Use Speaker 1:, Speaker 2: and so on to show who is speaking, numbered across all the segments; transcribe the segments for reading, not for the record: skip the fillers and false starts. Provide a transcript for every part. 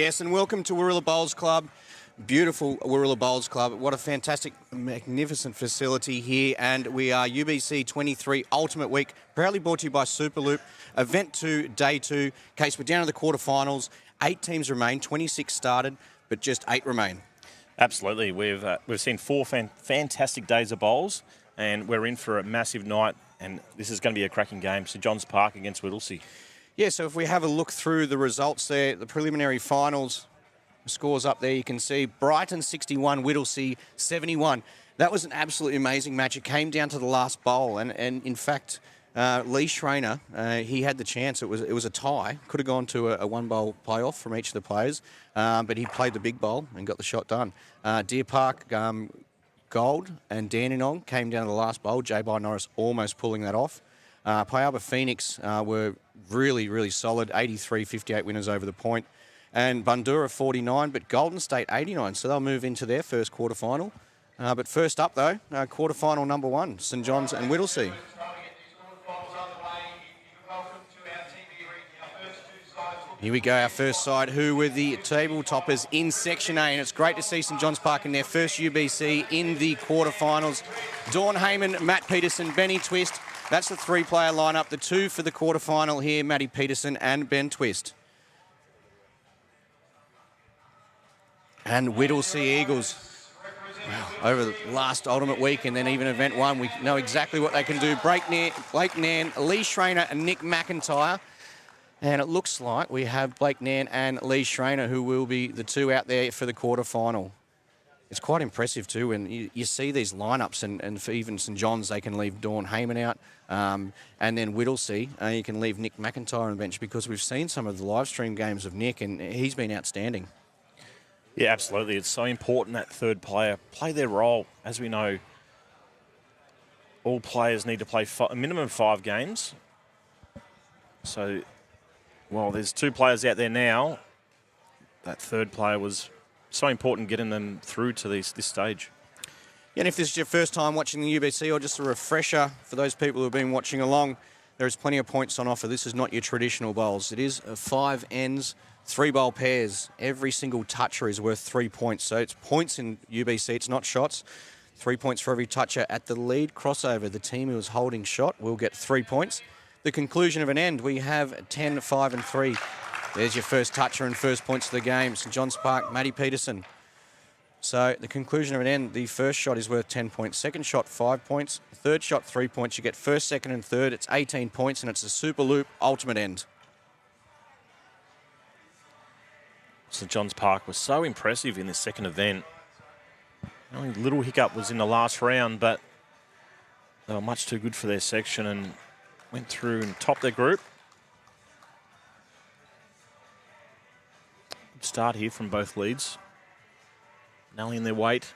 Speaker 1: Yes, and welcome to Warilla Bowls Club. Beautiful Warilla Bowls Club. What a fantastic, magnificent facility here. And we are UBC 23 Ultimate Week, proudly brought to you by Superloop. Event 2, Day 2. Case, we're down to the quarterfinals. 8 teams remain, 26 started, but just 8 remain.
Speaker 2: Absolutely. We've seen 4 fantastic days of bowls, and we're in for a massive night, and this is going to be a cracking game. St John's Park against Whittlesea.
Speaker 1: Yeah, so if we have a look through the results there, the preliminary finals, scores up there, you can see Brighton 61, Whittlesea 71. That was an absolutely amazing match. It came down to the last bowl, and in fact, Lee Schreiner, he had the chance. It was a tie. Could have gone to a one-bowl playoff from each of the players, but he played the big bowl and got the shot done. Deer Park, Gold and Dandenong came down to the last bowl. J-By Norris almost pulling that off. Pialba Phoenix were really, really solid. 83-58 winners over the point. And Bundoora 49, but Golden State 89. So they'll move into their first quarterfinal. But first up, though, quarterfinal number 1, St John's and Whittlesea. Here we go, our first side, who were the table toppers in Section A. And it's great to see St John's Park in their first UBC in the quarterfinals. Dawn Heyman, Matt Peterson, Benny Twist. That's the 3-player lineup. The 2 for the quarterfinal here, Matty Peterson and Ben Twist. And Whittlesea Eagles. Wow. Over the last Ultimate Week and then even Event 1, we know exactly what they can do. Blake Nairn, Lee Schreiner and Nick McIntyre. And it looks like we have Blake Nairn and Lee Schreiner, who will be the 2 out there for the quarterfinal. It's quite impressive too when you see these lineups, and for even St John's, they can leave Dawn Heyman out. And then Whittlesea, you can leave Nick McIntyre on the bench, because we've seen some of the live stream games of Nick, and he's been outstanding.
Speaker 2: Yeah, absolutely. It's so important that third player play their role. As we know, all players need to play a minimum of 5 games. So, while there's 2 players out there now, that third player was so important getting them through to this stage.
Speaker 1: Yeah, and if this is your first time watching the UBC, or just a refresher for those people who have been watching along, there is plenty of points on offer. This is not your traditional bowls. It is 5 ends, 3 bowl pairs. Every single toucher is worth 3 points. So it's points in UBC, it's not shots. 3 points for every toucher. At the lead crossover, the team who is holding shot will get 3 points. The conclusion of an end, we have 10, 5 and 3. There's your first toucher and first points of the game. St John's Park, Matty Peterson. So the conclusion of an end, the first shot is worth 10 points. Second shot, 5 points. Third shot, 3 points. You get first, second and third. It's 18 points, and it's a Superloop ultimate end.
Speaker 2: St John's Park was so impressive in this second event. The only little hiccup was in the last round, but they were much too good for their section and went through and topped their group. Good start here from both leads. Nailing their weight.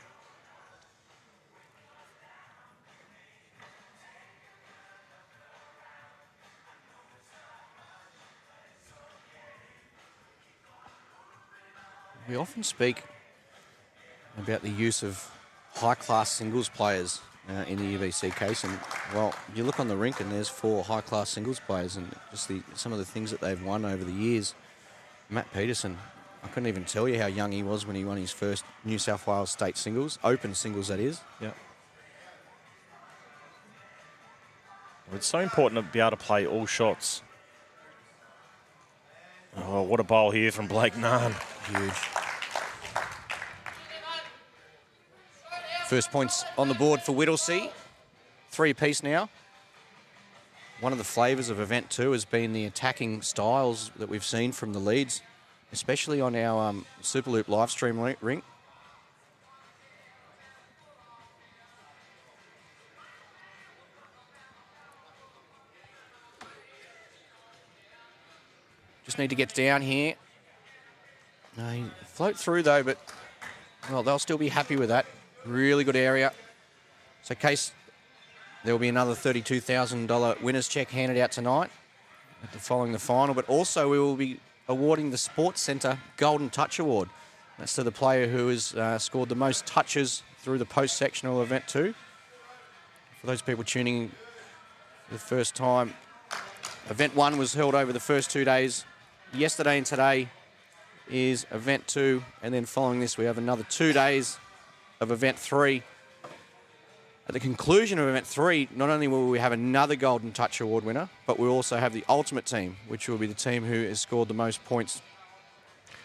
Speaker 1: We often speak about the use of high-class singles players in the UBC case, and well, you look on the rink and there's 4 high-class singles players, and just some of the things that they've won over the years. Matt Peterson, I couldn't even tell you how young he was when he won his first New South Wales state singles, open singles that is.
Speaker 2: Yeah. Well, it's so important to be able to play all shots. Oh, what a bowl here from Blake Nairn.
Speaker 1: Huge. First points on the board for Whittlesea. 3 apiece now. One of the flavours of Event 2 has been the attacking styles that we've seen from the leads, especially on our Superloop Livestream rink. Just need to get down here. Float through though, but well, they'll still be happy with that. Really good area. So case there will be another $32,000 winner's check handed out tonight following the final, but also we will be awarding the Sports Centre Golden Touch Award. That's to the player who has scored the most touches through the post-sectional Event 2. For those people tuning in for the first time, Event 1 was held over the first 2 days, yesterday and today. is event 2, and then following this we have another 2 days of event 3. At the conclusion of event 3, not only will we have another Golden Touch Award winner, but we'll also have the ultimate team, which will be the team who has scored the most points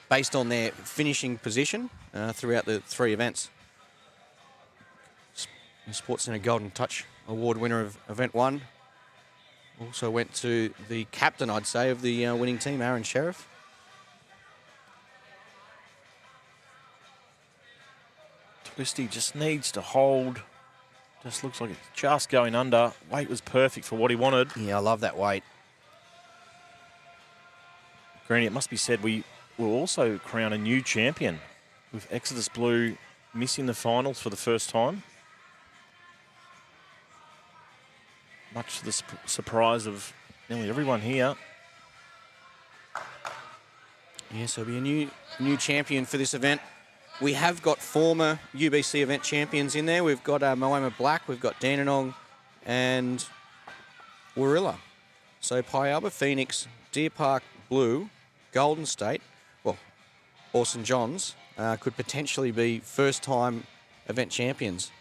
Speaker 1: based on their finishing position throughout the 3 events. The Sportscenter Golden Touch Award winner of event 1 also went to the captain, I'd say, of the winning team, Aaron Sheriff.
Speaker 2: Twisty just needs to hold. Just looks like it's just going under. Weight was perfect for what he wanted.
Speaker 1: Yeah, I love that weight.
Speaker 2: Greeny, it must be said, we will also crown a new champion with Exodus Blue missing the finals for the first time. Much to the surprise of nearly everyone here.
Speaker 1: Yeah, so it'll be a new champion for this event. We have got former UBC event champions in there. We've got Moama Black, we've got Dandenong and Warilla. So Pialba Phoenix, Deer Park Blue, Golden State, well, or St John's could potentially be first-time event champions.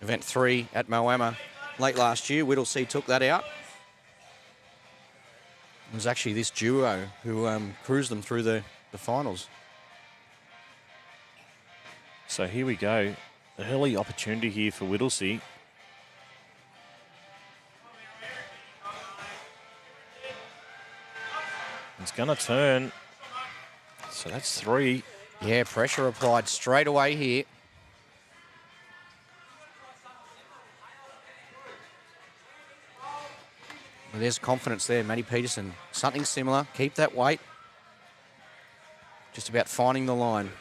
Speaker 1: Event 3 at Moama late last year, Whittlesea took that out. It was actually this duo who cruised them through the finals.
Speaker 2: So here we go. Early opportunity here for Whittlesea. It's going to turn. So that's 3.
Speaker 1: Yeah, pressure applied straight away here. Well, there's confidence there, Matty Peterson. Something similar. Keep that weight. Just about finding the line.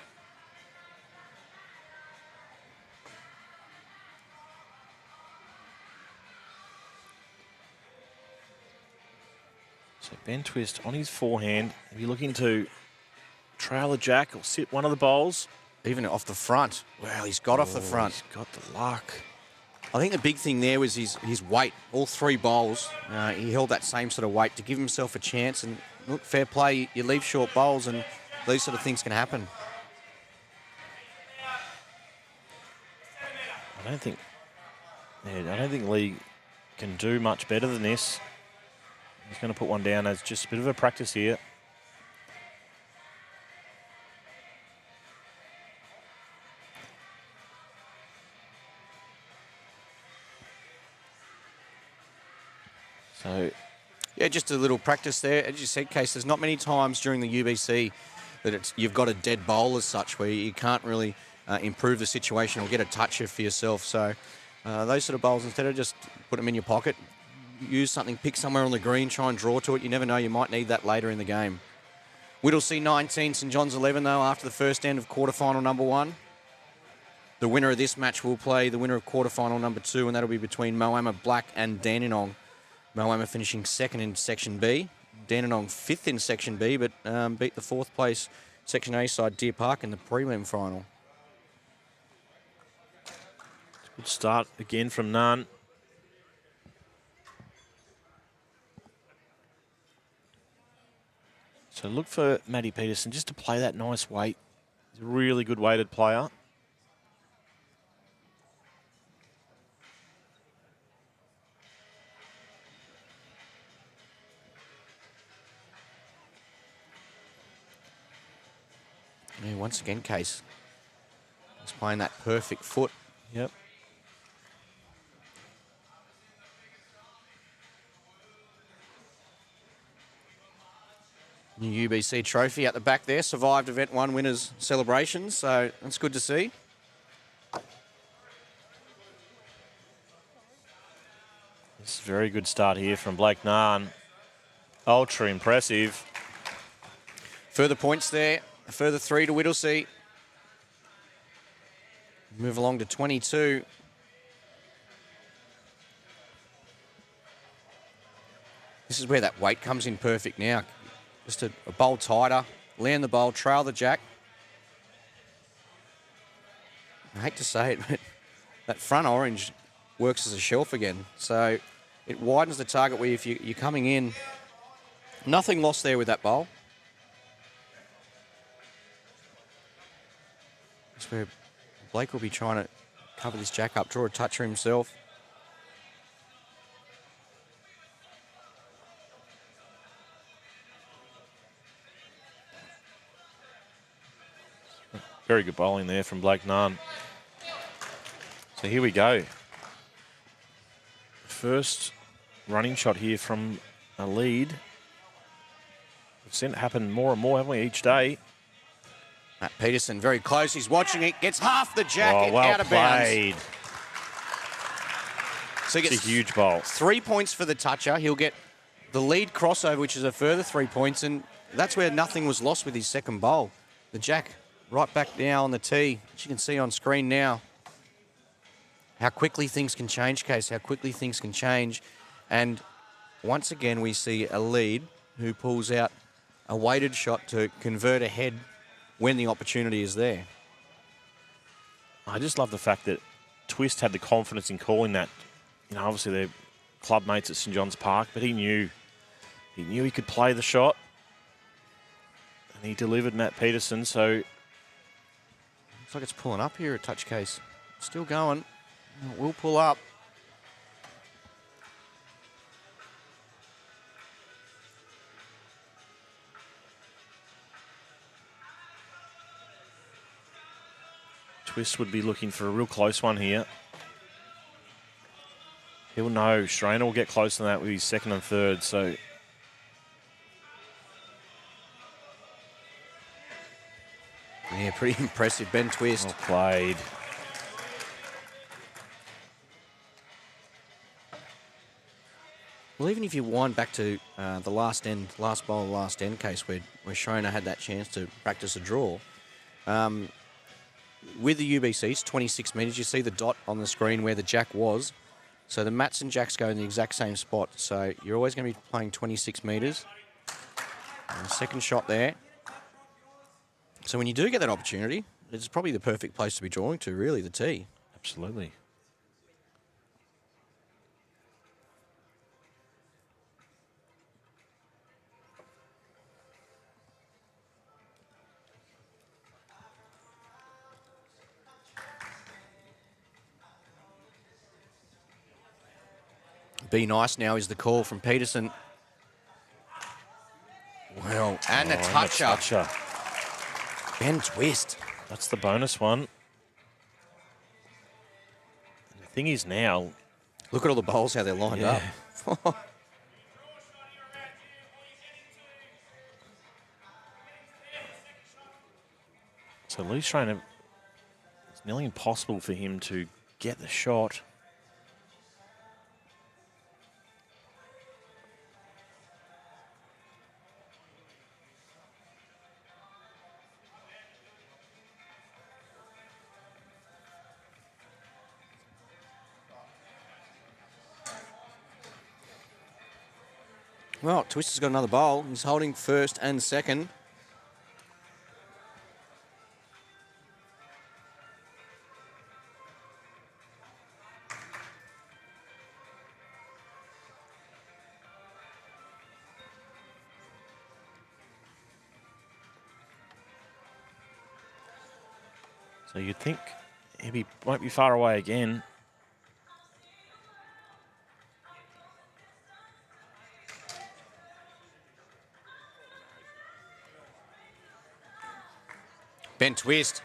Speaker 2: So Ben Twist on his forehand. If you're looking to trail a jack or sit one of the bowls.
Speaker 1: Even off the front. Wow, he's got off the front.
Speaker 2: He's got the luck.
Speaker 1: I think the big thing there was his weight. All 3 bowls, he held that same sort of weight to give himself a chance. And look, fair play, you leave short bowls and these sort of things can happen.
Speaker 2: I don't think Lee can do much better than this. He's going to put one down as just a bit of a practice here. So,
Speaker 1: yeah, just a little practice there. As you said, Case, there's not many times during the UBC that you've got a dead bowl as such where you can't really improve the situation or get a toucher for yourself. So those sort of bowls, instead of just put them in your pocket, use something, pick somewhere on the green, try and draw to it. You never know, you might need that later in the game. Whittlesea 19, St John's 11 though after the first end of quarterfinal number 1. The winner of this match will play the winner of quarterfinal number 2, and that'll be between Moama Black and Dandenong. Moama finishing 2nd in Section B. Dandenong 5th in Section B, but beat the 4th place Section A side Deer Park in the prelim final.
Speaker 2: good start again from Nunn. So look for Matty Peterson just to play that nice weight. He's a really good weighted player.
Speaker 1: Yeah, once again, Case. He's playing that perfect foot.
Speaker 2: Yep.
Speaker 1: New UBC trophy at the back there. Survived Event 1 winners' celebrations, so that's good to see.
Speaker 2: This is a very good start here from Blake Nunn. Ultra impressive.
Speaker 1: Further points there. A further 3 to Whittlesea. Move along to 22. This is where that weight comes in perfect now. Just a bowl tighter, land the bowl, trail the jack. I hate to say it, but that front orange works as a shelf again. So it widens the target where if you're coming in, nothing lost there with that bowl. That's where Blake will be trying to cover this jack up, draw a toucher himself.
Speaker 2: Very good bowling there from Blake Nunn. So here we go. First running shot here from a lead. We've seen it happen more and more, haven't we, each day?
Speaker 1: Matt Peterson very close. He's watching it. Gets half the jacket
Speaker 2: well
Speaker 1: out of
Speaker 2: played.
Speaker 1: bounds. So he
Speaker 2: It's
Speaker 1: gets
Speaker 2: a huge bowl.
Speaker 1: 3 points for the toucher. He'll get the lead crossover, which is a further 3 points. And that's where nothing was lost with his second bowl. The jack right back now on the tee, which you can see on screen now. How quickly things can change, Case. How quickly things can change. And once again, we see a lead who pulls out a weighted shot to convert ahead when the opportunity is there.
Speaker 2: I just love the fact that Twist had the confidence in calling that. You know, obviously they're club mates at St John's Park, but he knew he could play the shot. And he delivered Matt Peterson, so...
Speaker 1: Looks like it's pulling up here at touch Case. Still going. It will pull up.
Speaker 2: Twist would be looking for a real close one here. He'll know. Strainer will get close to that with his second and third, so...
Speaker 1: Yeah, pretty impressive, Ben Twist.
Speaker 2: Well played.
Speaker 1: Well, even if you wind back to the last bowl, last end case where Schroner had that chance to practice a draw, with the UBCs, 26 metres, you see the dot on the screen where the jack was. So the mats and jacks go in the exact same spot. So you're always going to be playing 26 metres. And the second shot there. So when you do get that opportunity, it's probably the perfect place to be drawing to, really, the tee.
Speaker 2: Absolutely.
Speaker 1: Be nice now is the call from Peterson. Well, and the toucher. Ben Twist.
Speaker 2: That's the bonus one. And the thing is now...
Speaker 1: Look at all the bowls, how they're lined up.
Speaker 2: So Lee's trying to... It's nearly impossible for him to get the shot.
Speaker 1: Well, Twist has got another bowl. He's holding first and second.
Speaker 2: So you'd think he won't be far away again.
Speaker 1: Ben Twist.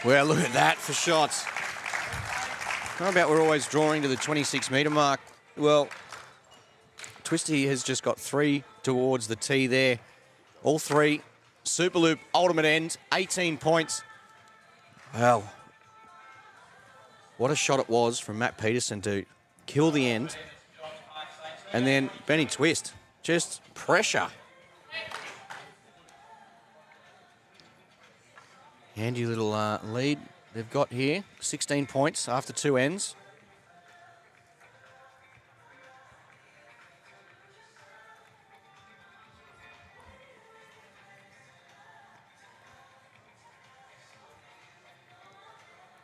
Speaker 1: Well, look at that for shots. How about we're always drawing to the 26-metre mark? Well, Twisty has just got 3 towards the tee there. All 3. Superloop, ultimate end, 18 points. Wow. What a shot it was from Matt Peterson to kill the end. And then Benny Twist, just pressure. Handy little lead they've got here. 16 points after 2 ends.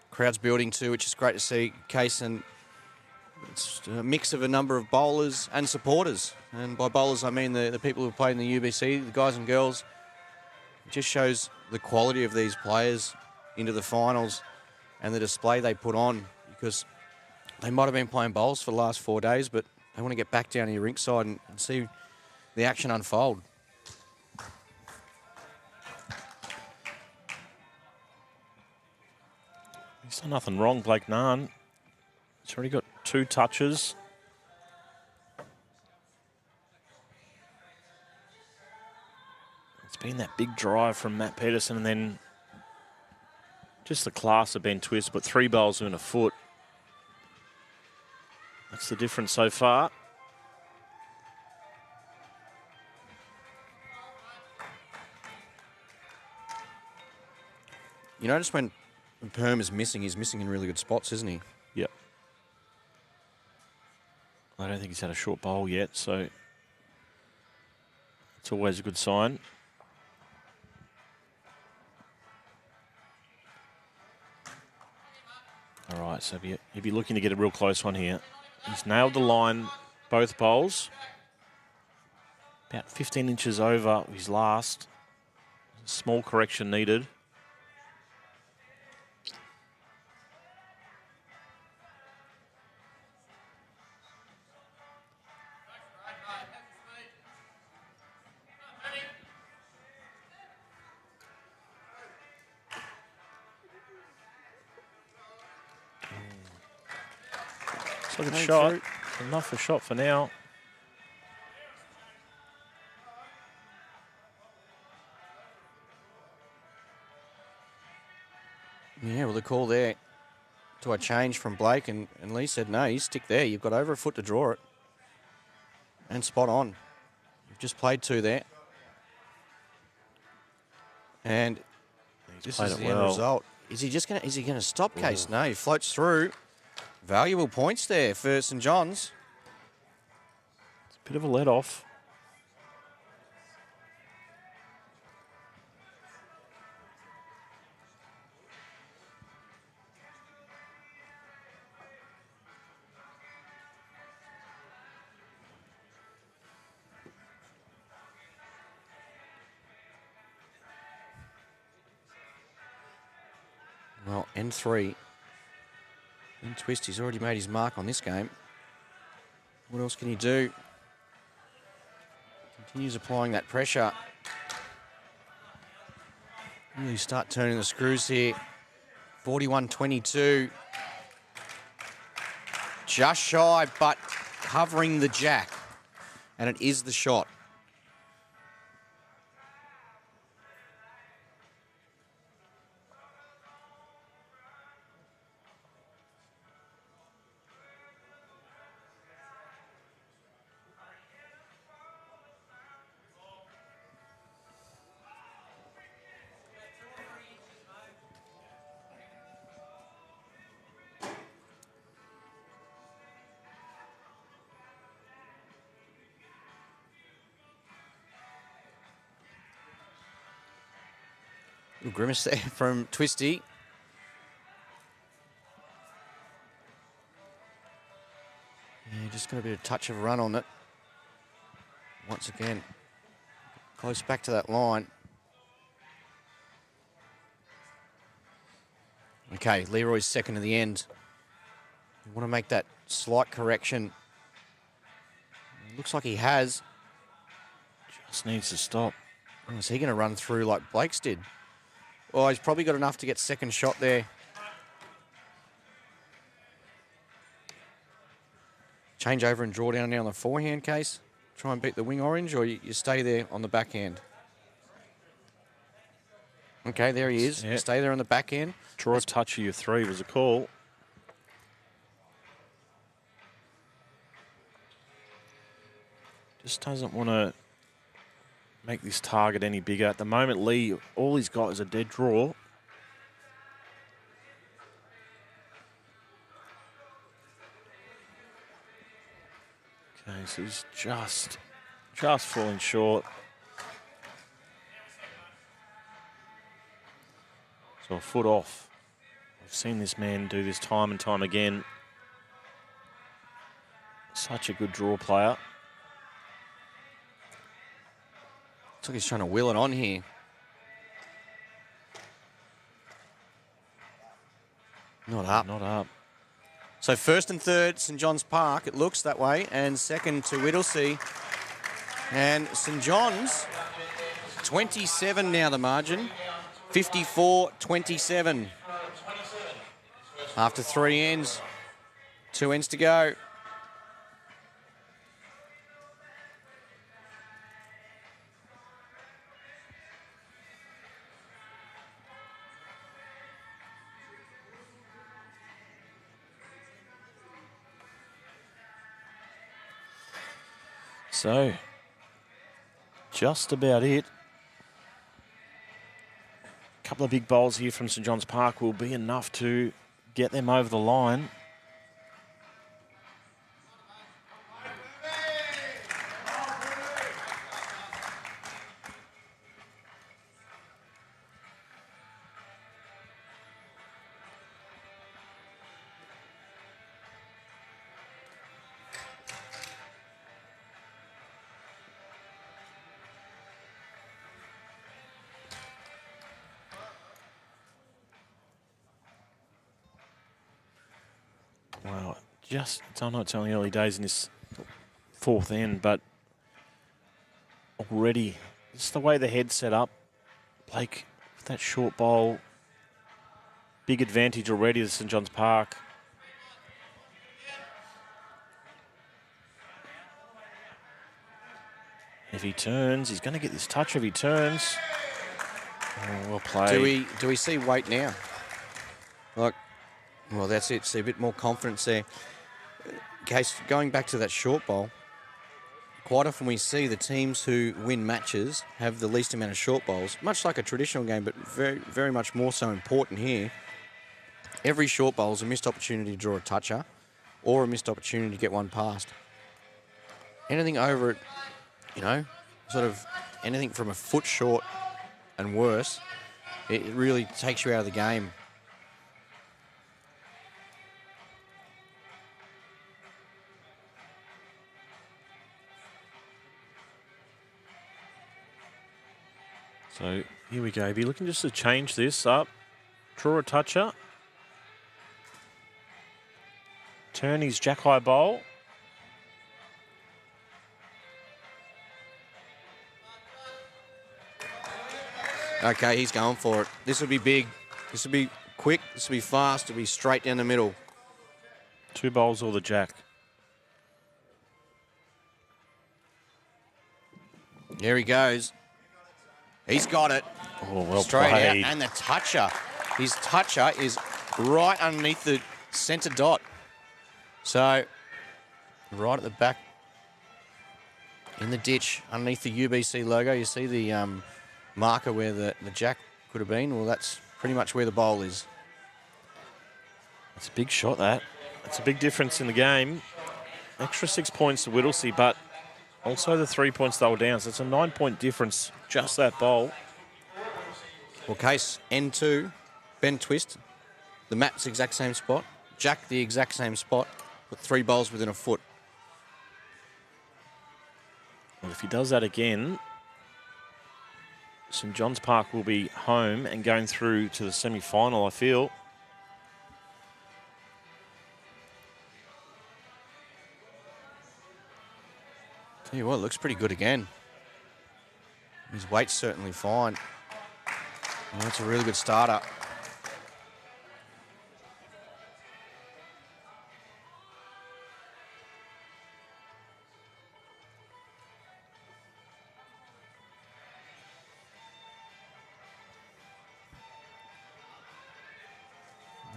Speaker 1: Crowd's building too, which is great to see. Case, and it's a mix of a number of bowlers and supporters. And by bowlers, I mean the people who play in the UBC, the guys and girls. It just shows the quality of these players into the finals and the display they put on, because they might have been playing bowls for the last 4 days, but they want to get back down to your rink side and see the action unfold.
Speaker 2: He's done nothing wrong, Blake Nahn. He's already got 2 touches. It's been that big drive from Matt Peterson, and then just the class of Ben Twist, but 3 bowls within a foot. That's the difference so far.
Speaker 1: You notice when Perm is missing, he's missing in really good spots, isn't he?
Speaker 2: Yep. I don't think he's had a short bowl yet, so it's always a good sign. All right, so he'll be looking to get a real close one here. He's nailed the line, both bowls. About 15 inches over his last. Small correction needed. It's like a shot. Enough a shot for now.
Speaker 1: Yeah, well, the call there to a change from Blake, and Lee said, no, you stick there. You've got over a foot to draw it. And spot on. You've just played 2 there. And this is the end result. Is he just going to stop Case? No, he floats through. Valuable points there for St John's.
Speaker 2: It's a bit of a let-off.
Speaker 1: Well, N3. And Twist, he's already made his mark on this game. What else can he do? Continues applying that pressure. Really start turning the screws here. 41-22. Just shy, but covering the jack. And it is the shot. Little grimace there from Twisty. Yeah, just got a bit of touch of run on it. Once again, close back to that line. Okay, Leroy's second to the end. You want to make that slight correction. Looks like he has.
Speaker 2: Just needs to stop.
Speaker 1: Oh, is he going to run through like Blake's did? Oh, he's probably got enough to get second shot there. Change over and draw down now on the forehand Case. Try and beat the wing orange, or you stay there on the backhand. Okay, there he is.
Speaker 2: Yeah.
Speaker 1: Stay there on the backhand.
Speaker 2: Draw a touch of your 3 was a call. Just doesn't want to make this target any bigger. At the moment, Lee, all he's got is a dead draw. Okay, so he's just falling short. So a foot off. I've seen this man do this time and time again. Such a good draw player.
Speaker 1: Looks like he's trying to wheel it on here. Not up.
Speaker 2: Not up.
Speaker 1: So first and third, St John's Park, it looks that way, and second to Whittlesea. And St John's, 27 now the margin, 54-27. After 3 ends, 2 ends to go.
Speaker 2: So, just about it. A couple of big bowls here from St John's Park will be enough to get them over the line. Wow, I know it's only early days in this 4th end, but already, just the way the head's set up, Blake, with that short bowl, big advantage already to St John's Park. If he turns, he's going to get this touch if he turns. Oh, well played.
Speaker 1: Do we see weight now? Like, well, that's it. See a bit more confidence there. Case going back to that short bowl, quite often we see the teams who win matches have the least amount of short bowls, much like a traditional game, but very, very much more so important here. Every short bowl is a missed opportunity to draw a toucher or a missed opportunity to get one past. Anything over it, you know, sort of anything from a foot short and worse, it really takes you out of the game.
Speaker 2: So here we go. Be looking just to change this up. Draw a toucher. Turn his jack high bowl.
Speaker 1: Okay, he's going for it. This will be big. This will be quick. This will be fast. It'll be straight down the middle.
Speaker 2: 2 bowls or the jack.
Speaker 1: Here he goes. He's got it.
Speaker 2: Oh, well
Speaker 1: straight
Speaker 2: played.
Speaker 1: out. And the toucher. His toucher is right underneath the centre dot. So, right at the back in the ditch, underneath the UBC logo, you see the marker where the jack could have been. Well, that's pretty much where the bowl is.
Speaker 2: It's a big shot, that. It's a big difference in the game. Extra 6 points to Whittlesea, but also the 3 points they were down. So it's a 9-point difference, just that bowl.
Speaker 1: Well, case N2, Ben twist. The mat's the exact same spot. Jack the exact same spot. With 3 bowls within a foot.
Speaker 2: Well, if he does that again, St John's Park will be home and going through to the semi-final, I feel.
Speaker 1: Tell you what, it looks pretty good again. His weight's certainly fine. Well, that's a really good starter.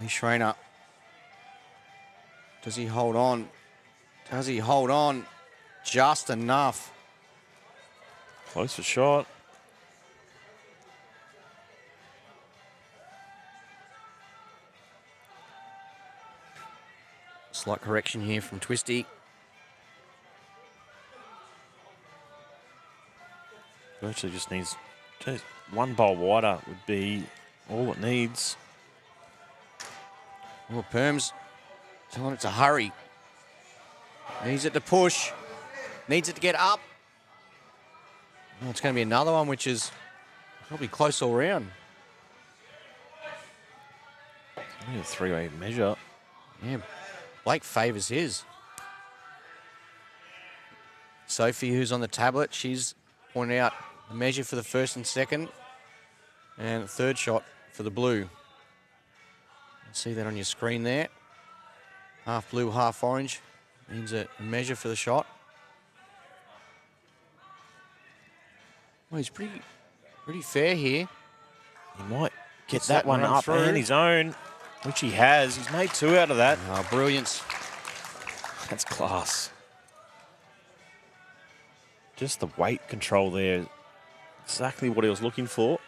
Speaker 1: Schreiner. Does he hold on? Does he hold on? Just enough.
Speaker 2: Closer shot.
Speaker 1: Slight correction here from Twisty.
Speaker 2: Virtually just needs just 1 bowl wider would be all it needs.
Speaker 1: Well, Perms telling it to hurry. Needs it to push. Needs it to get up. Well, it's going to be another one which is probably close all round.
Speaker 2: Only a three-way measure.
Speaker 1: Yeah, Blake favours his. Sophie, who's on the tablet, she's pointed out the measure for the first and second, and the third shot for the blue. You see that on your screen there. Half blue, half orange means a measure for the shot. Well, he's pretty fair here.
Speaker 2: He might get
Speaker 1: Gets
Speaker 2: that one
Speaker 1: run
Speaker 2: up
Speaker 1: through.
Speaker 2: and his own, which he has. He's made 2 out of that.
Speaker 1: Oh, brilliance.
Speaker 2: That's class. Just the weight control there. Exactly what he was looking for.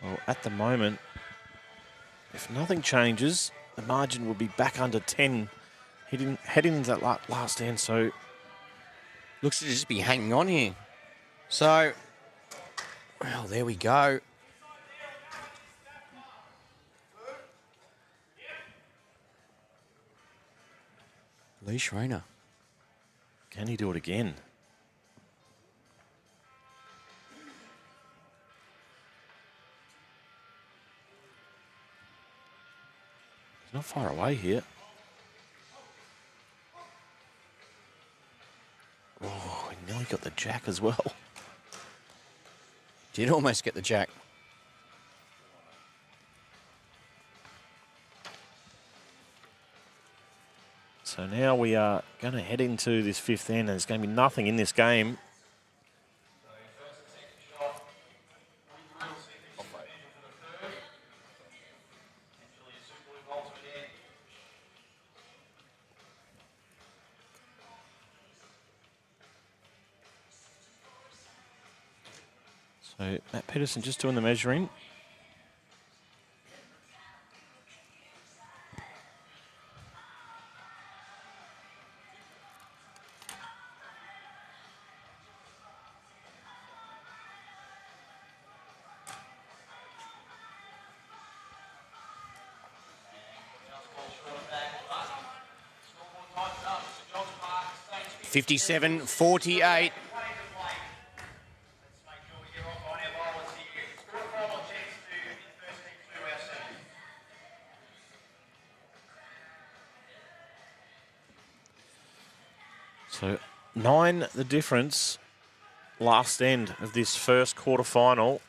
Speaker 2: Well, at the moment, if nothing changes, the margin will be back under 10 heading into that last end. So
Speaker 1: Looks to just be hanging on here. So, well, there we go. Lee Schreiner.
Speaker 2: can he do it again? He's not far away here. Oh, he nearly got the jack as well.
Speaker 1: Did almost get the jack.
Speaker 2: So now we are going to head into this 5th end, and there's going to be nothing in this game. So Matt Peterson just doing the measuring.
Speaker 1: $57.48.
Speaker 2: So 9 the difference last end of this first quarterfinal.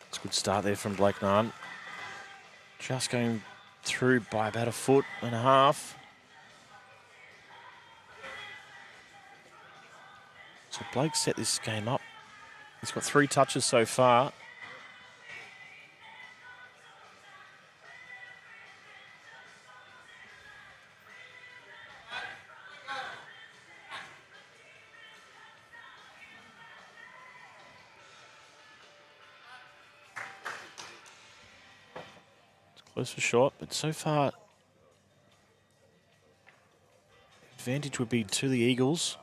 Speaker 2: It's a good start there from Blake Nunn. Just going through by about 1.5 foot. So Blake set this game up. He's got 3 touches so far. Close for shot, but so far, advantage would be to the Eagles.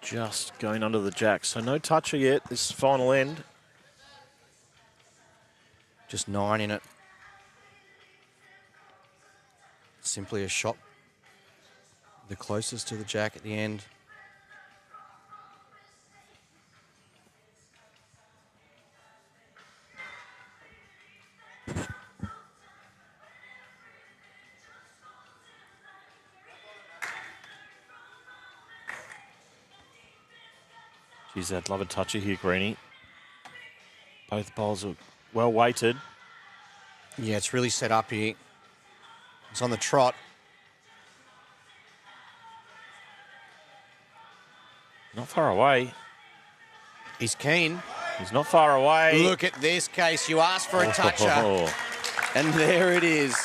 Speaker 2: Just going under the jack, so no toucher yet, this final end.
Speaker 1: Just 9 in it. Simply a shot. The closest to the jack at the end.
Speaker 2: Geez, I'd love a toucher here, Greenie. Both bowls are well weighted.
Speaker 1: Yeah, it's really set up here. It's on the trot.
Speaker 2: Not far away.
Speaker 1: He's keen.
Speaker 2: He's not far away.
Speaker 1: Look at this case. You asked for a toucher. And there it is.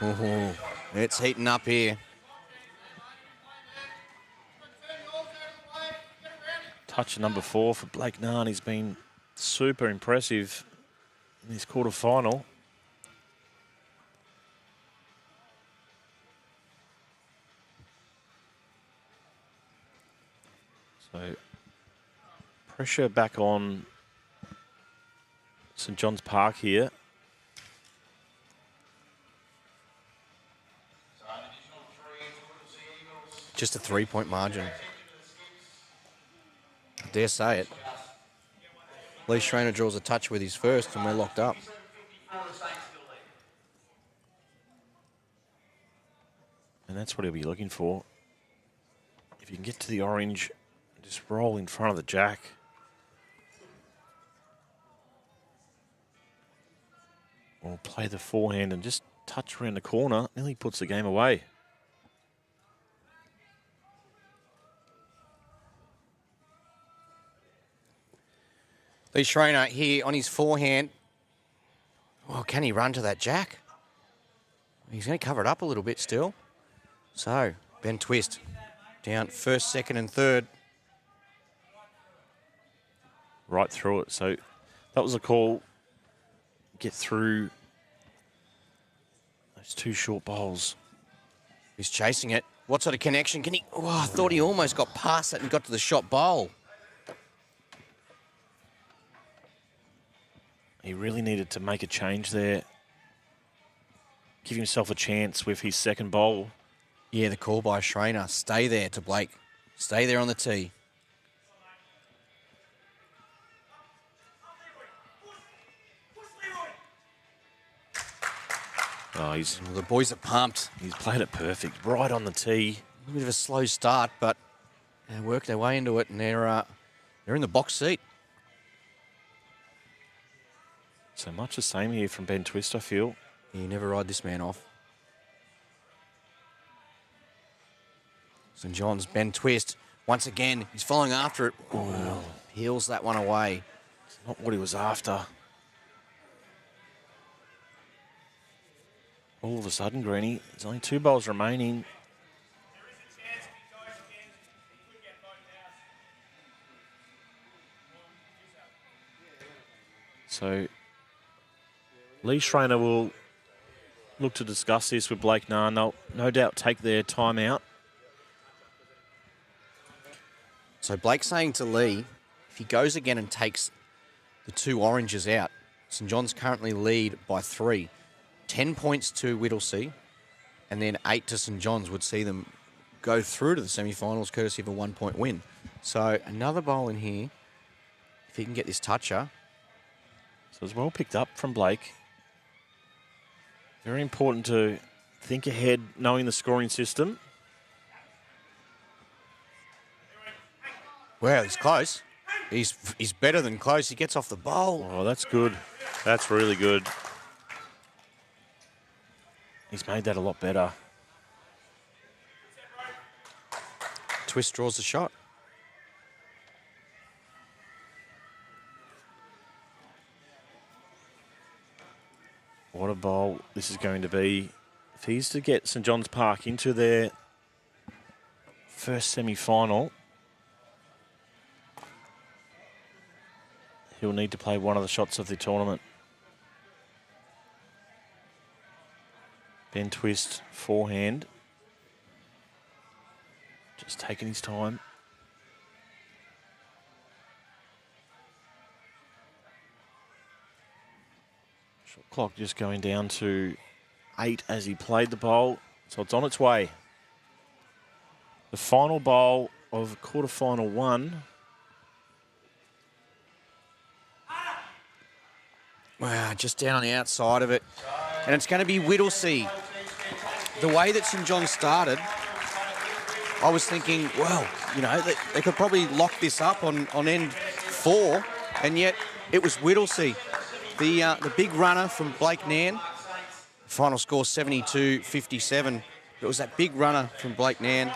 Speaker 1: Oh, it's heating up here.
Speaker 2: Touch number 4 for Blake Nunn. He's been super impressive in this quarterfinal. So pressure back on St John's Park here.
Speaker 1: Just a 3-point margin. I dare say it. Lee Schreiner draws a touch with his first and we're locked up.
Speaker 2: And that's what he'll be looking for. If you can get to the orange, just roll in front of the jack. Or play the forehand and just touch around the corner. Nearly puts the game away.
Speaker 1: Lee Schreiner here on his forehand. Well, can he run to that jack? He's going to cover it up a little bit still. So, Ben Twist down first, second and third.
Speaker 2: Right through it. So that was a call. Get through those two short bowls.
Speaker 1: He's chasing it. What sort of connection can he... Oh, I thought he almost got past it and got to the shot bowl.
Speaker 2: He really needed to make a change there. Give himself a chance with his second bowl.
Speaker 1: Yeah, the call by Schreiner. Stay there to Blake. Stay there on the tee.
Speaker 2: Oh,
Speaker 1: the boys are pumped.
Speaker 2: He's played it perfect, right on the tee.
Speaker 1: A bit of a slow start, but they work their way into it, and they're in the box seat.
Speaker 2: So much the same here from Ben Twist, I feel.
Speaker 1: You never ride this man off. St John's, Ben Twist. Once again, he's following after it. Oh, peels that one away.
Speaker 2: It's not what he was after. All of a sudden, Greenie, there's only 2 bowls remaining. So Lee Schreiner will look to discuss this with Blake Narn. They'll no doubt take their time out.
Speaker 1: So Blake's saying to Lee, if he goes again and takes the 2 oranges out, St John's currently lead by 3. 10 points to Whittlesea, and then 8 to St John's would see them go through to the semi-finals courtesy of a 1-point win. So another bowl in here, if he can get this toucher.
Speaker 2: So it's well picked up from Blake. Very important to think ahead, knowing the scoring system.
Speaker 1: Well, he's close. He's better than close. He gets off the bowl.
Speaker 2: Oh, that's good. That's really good. He's made that a lot better.
Speaker 1: Twist draws the shot.
Speaker 2: What a bowl this is going to be. If he's to get St John's Park into their first semi-final, he'll need to play one of the shots of the tournament. Ben Twist, forehand. Just taking his time. Shot clock just going down to 8 as he played the bowl. So it's on its way. The final bowl of quarterfinal 1.
Speaker 1: Wow, just down on the outside of it. And it's going to be Whittlesea. The way that St John's started, I was thinking, well, you know, they could probably lock this up on end 4, and yet it was Whittlesea. The big runner from Blake Nairn. Final score 72-57. It was that big runner from Blake Nairn,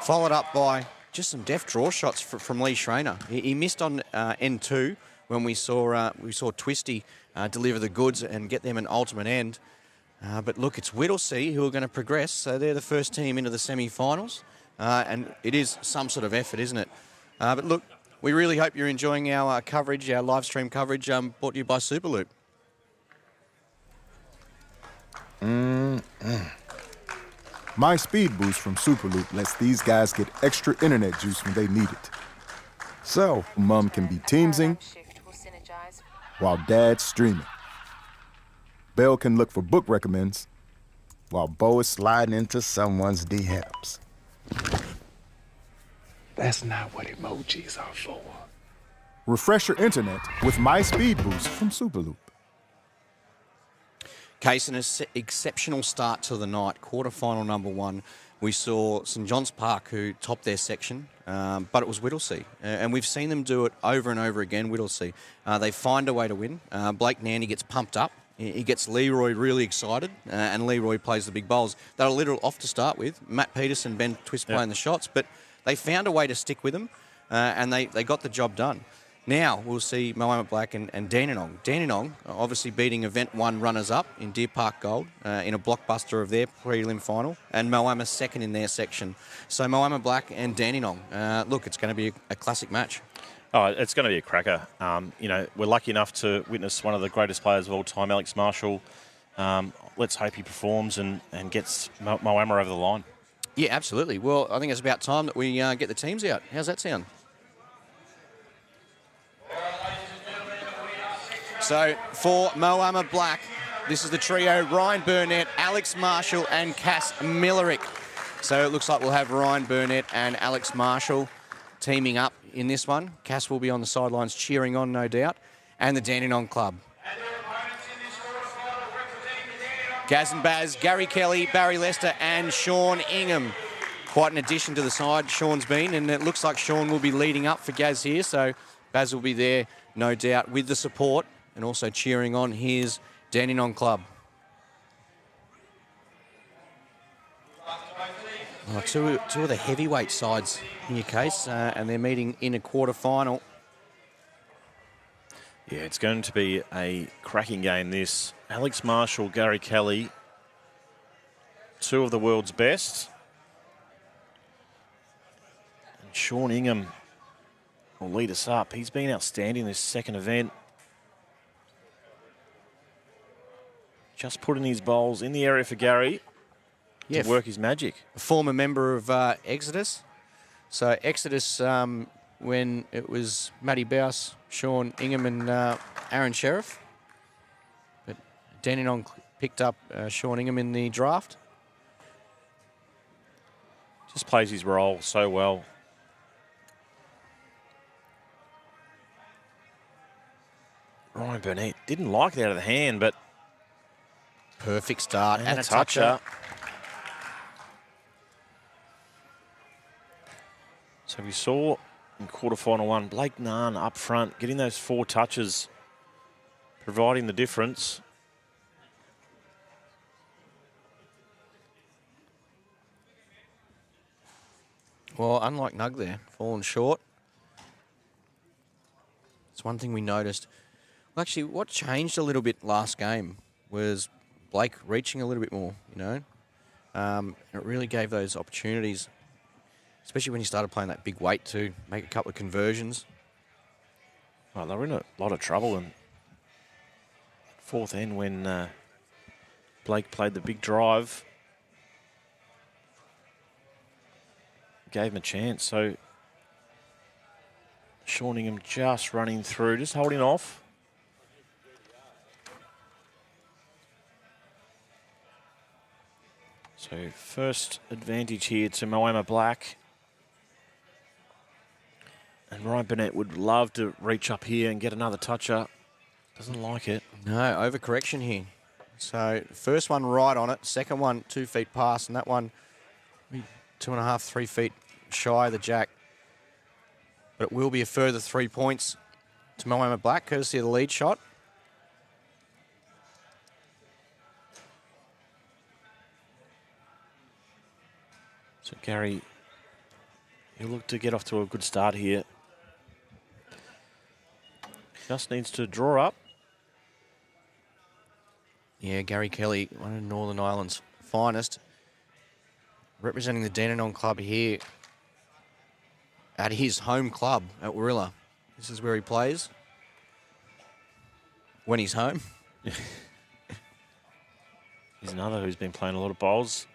Speaker 1: followed up by just some deft draw shots from Lee Schreiner. He missed on end 2 when we saw Twisty deliver the goods and get them an ultimate end. But look, it's Whittlesea who are going to progress, so they're the first team into the semi-finals, and it is some sort of effort, isn't it? But look, we really hope you're enjoying our coverage, our live stream coverage, brought to you by Superloop.
Speaker 3: My speed boost from Superloop lets these guys get extra internet juice when they need it. So, Mom can be teamsing while Dad's streaming. Belle can look for book recommends while Bo is sliding into someone's DMs.
Speaker 4: That's not what emojis are for.
Speaker 3: Refresh your internet with My Speed Boost from Superloop.
Speaker 1: Case, an exceptional start to the night. Quarterfinal number 1. We saw St John's Park, who topped their section, but it was Whittlesea. And we've seen them do it over and over again, Whittlesea. They find a way to win. Blake Nandy gets pumped up. He gets Leroy really excited, and Leroy plays the big bowls. They're a little off to start with. Matt Peterson, Ben Twist playing the shots, but they found a way to stick with them, and they got the job done. Now we'll see Moama Black and Dandenong. Dandenong obviously beating Event 1 runners-up in Deer Park Gold in a blockbuster of their prelim final, and Moama second in their section. So Moama Black and Dandenong. Look, it's going to be a classic match.
Speaker 2: Oh, it's going to be a cracker. You know, we're lucky enough to witness one of the greatest players of all time, Alex Marshall. Let's hope he performs and gets Moama over the line.
Speaker 1: Yeah, absolutely. Well, I think it's about time that we get the teams out. How's that sound? So for Moama Black, this is the trio: Ryan Burnett, Alex Marshall and Cass Millerick. So it looks like we'll have Ryan Burnett and Alex Marshall teaming up in this one. Cass will be on the sidelines cheering on, no doubt. And the Dandenong Club. Gaz and Baz, Gary Kelly, Barry Lester and Sean Ingham. Quite an addition to the side Sean's been, and it looks like Sean will be leading up for Gaz here, so Baz will be there, no doubt, with the support and also cheering on his Dandenong Club. Oh, two of the heavyweight sides in your case, and they're meeting in a quarter-final.
Speaker 2: Yeah, it's going to be a cracking game, this. Alex Marshall, Gary Kelly, two of the world's best. And Sean Ingham will lead us up. He's been outstanding this second event. Just putting his bowls in the area for Gary to work his magic.
Speaker 1: A former member of Exodus. So Exodus, when it was Matty Bouse, Sean Ingham and Aaron Sheriff. But Dandenong picked up Sean Ingham in the draft.
Speaker 2: Just plays his role so well. Ryan Burnett didn't like that out of the hand, but
Speaker 1: perfect start and a
Speaker 2: toucher. So we saw in quarterfinal 1, Blake Nahn up front, getting those 4 touches, providing the difference.
Speaker 1: Well, unlike Nug there, fallen short. It's one thing we noticed. Well, actually, what changed a little bit last game was Blake reaching a little bit more, you know. It really gave those opportunities, especially when he started playing that big weight too, make a couple of conversions.
Speaker 2: Well, they were in a lot of trouble in fourth end when Blake played the big drive. Gave him a chance, so Sean Ingham just running through, just holding off. So first advantage here to Moama Black. And Ryan Burnett would love to reach up here and get another toucher. Doesn't like it.
Speaker 1: No, overcorrection here. So first one right on it, second one 2 feet past, and that one 2.5, 3 feet shy of the jack. But it will be a further 3 points to Moama Black, courtesy of the lead shot.
Speaker 2: So Gary, he'll look to get off to a good start here. Just needs to draw up.
Speaker 1: Yeah, Gary Kelly, one of Northern Ireland's finest, representing the Dandenong Club here at his home club at Warilla. This is where he plays when he's home.
Speaker 2: He's another who's been playing a lot of bowls.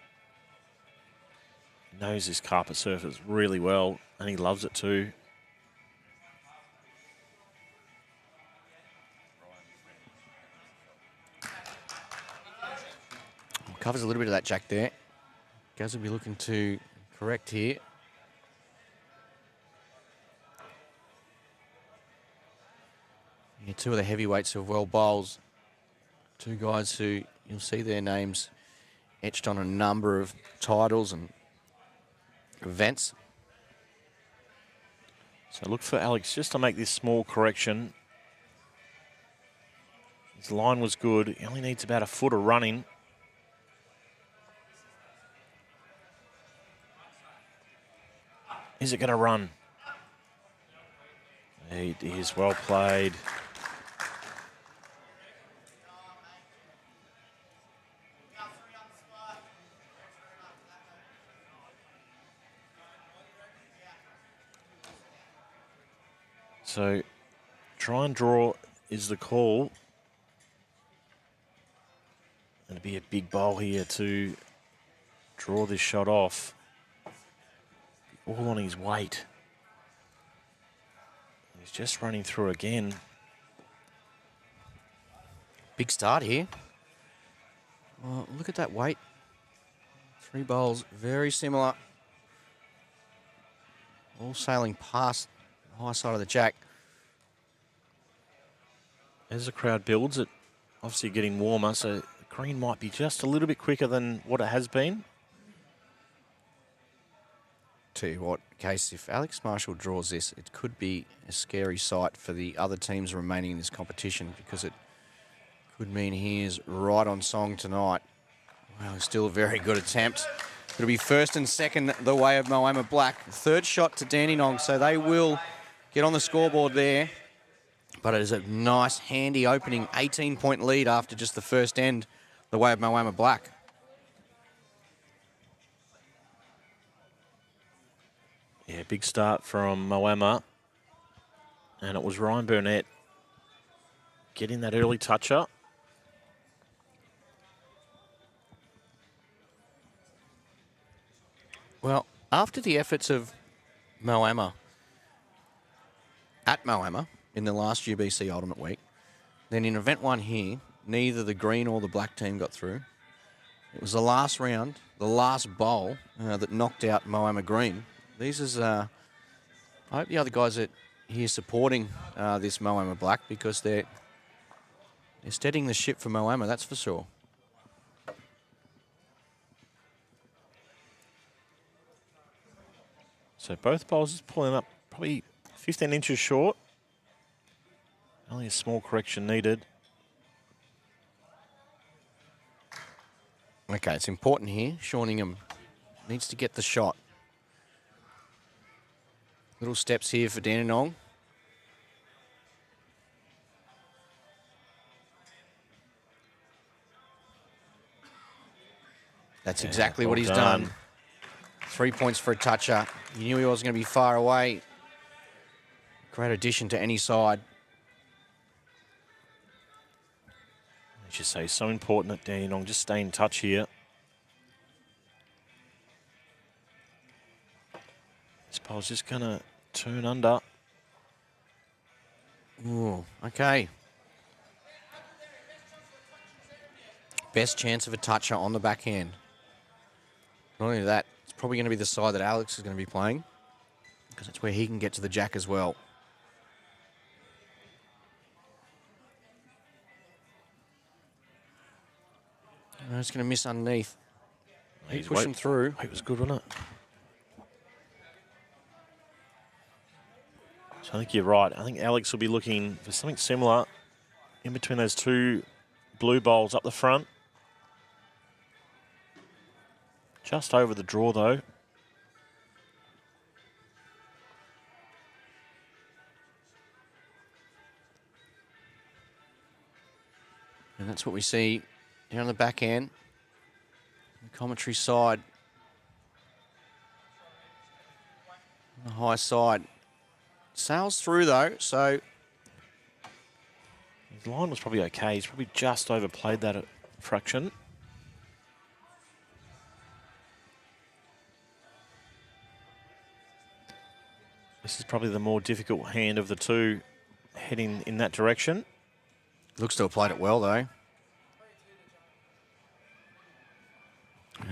Speaker 2: Knows this carpet surface really well, and he loves it too.
Speaker 1: Covers a little bit of that jack there. Gaz will be looking to correct here. Yeah, two of the heavyweights who have well bowls. Two guys who you'll see their names etched on a number of titles and events.
Speaker 2: So look for Alex just to make this small correction. His line was good. He only needs about a foot of running. Is it going to run? It is well played. So try and draw is the call. It'll be a big bowl here to draw this shot off. All on his weight. He's just running through again.
Speaker 1: Big start here. Well, look at that weight. Three bowls, very similar. All sailing past the high side of the jack.
Speaker 2: As the crowd builds, it obviously getting warmer, so the green might be just a little bit quicker than what it has been.
Speaker 1: Tell you what, Case, if Alex Marshall draws this, it could be a scary sight for the other teams remaining in this competition because it could mean he is right on song tonight. Well, still a very good attempt. It'll be first and second the way of Moama Black. Third shot to Dandenong, so they will get on the scoreboard there. But it is a nice, handy opening 18-point lead after just the first end the way of Moama Black.
Speaker 2: Yeah, big start from Moama. And it was Ryan Burnett getting that early toucher.
Speaker 1: Well, after the efforts of Moama at Moama in the last UBC Ultimate Week, then in event one here, neither the green or the black team got through. It was the last round, the last bowl that knocked out Moama Green. These is, I hope the other guys are here supporting this Moama Black because they're steadying the ship for Moama, that's for sure.
Speaker 2: So both bowlers pulling up probably 15 inches short. Only a small correction needed.
Speaker 1: Okay, it's important here. Shorningham needs to get the shot. Little steps here for Dandenong. That's exactly what he's done. 3 points for a toucher. You knew he wasn't going to be far away. Great addition to any side.
Speaker 2: I should say, so important that Dandenong just stay in touch here. This bowl's just going to turn under.
Speaker 1: Ooh, okay. Best chance of a toucher on the backhand. Not only that, it's probably going to be the side that Alex is going to be playing because that's where he can get to the jack as well. No, it's going to miss underneath. He's pushing through.
Speaker 2: It was good, wasn't it? So I think you're right. I think Alex will be looking for something similar in between those two blue bowls up the front. Just over the draw, though.
Speaker 1: And that's what we see here on the back end. The commentary side. On the high side. Sails through, though, so...
Speaker 2: His line was probably okay. He's probably just overplayed that fraction. This is probably the more difficult hand of the two heading in that direction.
Speaker 1: Looks to have played it well, though.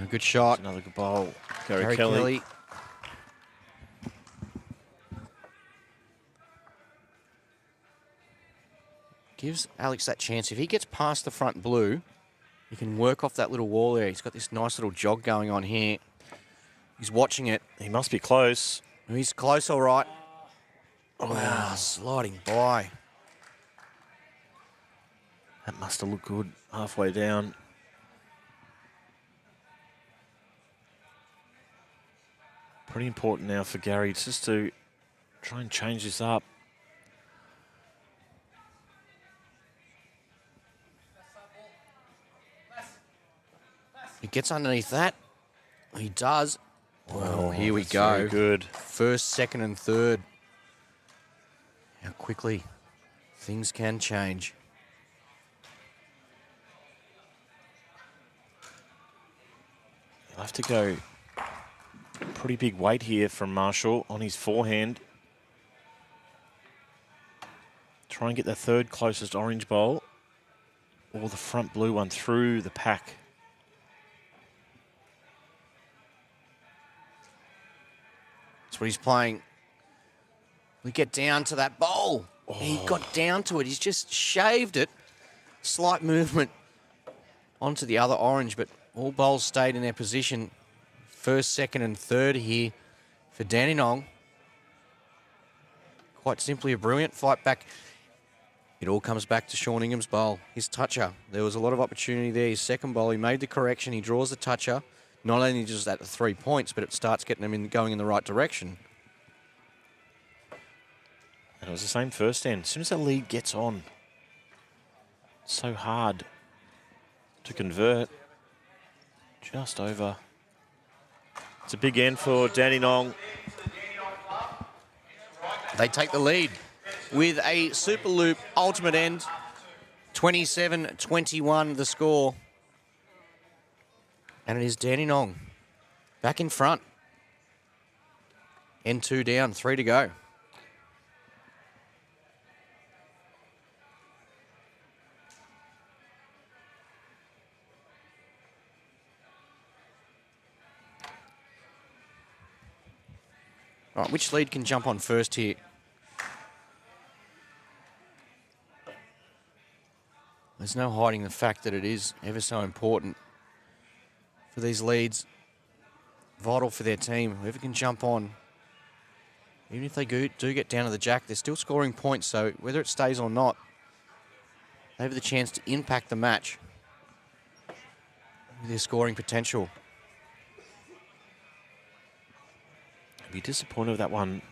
Speaker 1: A good shot.
Speaker 2: Another good bowl.
Speaker 1: Gary Kelly. Gives Alex that chance. If he gets past the front blue, he can work off that little wall there. He's got this nice little jog going on here. He's watching it.
Speaker 2: He must be close.
Speaker 1: He's close, all right. Wow, sliding by.
Speaker 2: That must have looked good halfway down. Pretty important now for Gary just to try and change this up.
Speaker 1: He gets underneath that. He does. Well, here we
Speaker 2: that's
Speaker 1: go.
Speaker 2: very good.
Speaker 1: First, second, and third. How quickly things can change.
Speaker 2: He'll have to go pretty big weight here from Marshall on his forehand. Try and get the third closest orange bowl or the front blue one through the pack.
Speaker 1: That's what he's playing. We get down to that bowl. Oh. He got down to it. He's just shaved it. Slight movement onto the other orange, but all bowls stayed in their position. First, second, and third here for Dandenong. Quite simply a brilliant fight back. It all comes back to Sean Ingham's bowl. His toucher. There was a lot of opportunity there. His second bowl, he made the correction. He draws the toucher. Not only just at the 3 points, but it starts getting them going in the right direction.
Speaker 2: And it was the same first end. As soon as the lead gets on, it's so hard to convert. Just over. It's a big end for Dandenong.
Speaker 1: They take the lead with a Superloop ultimate end. 27-21 the score. And it is Dandenong back in front. End 2 down, 3 to go. All right, which lead can jump on first here? There's no hiding the fact that it is ever so important for these leads. Vital for their team. Whoever can jump on, even if they do get down to the jack, they're still scoring points. So whether it stays or not, they have the chance to impact the match with their scoring potential.
Speaker 2: Be disappointed with that one.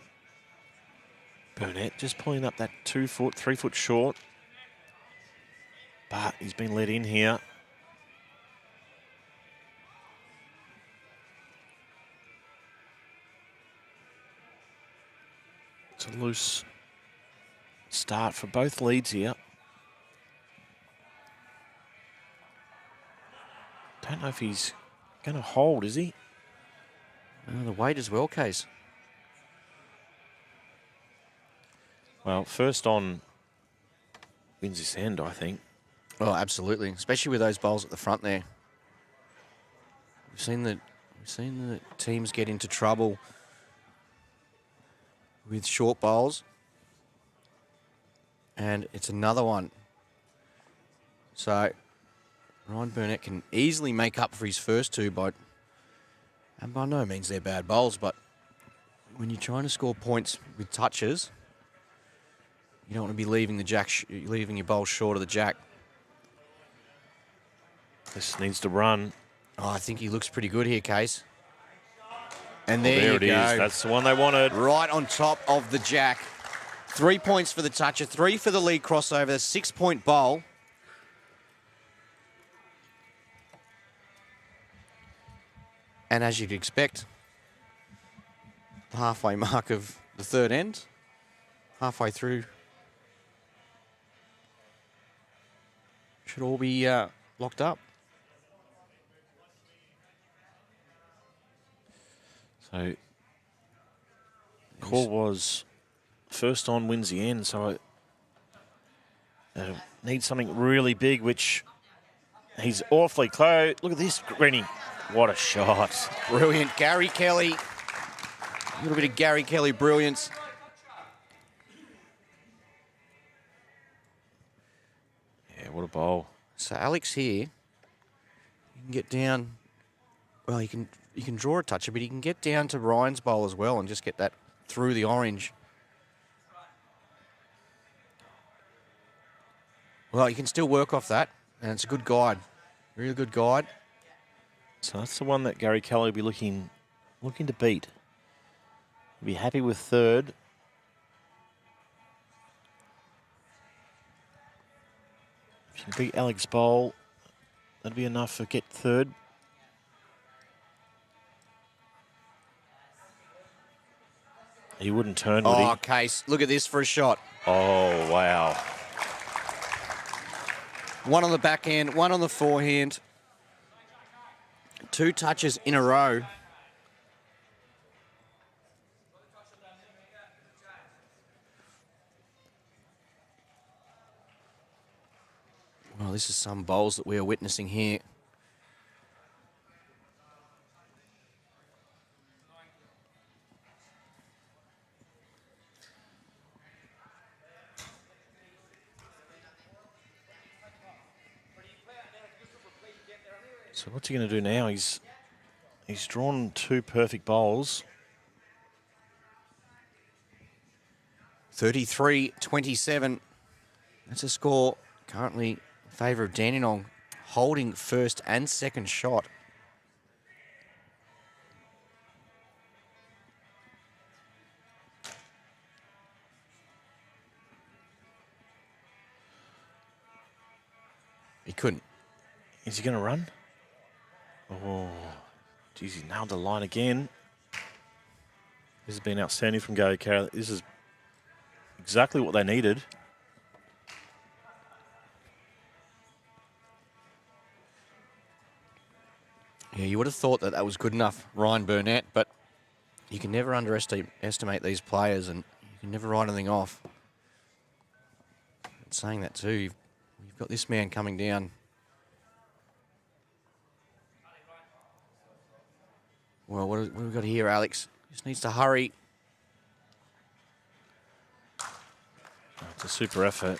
Speaker 2: Burnett just pulling up that 2 foot, 3 foot short. But he's been let in here. It's a loose start for both leads here. Don't know if he's going to hold, is he?
Speaker 1: The weight as well, Case.
Speaker 2: Well, first on wins this end, I think.
Speaker 1: Oh, absolutely. Especially with those bowls at the front there. We've seen the teams get into trouble with short bowls. And it's another one. So Ryan Burnett can easily make up for his first two and by no means they're bad bowls, but when you're trying to score points with touches, you don't want to be leaving leaving your bowl short of the jack.
Speaker 2: This needs to run.
Speaker 1: Oh, I think he looks pretty good here, Case. And there
Speaker 2: it
Speaker 1: you go.
Speaker 2: is. That's the one they wanted.
Speaker 1: Right on top of the jack. 3 points for the toucher, 3 for the lead crossover, 6-point bowl. And as you'd expect, the halfway mark of the third end, halfway through, should all be locked up.
Speaker 2: So Call was first on wins the end, so needs something really big, which he's awfully close. Look at this, Rennie. What a shot.
Speaker 1: Brilliant. Gary Kelly. A little bit of Gary Kelly brilliance.
Speaker 2: Yeah, what a bowl.
Speaker 1: So Alex here, you can get down, well, you can draw a toucher, but he can get down to Ryan's bowl as well and just get that through the orange. Well, you can still work off that, and it's a good guide. Really good guide.
Speaker 2: So that's the one that Gary Kelly will be looking to beat. He'll be happy with third. If you can beat Alex Bowl, that'd be enough for get third. He wouldn't turn, would he?
Speaker 1: Oh, Case, look at this for a shot.
Speaker 2: Oh, wow.
Speaker 1: One on the backhand, one on the forehand. 2 touches in a row. Well, this is some bowls that we are witnessing here.
Speaker 2: So what's he going to do now? He's drawn 2 perfect bowls.
Speaker 1: 33-27. That's a score currently in favour of Dandenong, holding first and second shot. He couldn't.
Speaker 2: Is he going to run? Oh, geez, he nailed the line again. This has been outstanding from Gary Kelly. This is exactly what they needed.
Speaker 1: Yeah, you would have thought that that was good enough, Ryan Burnett, but you can never underestimate these players, and you can never write anything off. And saying that too, you've got this man coming down. Well, what have we got here, Alex? Just needs to hurry.
Speaker 2: It's a super effort.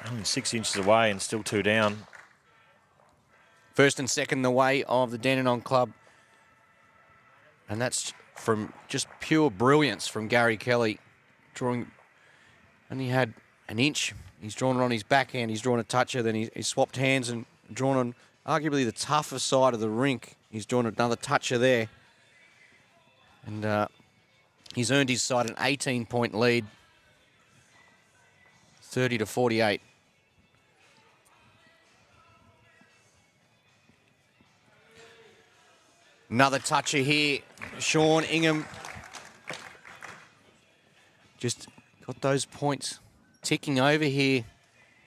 Speaker 2: Only 6 inches away and still 2 down.
Speaker 1: First and second the way of the Dandenong club. And that's from just pure brilliance from Gary Kelly. Drawing, and he had an inch. He's drawn it on his backhand. He's drawn a toucher. Then he swapped hands and drawn on arguably the tougher side of the rink. He's drawn another toucher there. And he's earned his side an 18-point lead. 30-48. Another toucher here. Sean Ingham just got those points ticking over here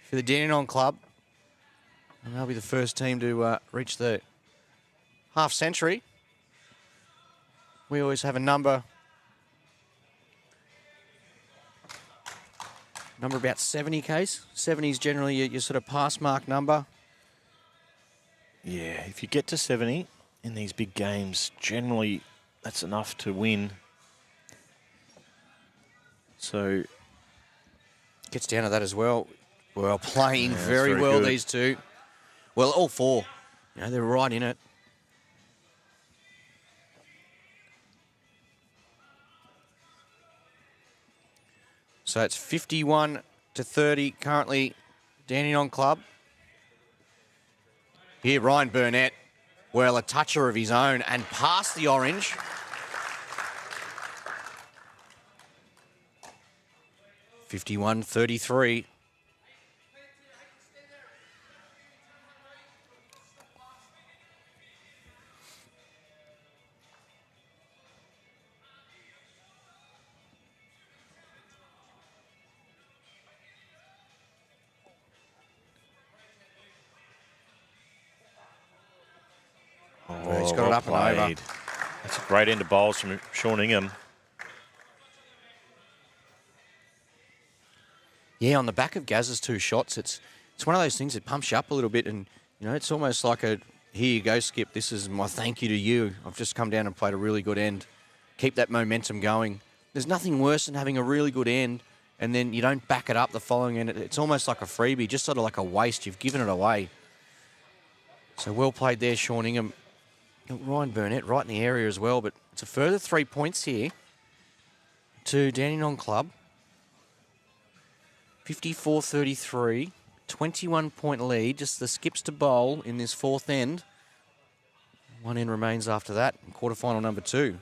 Speaker 1: for the Dandenong club. And they'll be the first team to reach the half century. We always have a number about 70, Case. 70 is generally your sort of pass mark number.
Speaker 2: Yeah, if you get to 70 in these big games, generally that's enough to win. So
Speaker 1: gets down to that as well. Well, playing
Speaker 2: Yeah,
Speaker 1: very
Speaker 2: very
Speaker 1: well,
Speaker 2: good.
Speaker 1: these two. Well, all 4. You know, they're right in it. So it's 51-30 currently, Dandenong club. Here, Ryan Burnett, well, a toucher of his own and past the orange. (51-33). He's got it up and over.
Speaker 2: That's a great end of bowls from Sean Ingham.
Speaker 1: Yeah, on the back of Gaz's 2 shots, it's one of those things that pumps you up a little bit, and you know, it's almost like a, here you go, Skip, this is my thank you to you. I've just come down and played a really good end. Keep that momentum going. There's nothing worse than having a really good end and then you don't back it up the following end. It's almost like a freebie, just sort of like a waste. You've given it away. So well played there, Sean Ingham. Ryan Burnett right in the area as well, but it's a further 3 points here to Dandenong Club. 54-33, 21-point lead. Just the skips to bowl in this 4th end. 1 end remains after that. Quarterfinal number 2.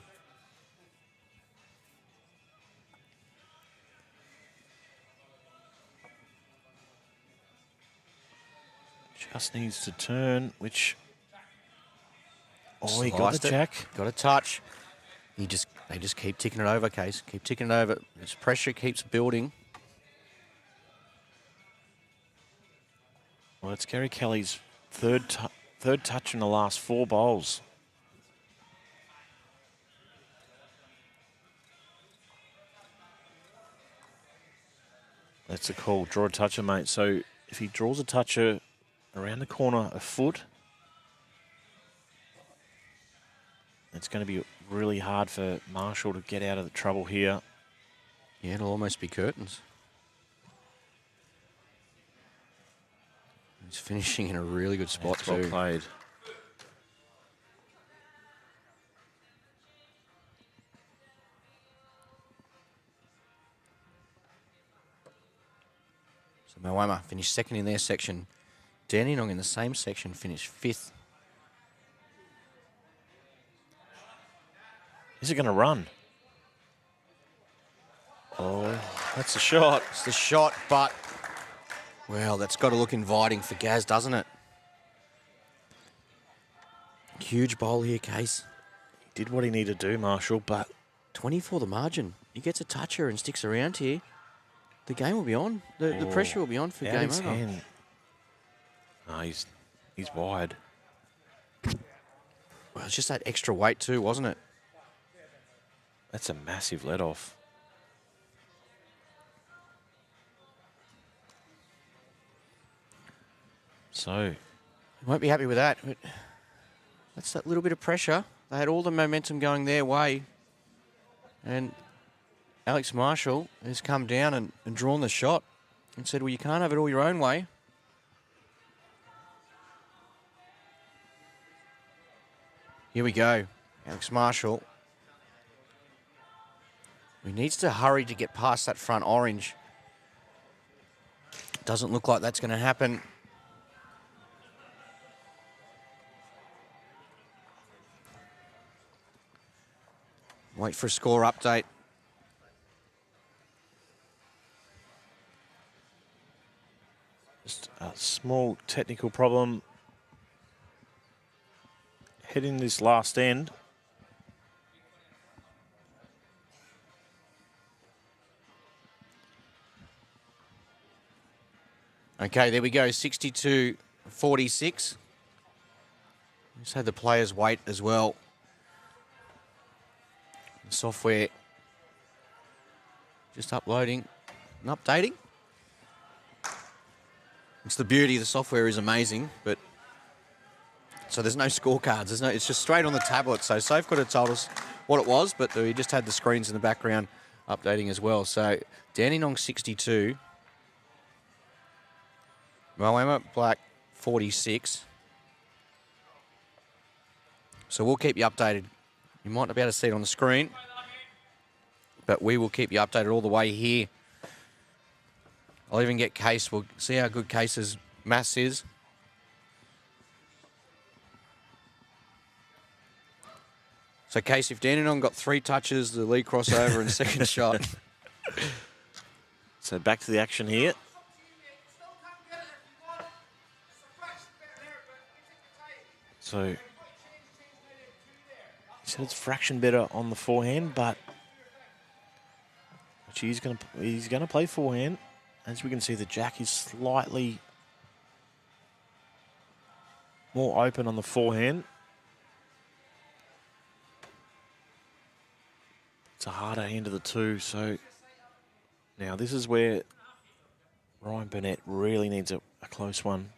Speaker 2: Just needs to turn, which... Oh, he got
Speaker 1: Sliced
Speaker 2: the
Speaker 1: it.
Speaker 2: jack.
Speaker 1: Got a touch. They just keep ticking it over, Case. Keep ticking it over. This pressure keeps building.
Speaker 2: Well, it's Gary Kelly's third touch in the last 4 bowls. That's a call. Draw a toucher, mate. So if he draws a toucher around the corner a foot, it's going to be really hard for Marshall to get out of the trouble here.
Speaker 1: Yeah, it'll almost be curtains. He's finishing in a really good spot
Speaker 2: That's
Speaker 1: too.
Speaker 2: well played.
Speaker 1: So Moama finished 2nd in their section. Dandenong in the same section finished 5th.
Speaker 2: Is it going to run? Oh, that's a shot.
Speaker 1: It's the shot, but, well, that's got to look inviting for Gaz, doesn't it? Huge bowl here, Case.
Speaker 2: He did what he needed to do, Marshall, but...
Speaker 1: 24 the margin. He gets a toucher and sticks around here. The game will be on. The pressure will be on for game over.
Speaker 2: 10. No, he's wide.
Speaker 1: Well, it's just that extra weight too, wasn't it?
Speaker 2: That's a massive let-off. So,
Speaker 1: You won't be happy with that. But that's that little bit of pressure. They had all the momentum going their way. And Alex Marshall has come down and drawn the shot and said, well, you can't have it all your own way. Here we go. Alex Marshall. He needs to hurry to get past that front orange. Doesn't look like that's going to happen. Wait for a score update.
Speaker 2: just a small technical problem heading this last end.
Speaker 1: Okay, there we go, 62-46. Just had the players wait as well. The software just uploading and updating. It's the beauty, the software is amazing, but so there's no scorecards. It's just straight on the tablet. So Safe could have told us what it was, but we just had the screens in the background updating as well. So Dandenong 62. Moama Black 46. So we'll keep you updated. You might not be able to see it on the screen, but we will keep you updated all the way here. I'll even get Case. We'll see how good Case's maths is. So Case, if Dandenong got 3 touches, the lead crossover and second shot.
Speaker 2: So back to the action here. So he said it's a fraction better on the forehand, but he's going to play forehand. As we can see, the jack is slightly more open on the forehand. It's a harder hand of the two. So now this is where Ryan Burnett really needs a close one.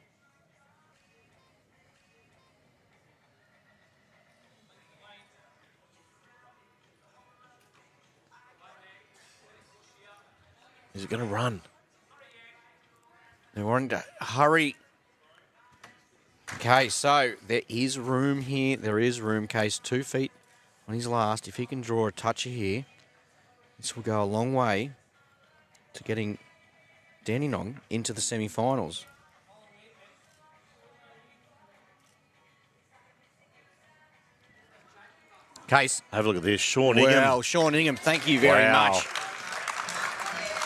Speaker 2: Is it going to run?
Speaker 1: They want to hurry. Okay, so there is room here. There is room. Case 2 feet on his last. If he can draw a toucher here, this will go a long way to getting Dandenong into the semi-finals. Case.
Speaker 2: Have a look at this. Sean Ingham.
Speaker 1: Well, Sean Ingham, thank you very much.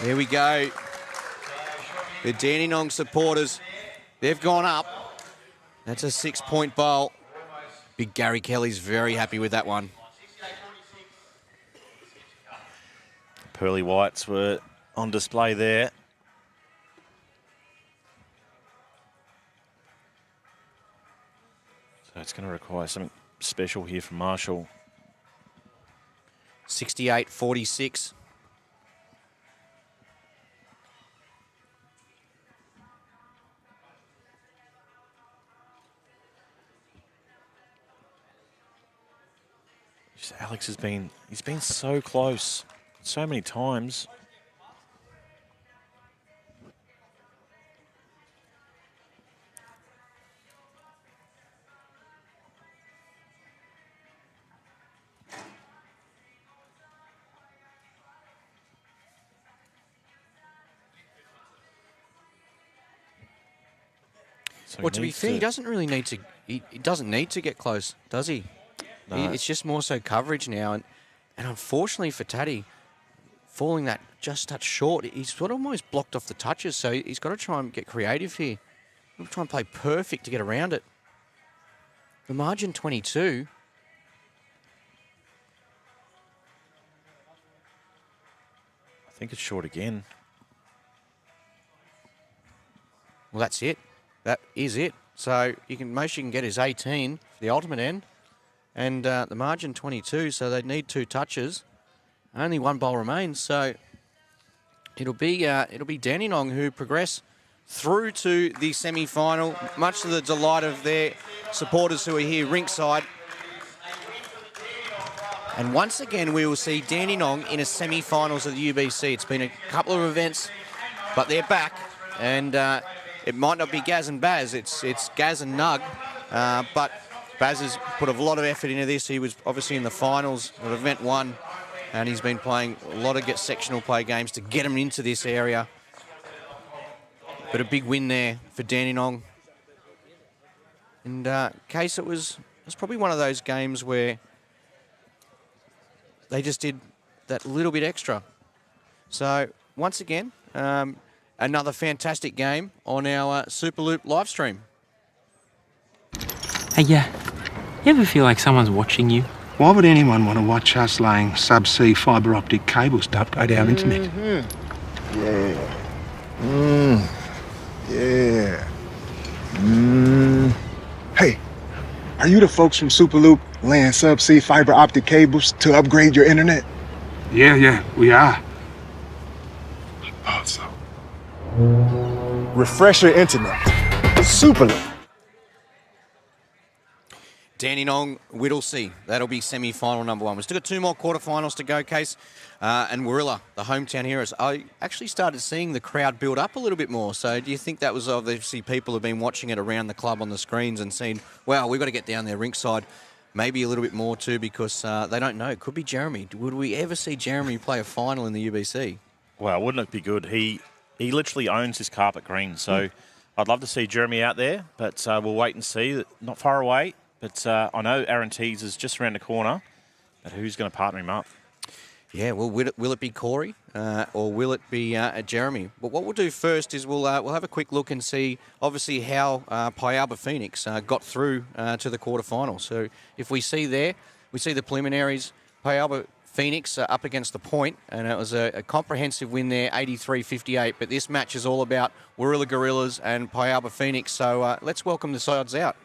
Speaker 1: There we go. The Dandenong supporters, they've gone up. That's a 6-point bowl. Big Gary Kelly's very happy with that one.
Speaker 2: Pearly whites were on display there. So it's going to require something special here from Marshall.
Speaker 1: 68-46.
Speaker 2: Alex he's been so close so many times. So
Speaker 1: Well, to be fair, he doesn't really need to. He doesn't need to get close, does he?
Speaker 2: No.
Speaker 1: It's just more so coverage now, and unfortunately for Taddy, falling that just touch short, he's sort of almost blocked off the touches. So he's got to try and get creative here. He'll try and play perfect to get around it. The margin 22.
Speaker 2: I think it's short again.
Speaker 1: Well, that's it. That is it. So most you can get is 18 for the ultimate end. And the margin 22, so they need 2 touches. Only 1 bowl remains, so it'll be Dandenong who progress through to the semi-final, much to the delight of their supporters who are here rinkside. And once again, we will see Dandenong in a semi-finals of the UBC. It's been a couple of events, but they're back, and it might not be Gaz and Baz. It's Gaz and Nug, but Baz has put a lot of effort into this. He was obviously in the finals of Event 1, and he's been playing a lot of sectional play games to get him into this area. But a big win there for Dandenong. And Case, it was probably one of those games where they just did that little bit extra. So once again, another fantastic game on our Superloop live stream.
Speaker 5: Hey, yeah. You ever feel like someone's watching you?
Speaker 4: Why would anyone want to watch us laying subsea fibre optic cables to upgrade our internet?
Speaker 3: Yeah. Hey, are you the folks from Superloop laying subsea fiber optic cables to upgrade your internet?
Speaker 4: Yeah, we are. Also.
Speaker 3: Refresh your internet. Superloop.
Speaker 1: Dandenong, Whittlesea. That'll be semi-final number 1. We've still got 2 more quarterfinals to go, Case. And Warilla, the hometown heroes. I actually started seeing the crowd build up a little bit more. So do you think that was obviously people have been watching it around the club on the screens and seen, wow, we've got to get down there rinkside. Maybe a little bit more too because they don't know. It could be Jeremy. Would we ever see Jeremy play a final in the UBC?
Speaker 2: Well, wouldn't it be good? He literally owns his carpet green. So I'd love to see Jeremy out there, but we'll wait and see. Not far away. But I know Aaron Tees is just around the corner. But who's going to partner him up?
Speaker 1: Yeah, well, will it be Corey or will it be Jeremy? But what we'll do first is we'll have a quick look and see, obviously, how Pialba Phoenix got through to the quarterfinals. So if we see there, we see the preliminaries, Pialba Phoenix up against the point, and it was a comprehensive win there, 83-58. But this match is all about Warilla Gorillas and Pialba Phoenix. So let's welcome the sides out.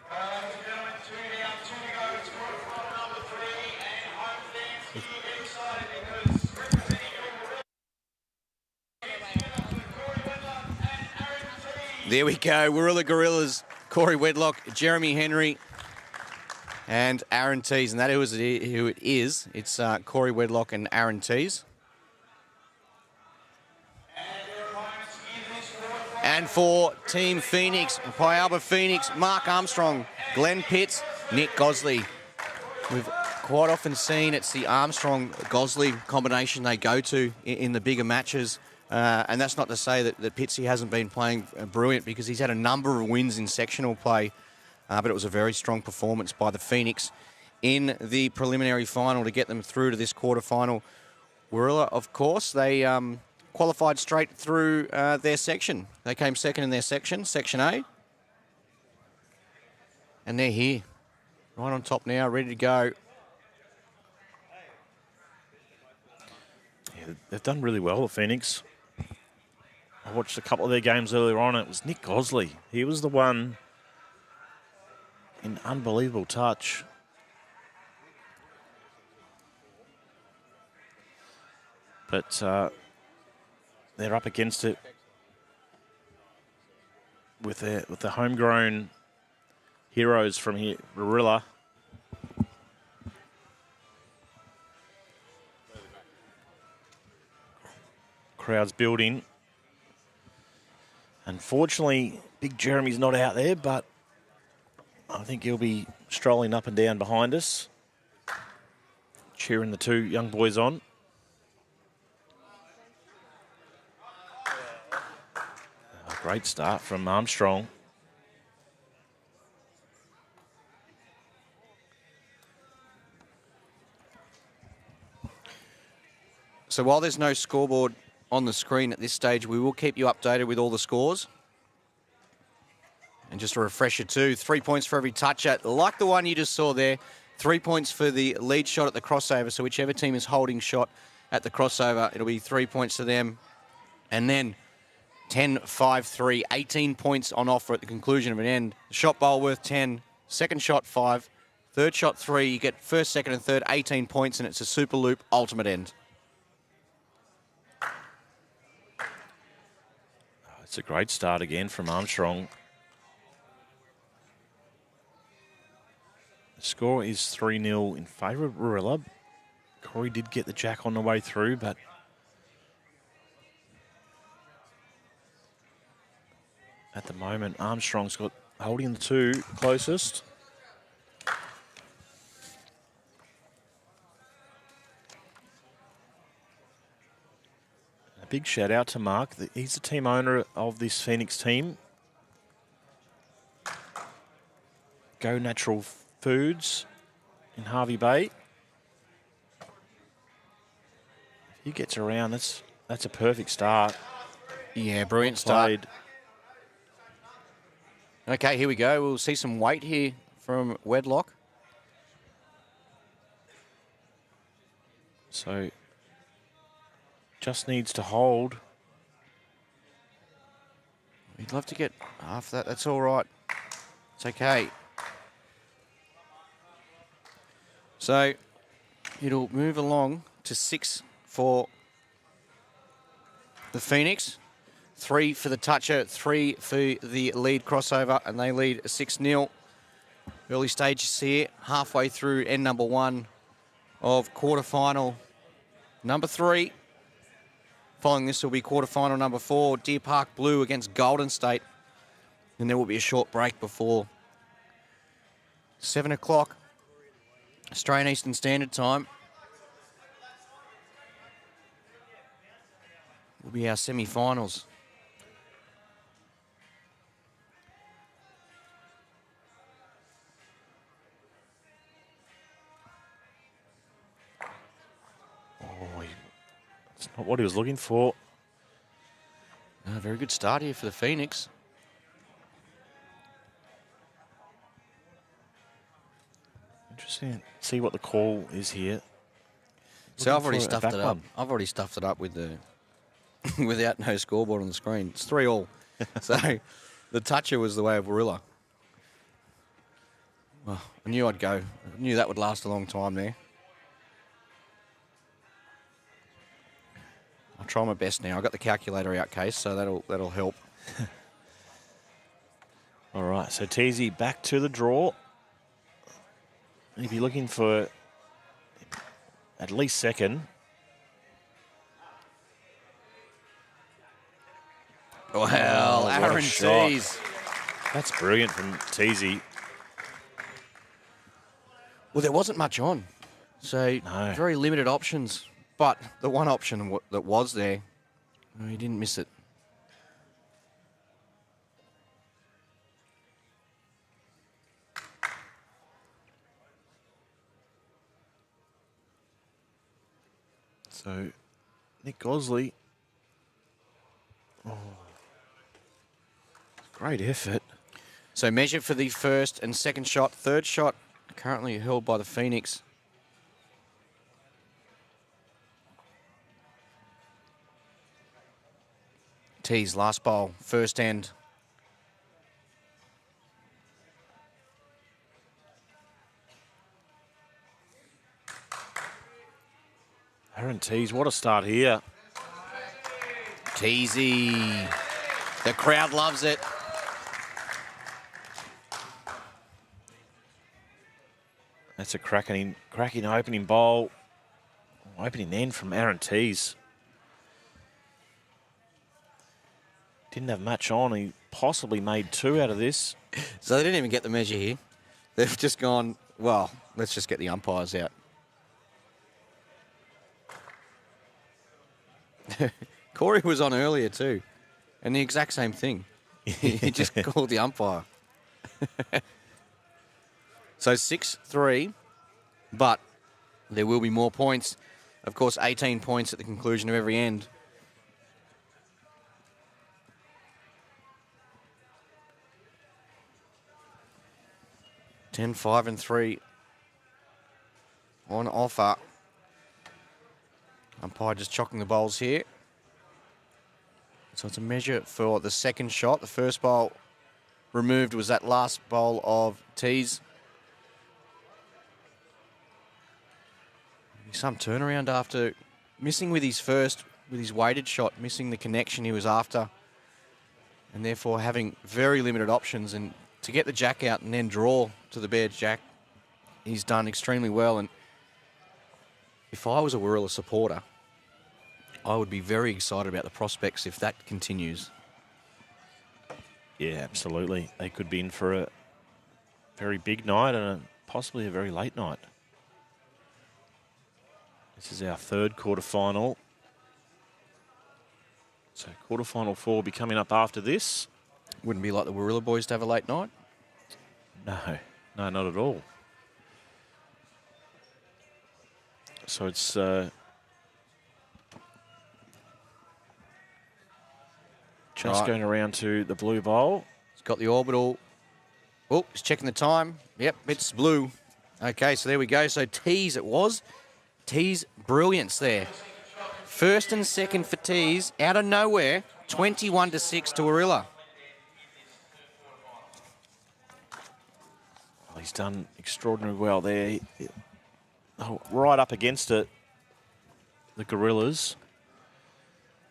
Speaker 1: There we go. Warilla Gorillas, Corey Wedlock, Jeremy Henry, and Aaron Tees. And that who it is. It's Corey Wedlock and Aaron Tees. And for Team Phoenix, Pialba Phoenix, Mark Armstrong, Glenn Pitts, Nick Gosley. We've quite often seen it's the Armstrong-Gosley combination they go to in the bigger matches. And that's not to say that Pitsy hasn't been playing brilliant, because he's had a number of wins in sectional play. But it was a very strong performance by the Phoenix in the preliminary final to get them through to this quarterfinal. Warilla, of course, they qualified straight through their section. They came second in their section, Section A. And they're here, right on top now, ready to go.
Speaker 2: Yeah, they've done really well, the Phoenix. I watched a couple of their games earlier on. It was Nick Gosley. He was the one in unbelievable touch. But they're up against it with the homegrown heroes from here, Warilla. Crowds building. Unfortunately, Big Jeremy's not out there, but I think he'll be strolling up and down behind us, cheering the two young boys on. A great start from Armstrong.
Speaker 1: So while there's no scoreboard on the screen at this stage, we will keep you updated with all the scores. And just a refresher too, 3 points for every toucher, like the one you just saw there. 3 points for the lead shot at the crossover. So whichever team is holding shot at the crossover, it'll be 3 points to them. And then 10, 5, 3, 18 points on offer at the conclusion of an end. Shot bowl worth 10, second shot 5, third shot 3. You get first, second and third, 18 points, and it's a Superloop ultimate end.
Speaker 2: It's a great start again from Armstrong. The score is 3-0 in favour of Warilla. Corey did get the jack on the way through, but at the moment, Armstrong's got holding the two closest. Big shout out to Mark. He's the team owner of this Phoenix team. Go Natural Foods in Harvey Bay. If he gets around, that's a perfect start.
Speaker 1: Yeah, brilliant start. Okay, here we go. We'll see some weight here from Wedlock.
Speaker 2: So just needs to hold.
Speaker 1: We'd love to get half that. That's all right. It's okay. So it'll move along to 6 for the Phoenix, 3 for the toucher, 3 for the lead crossover, and they lead 6-0. Early stages here, halfway through end number 1 of quarterfinal number 3. Following this will be quarterfinal number 4, Deer Park Blue against Golden State. And there will be a short break before 7 o'clock, Australian Eastern Standard Time. Will be our semi-finals.
Speaker 2: It's not what he was looking for.
Speaker 1: A very good start here for the Phoenix.
Speaker 2: Interesting. See what the call is here.
Speaker 1: So I've already
Speaker 2: Looking for a
Speaker 1: stuffed it
Speaker 2: back
Speaker 1: up.
Speaker 2: one.
Speaker 1: I've already stuffed it up with the without no scoreboard on the screen. It's 3-3. So the toucher was the way of Warilla. Well, I knew I'd go. I knew that would last a long time there. I'll try my best now. I've got the calculator out, Case, so that'll help.
Speaker 2: All right, so Teasy back to the draw. He'd be looking for at least second.
Speaker 1: Well,
Speaker 2: what a
Speaker 1: Aaron
Speaker 2: shot.
Speaker 1: Tees.
Speaker 2: That's brilliant from Teasy.
Speaker 1: Well, there wasn't much on. So
Speaker 2: No.
Speaker 1: very limited options. But the one option that was there, he didn't miss it.
Speaker 2: So Nick Gosley. Oh. Great effort.
Speaker 1: So measured for the first and second shot. Third shot currently held by the Phoenix. Tees, last bowl, first end.
Speaker 2: Aaron Tees, what a start here.
Speaker 1: Teasy. The crowd loves it.
Speaker 2: That's a cracking opening bowl. Opening end from Aaron Tees. Didn't have much on. He possibly made 2 out of this.
Speaker 1: So they didn't even get the measure here. They've just gone, well, let's just get the umpires out. Corey was on earlier too, and the exact same thing. He just called the umpire. So 6-3, but there will be more points. Of course, 18 points at the conclusion of every end. Ten, 5 and 3 on offer. Umpire just chocking the bowls here. So it's a measure for the second shot. The first bowl removed was that last bowl of Tees. Some turnaround after missing with his first, with his weighted shot, missing the connection he was after, and therefore having very limited options. And to get the jack out and then draw to the bad jack, he's done extremely well. And if I was a Warilla supporter, I would be very excited about the prospects if that continues.
Speaker 2: Yeah, absolutely. They could be in for a very big night and possibly a very late night. This is our third quarterfinal. So quarterfinal 4 will be coming up after this.
Speaker 1: Wouldn't be like the Warilla boys to have a late night.
Speaker 2: No, not at all. So it's just going around to the blue bowl.
Speaker 1: He's got the orbital. Oh, he's checking the time. Yep, it's blue. Okay, so there we go. So Tees it was. Tees brilliance there. First and second for Tees out of nowhere. 21-6 to Warilla.
Speaker 2: Well, he's done extraordinarily well there. Right up against it, the Gorillas.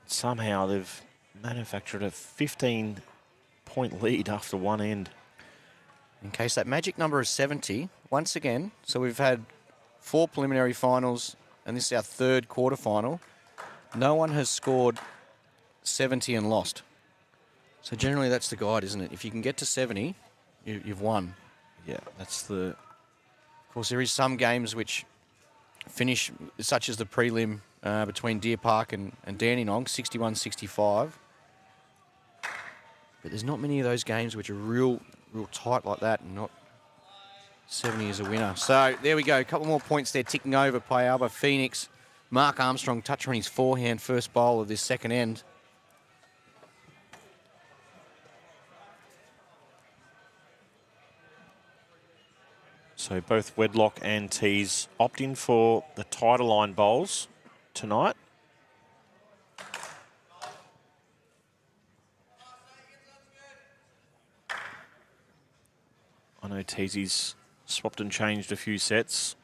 Speaker 2: Somehow they've manufactured a 15-point lead after one end.
Speaker 1: In case that magic number is 70, once again, so we've had 4 preliminary finals, and this is our third quarterfinal. No one has scored 70 and lost. So generally that's the guide, isn't it? If you can get to 70, you've won.
Speaker 2: Yeah, that's the...
Speaker 1: Of course, there is some games which finish, such as the prelim between Deer Park and Dandenong, 61-65. But there's not many of those games which are real tight like that, and not 70 is a winner. So there we go. A couple more points there ticking over. Payalba, Phoenix. Mark Armstrong touch on his forehand first bowl of this second end.
Speaker 2: So both Wedlock and Tees opt in for the title line bowls tonight. I know Teesy's swapped and changed a few sets.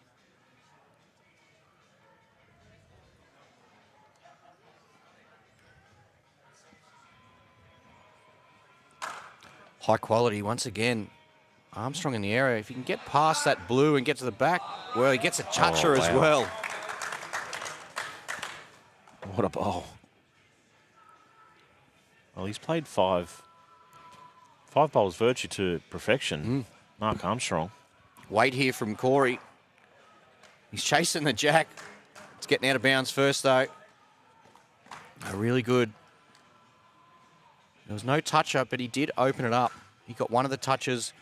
Speaker 1: High quality once again. Armstrong in the area. If you can get past that blue and get to the back, well, he gets a toucher as well.
Speaker 2: What a bowl. Well, he's played five bowls virtue to perfection. Mark Armstrong.
Speaker 1: Weight here from Corey. He's chasing the jack. It's getting out of bounds first, though. Really good. There was no toucher, but he did open it up. He got one of the touches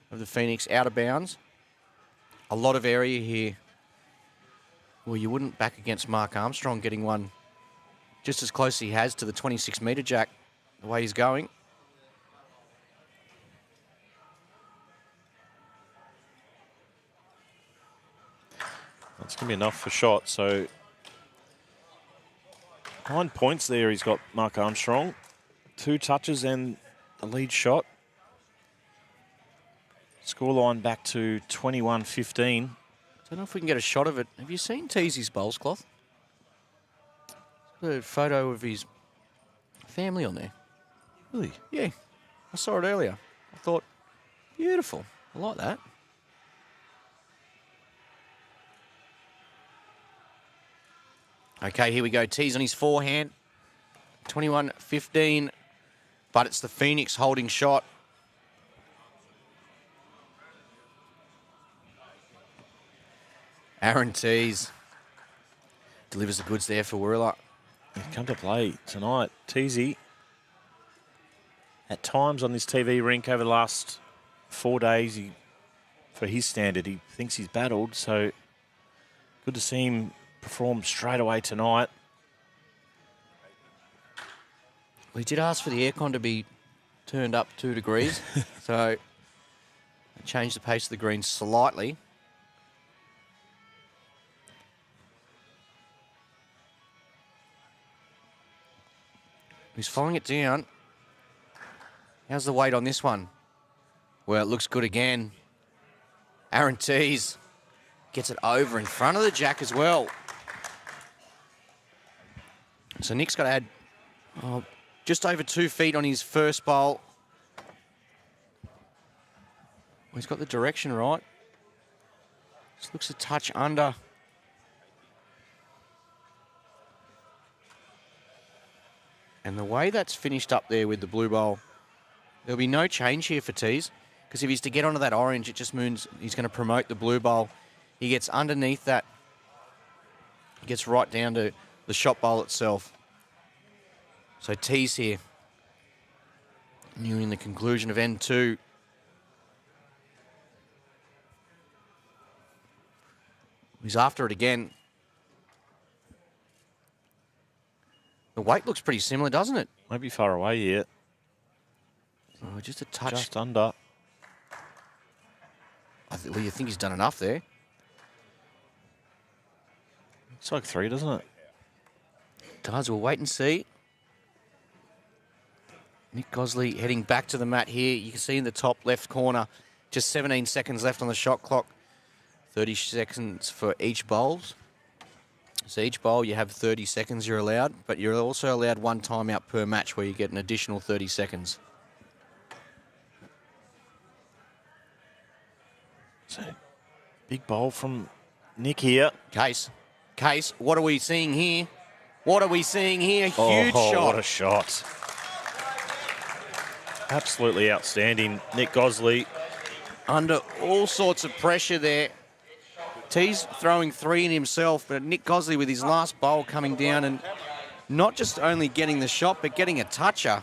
Speaker 1: of the Phoenix out of bounds. A lot of area here. Well, you wouldn't back against Mark Armstrong getting one just as close as he has to the 26-metre jack, the way he's going.
Speaker 2: That's going to be enough for shot. So 9 points there he's got, Mark Armstrong. 2 touches and a lead shot. Scoreline back to 21-15.
Speaker 1: Don't know if we can get a shot of it. Have you seen Teasy's bowls cloth? There's a photo of his family on there.
Speaker 2: Really?
Speaker 1: Yeah, I saw it earlier. I thought, beautiful. I like that. Okay, here we go. Tees on his forehand. 21-15. But it's the Phoenix holding shot. Aaron Tees delivers the goods there for Warilla.
Speaker 2: He's come to play tonight. Teasy, at times on this TV rink over the last 4 days, for his standard, he thinks he's battled. So good to see him perform straight away tonight.
Speaker 1: Well, he did ask for the aircon to be turned up 2 degrees. So changed the pace of the green slightly. He's following it down. How's the weight on this one? Well, it looks good again. Aaron Tees gets it over in front of the jack as well. So Nick's got to add just over 2 feet on his first bowl. Well, he's got the direction right. Just looks a touch under. And the way that's finished up there with the blue bowl, there'll be no change here for Tees, because if he's to get onto that orange, it just means he's going to promote the blue bowl. He gets underneath that. He gets right down to the shot bowl itself. So Tees here, nearing the conclusion of N2. He's after it again. The weight looks pretty similar, doesn't it?
Speaker 2: Won't be far away yet.
Speaker 1: Oh, just a touch.
Speaker 2: Just under.
Speaker 1: Well, you think he's done enough there?
Speaker 2: Looks like 3, doesn't it?
Speaker 1: Does. We'll wait and see. Nick Gosley heading back to the mat here. You can see in the top left corner, just 17 seconds left on the shot clock. 30 seconds for each bowls. So each bowl you have 30 seconds you're allowed, but you're also allowed 1 timeout per match where you get an additional 30 seconds.
Speaker 2: So big bowl from Nick here.
Speaker 1: Case, what are we seeing here? What are we seeing here? Huge shot.
Speaker 2: What a shot. Absolutely outstanding. Nick Gosley.
Speaker 1: Under all sorts of pressure there. Tees throwing 3 in himself, but Nick Gosley with his last bowl coming down and not just only getting the shot, but getting a toucher.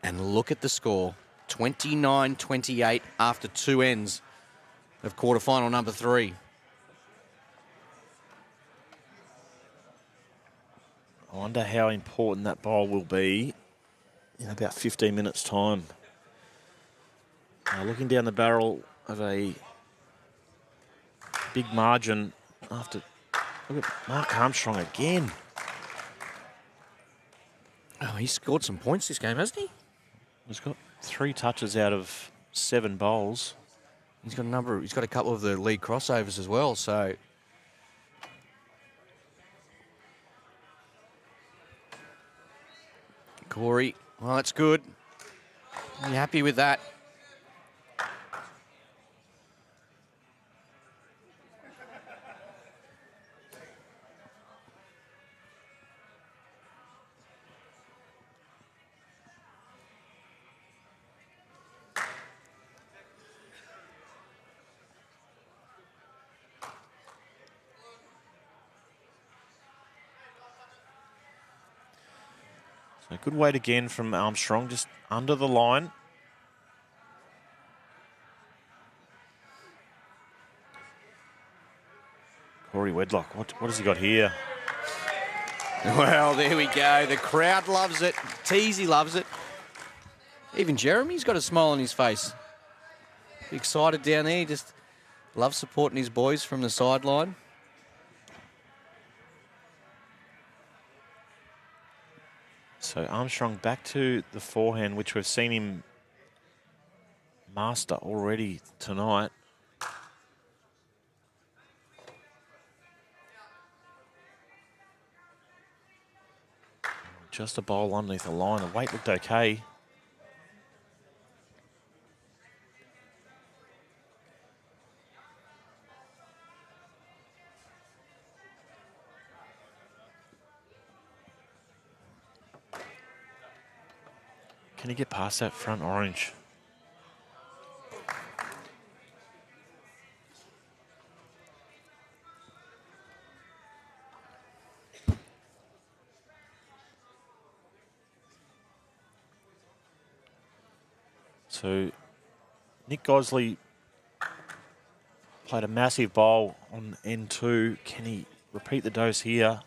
Speaker 1: And look at the score. 29-28 after 2 ends of quarterfinal number 3.
Speaker 2: I wonder how important that bowl will be in about 15 minutes' time. Looking down the barrel of a big margin after... Look at Mark Armstrong again.
Speaker 1: Oh, he's scored some points this game, hasn't he?
Speaker 2: He's got 3 touches out of 7 bowls.
Speaker 1: He's got a couple of the league crossovers as well, so... Corey Well, that's good. Are you happy with that?
Speaker 2: So good weight again from Armstrong, just under the line. Corey Wedlock, what has he got here?
Speaker 1: Well, there we go. The crowd loves it. Teasy loves it. Even Jeremy's got a smile on his face. Excited down there. He just loves supporting his boys from the sideline.
Speaker 2: So Armstrong back to the forehand, which we've seen him master already tonight. Just a bowl underneath the line. The weight looked okay. Can he get past that front orange? So Nick Gosley played a massive bowl on N2. Can he repeat the dose here?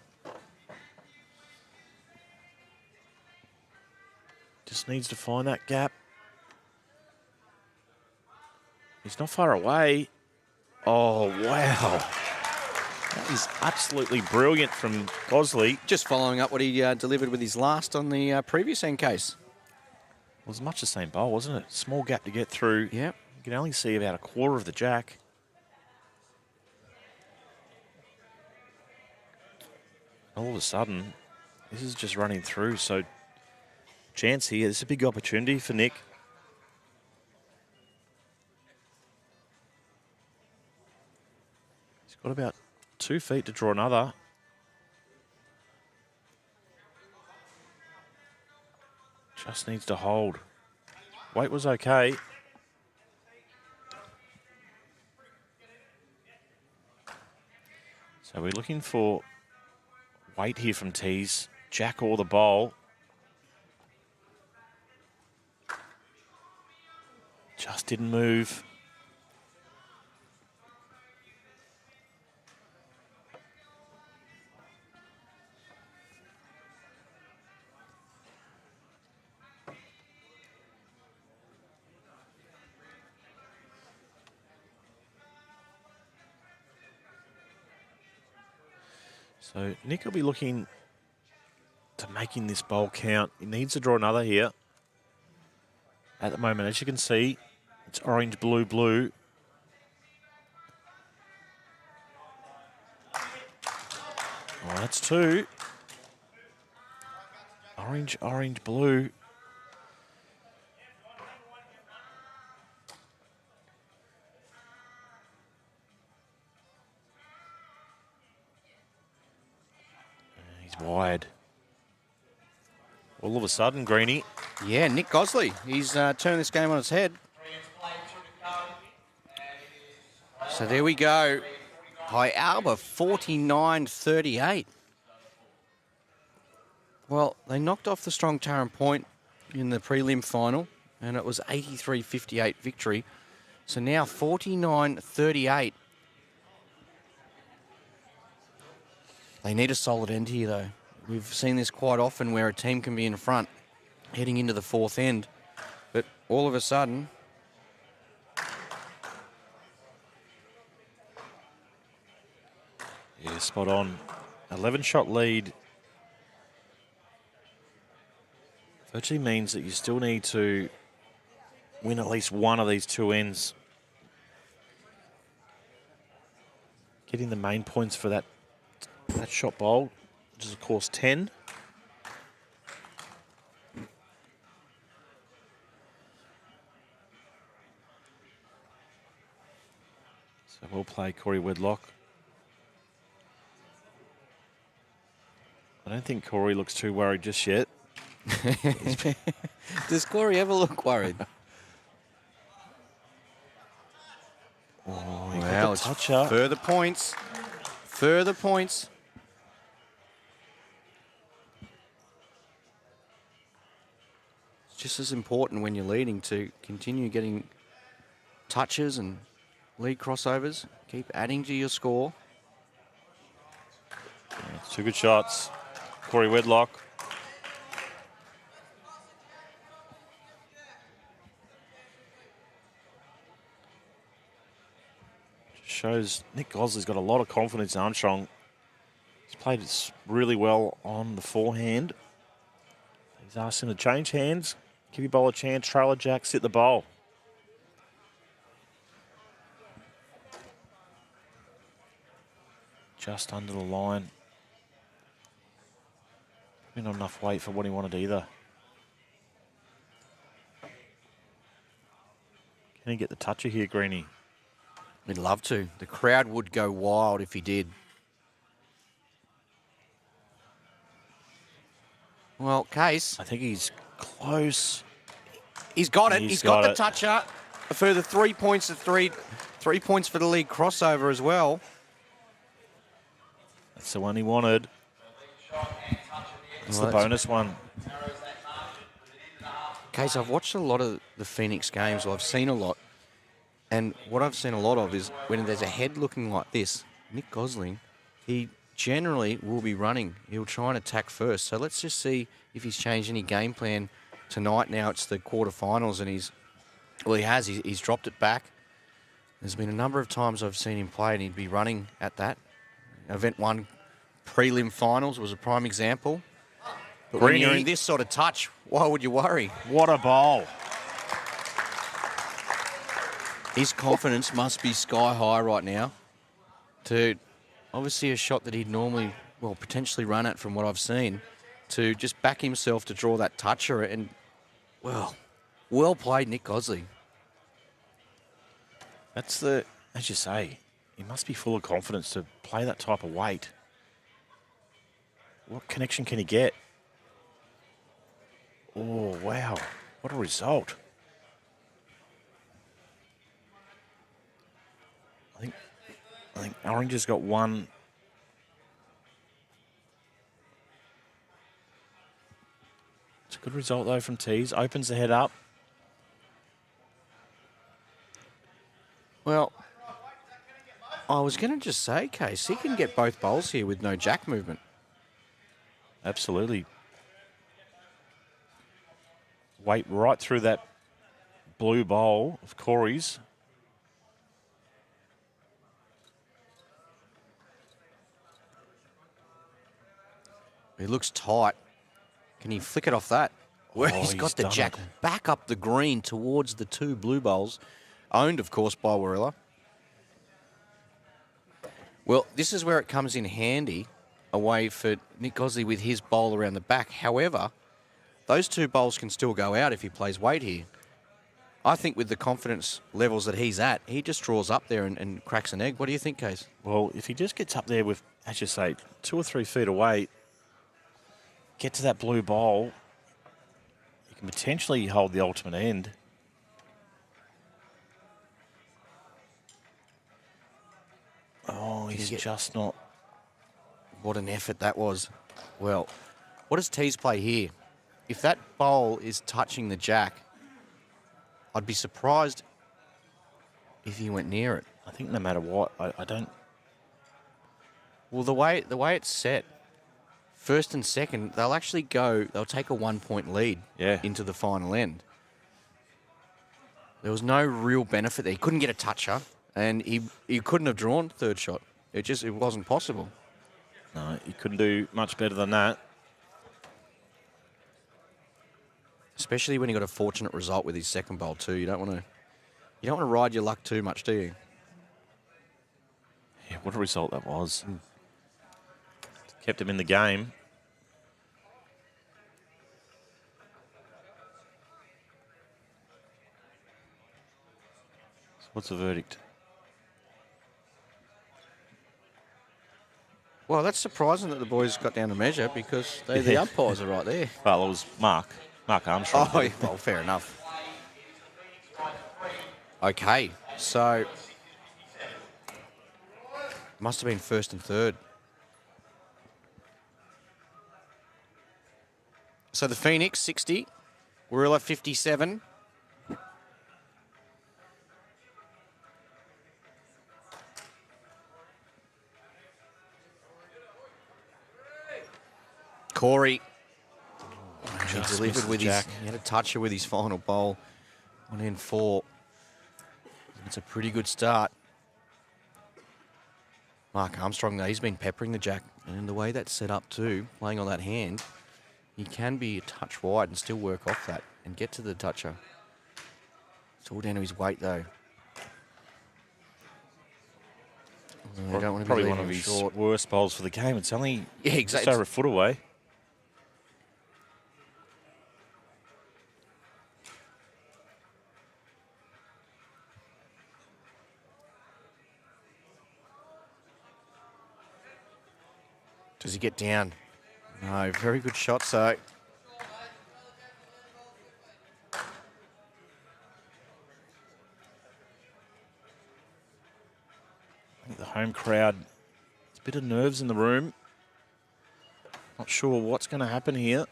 Speaker 2: Just needs to find that gap. He's not far away. Oh, wow. That is absolutely brilliant from Gosley.
Speaker 1: Just following up what he delivered with his last on the previous end case.
Speaker 2: It was much the same bowl, wasn't it? Small gap to get through.
Speaker 1: Yep.
Speaker 2: You can only see about a quarter of the jack. All of a sudden, this is just running through. So, chance here. This is a big opportunity for Nick. He's got about 2 feet to draw another. Just needs to hold. Weight was okay. So we're looking for weight here from tees. Jack or the bowl. Just didn't move. So Nick will be looking to making this bowl count. He needs to draw another here. At the moment, as you can see, it's orange, blue, blue. Oh, that's 2. Orange, orange, blue. He's wide. All of a sudden, Greenie.
Speaker 1: Yeah, Nick Gosley. He's turned this game on its head. So there we go. High Alba, 49-38. Well, they knocked off the strong Tarrant Point in the prelim final, and it was 83-58 victory. So now 49-38. They need a solid end here, though. We've seen this quite often where a team can be in front heading into the fourth end. But all of a sudden...
Speaker 2: Yeah, spot on. 11-shot lead. Virtually means that you still need to win at least one of these 2 ends. Getting the main points for that shot bowl, which is of course 10. Well played, Corey Wedlock. I don't think Corey looks too worried just yet.
Speaker 1: Does Corey ever look worried?
Speaker 2: Oh, he
Speaker 1: Wow,
Speaker 2: got the touch up.
Speaker 1: further points. Further points. It's just as important when you're leading to continue getting touches and lead crossovers. Keep adding to your score.
Speaker 2: Yeah, 2 good shots. Corey Wedlock. Shows Nick Gosley's got a lot of confidence in Armstrong. He's played it really well on the forehand. He's asked him to change hands, give your bowl a chance, trailer jack, sit the bowl. Just under the line. Probably not enough weight for what he wanted either. Can he get the toucher here, Greenie?
Speaker 1: We'd love to. The crowd would go wild if he did. Well, Case.
Speaker 2: I think he's close.
Speaker 1: He's got it. He's got the
Speaker 2: it.
Speaker 1: toucher. A further 3 points to 3 points for the league crossover as well.
Speaker 2: That's the one he wanted. It's the bonus one.
Speaker 1: Case, I've watched a lot of the Phoenix games. I've seen a lot. And what I've seen a lot of is when there's a head looking like this, Nick Gosling, he generally will be running. He'll try and attack first. So let's just see if he's changed any game plan tonight. Now it's the quarterfinals and he's dropped it back. There's been a number of times I've seen him play and he'd be running at that. Event 1 prelim finals was a prime example. But when you're in this sort of touch, why would you worry?
Speaker 2: What a bowl.
Speaker 1: His confidence must be sky high right now to obviously a shot that he'd normally, well, potentially run at from what I've seen, to just back himself to draw that toucher. And, well played, Nick Gosley.
Speaker 2: That's as you say, he must be full of confidence to play that type of weight. What connection can he get? Oh, wow. What a result. I think Orange has got one. It's a good result, though, from Tees. Opens the head up.
Speaker 1: Well, I was going to just say, Case, he can get both bowls here with no jack movement.
Speaker 2: Absolutely. Weight right through that blue bowl of Corey's.
Speaker 1: He looks tight. Can he flick it off that? Where he's got the jack back up the green towards the 2 blue bowls, owned, of course, by Warilla. Well, this is where it comes in handy, a way for Nick Gosley with his bowl around the back. However, those 2 bowls can still go out if he plays weight here. I think with the confidence levels that he's at, he just draws up there and cracks an egg. What do you think, Case?
Speaker 2: Well, if he just gets up there with, as you say, 2 or 3 feet away, get to that blue bowl, you can potentially hold the ultimate end. Oh, he's just not.
Speaker 1: What an effort that was. Well, what does Tees play here? If that bowl is touching the jack, I'd be surprised if he went near it.
Speaker 2: I think no matter what, I don't.
Speaker 1: Well, the way it's set, first and second, they'll take a 1 point lead into the final end. There was no real benefit there. He couldn't get a toucher, and he couldn't have drawn third shot. It wasn't possible.
Speaker 2: No, he couldn't do much better than that.
Speaker 1: Especially when he got a fortunate result with his second bowl too. You don't want to ride your luck too much, do you?
Speaker 2: Yeah, what a result that was. Kept him in the game. So what's the verdict?
Speaker 1: Well, that's surprising that the boys got down to measure because the umpires are right there.
Speaker 2: Well, it was Mark Armstrong.
Speaker 1: Oh, yeah, well, fair enough. Okay, so must have been first and third. So the Phoenix, 60. Warilla, 57. Corey. He delivered with his... He had a toucher with his final bowl on end 4. It's a pretty good start. Mark Armstrong, though, he's been peppering the jack. And in the way that's set up too, playing on that hand, he can be a touch wide and still work off that and get to the toucher. It's all down to his weight, though. I don't want to
Speaker 2: Probably
Speaker 1: be
Speaker 2: one of his worst bowls for the game. It's only just over a foot away.
Speaker 1: Does he get down? No, very good shot, so.
Speaker 2: I think the home crowd, there's a bit of nerves in the room. Not sure what's going to happen here.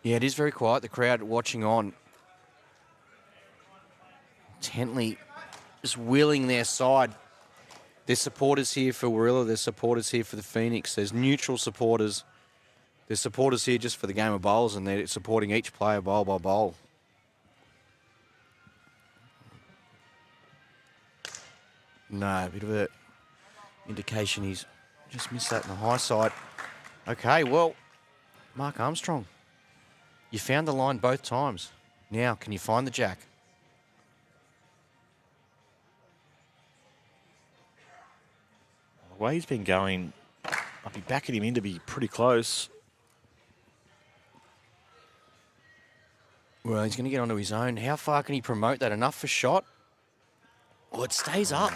Speaker 1: Yeah, it is very quiet. The crowd watching on. Intently just willing their side. There's supporters here for Warilla. There's supporters here for the Phoenix. There's neutral supporters. There's supporters here just for the game of bowls, and they're supporting each player bowl by bowl. No, a bit of a indication he's just missed that on the high side. Okay, well, Mark Armstrong, you found the line both times. Now, can you find the jack?
Speaker 2: The way he's been going, I'd be backing him in to be pretty close.
Speaker 1: Well, he's going to get onto his own. How far can he promote that? Enough for shot? Oh, it stays up.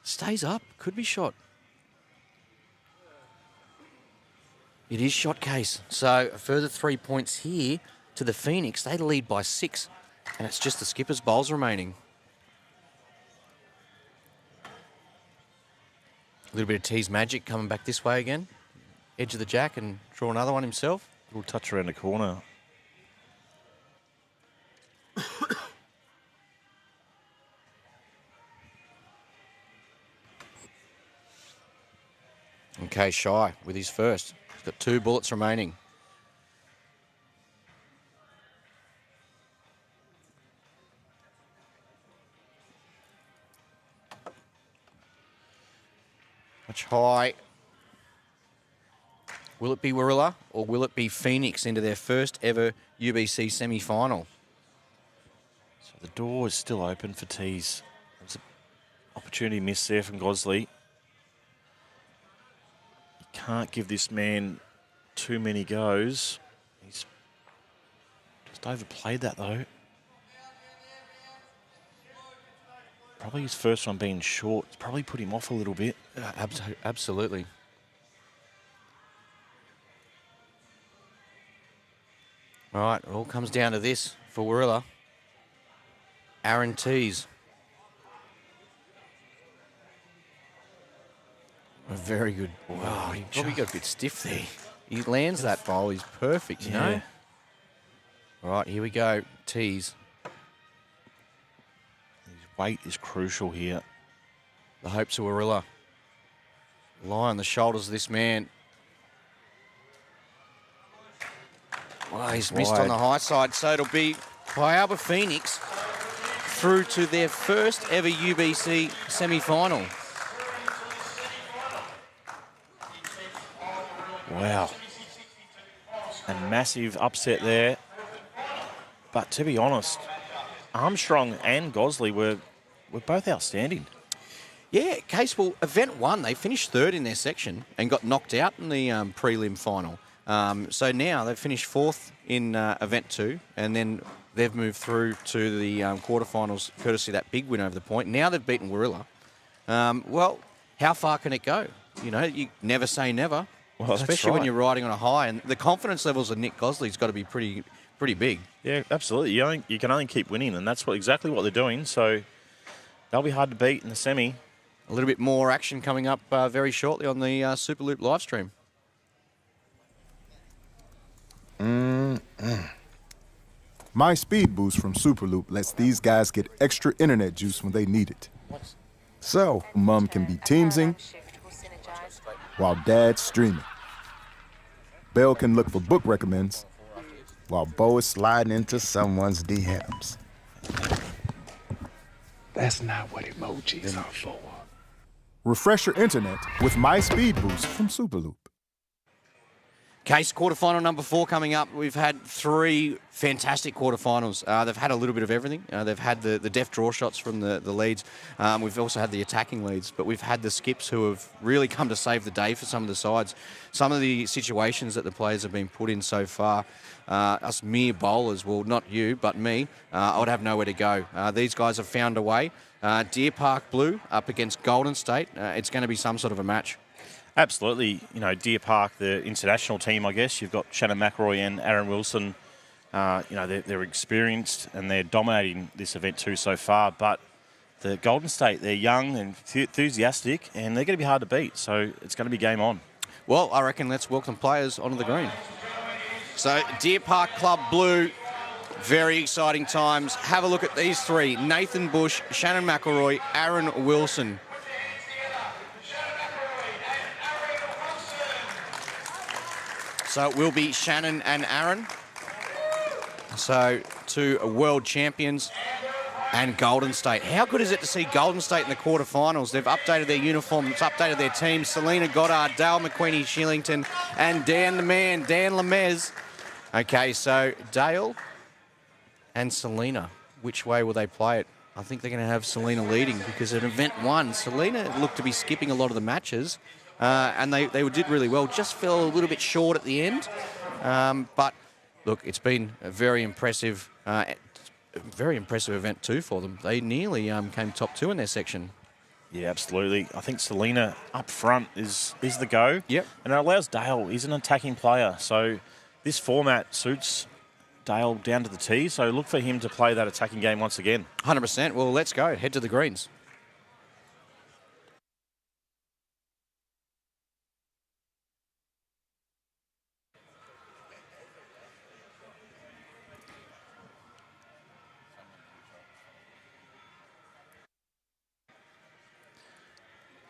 Speaker 1: Stays up. Could be shot. It is shot case. So a further 3 points here to the Phoenix. They lead by 6. And it's just the skipper's bowls remaining. A little bit of tease magic coming back this way again. Edge of the jack and draw another one himself.
Speaker 2: Little touch around the corner.
Speaker 1: Okay, Shy with his first. He's got 2 bullets remaining. Much high. Will it be Warilla or will it be Phoenix into their first ever UBC semi-final?
Speaker 2: So the door is still open for tees. There's an opportunity missed there from Gosley. You can't give this man too many goes. He's just overplayed that though. Probably his first one being short. It's probably put him off a little bit.
Speaker 1: Absolutely. All right, it all comes down to this for Warilla. Aaron Tees. A very good. Wow, he probably got a bit stiff there. He lands that bowl. He's perfect, you know. All right, here we go. Tees.
Speaker 2: His weight is crucial here.
Speaker 1: The hopes of Warilla lie on the shoulders of this man. Well, he's missed on the high side, so it'll be Pialba Phoenix through to their first ever UBC semi-final.
Speaker 2: Wow. A massive upset there. But to be honest, Armstrong and Gosley were both outstanding.
Speaker 1: Yeah, Case, well, event 1, they finished 3rd in their section and got knocked out in the prelim final. So now they've finished 4th in event 2, and then they've moved through to the quarterfinals courtesy of that big win over the point. Now they've beaten Warilla. Well, how far can it go? You know, you never say never,
Speaker 2: Well, that's
Speaker 1: especially when
Speaker 2: right.
Speaker 1: you're riding on a high. And the confidence levels of Nick Gosley's got to be pretty big.
Speaker 2: Yeah, absolutely. You can only keep winning, and that's exactly what they're doing. So they'll be hard to beat in the semi.
Speaker 1: A little bit more action coming up very shortly on the Superloop live stream.
Speaker 3: My speed boost from Superloop lets these guys get extra internet juice when they need it. So, Mom can be teamsing while Dad's streaming. Belle can look for book recommends while Bo is sliding into someone's DMs.
Speaker 4: That's not what emojis are for.
Speaker 3: Refresh your internet with My Speed Boost from Superloop.
Speaker 1: Case quarterfinal number 4 coming up. We've had 3 fantastic quarterfinals. They've had a little bit of everything. They've had the deft draw shots from the leads. We've also had the attacking leads, but we've had the skips who have really come to save the day for some of the sides. Some of the situations that the players have been put in so far, us mere bowlers, well, not you, but me, I would have nowhere to go. These guys have found a way. Deer Park Blue up against Golden State. It's going to be some sort of a match.
Speaker 2: Absolutely. You know, Deer Park, the international team, I guess. You've got Shannon McElroy and Aaron Wilson. They're experienced and they're dominating this event too so far. But the Golden State, they're young and enthusiastic, and they're going to be hard to beat. So it's going to be game on.
Speaker 1: Well, I reckon let's welcome players onto the green. So Deer Park Club Blue, very exciting times. Have a look at these 3. Nathan Bush, Shannon McElroy, Aaron Wilson. So it will be Shannon and Aaron. So 2 world champions and Golden State. How good is it to see Golden State in the quarterfinals? They've updated their uniforms, updated their team. Selena Goddard, Dale McQueenie Shillington, and Dan the Man, Dan Lemez. Okay, so Dale and Selena, which way will they play it? I think they're going to have Selena leading because in event 1, Selena looked to be skipping a lot of the matches. And they did really well, just fell a little bit short at the end. But, look, it's been a very impressive event too for them. They nearly came top 2 in their section.
Speaker 2: Yeah, absolutely. I think Selena up front is the go.
Speaker 1: Yep.
Speaker 2: And it allows Dale. He's an attacking player. So this format suits Dale down to the tee. So look for him to play that attacking game once again. 100%.
Speaker 1: Well, let's go. Head to the greens.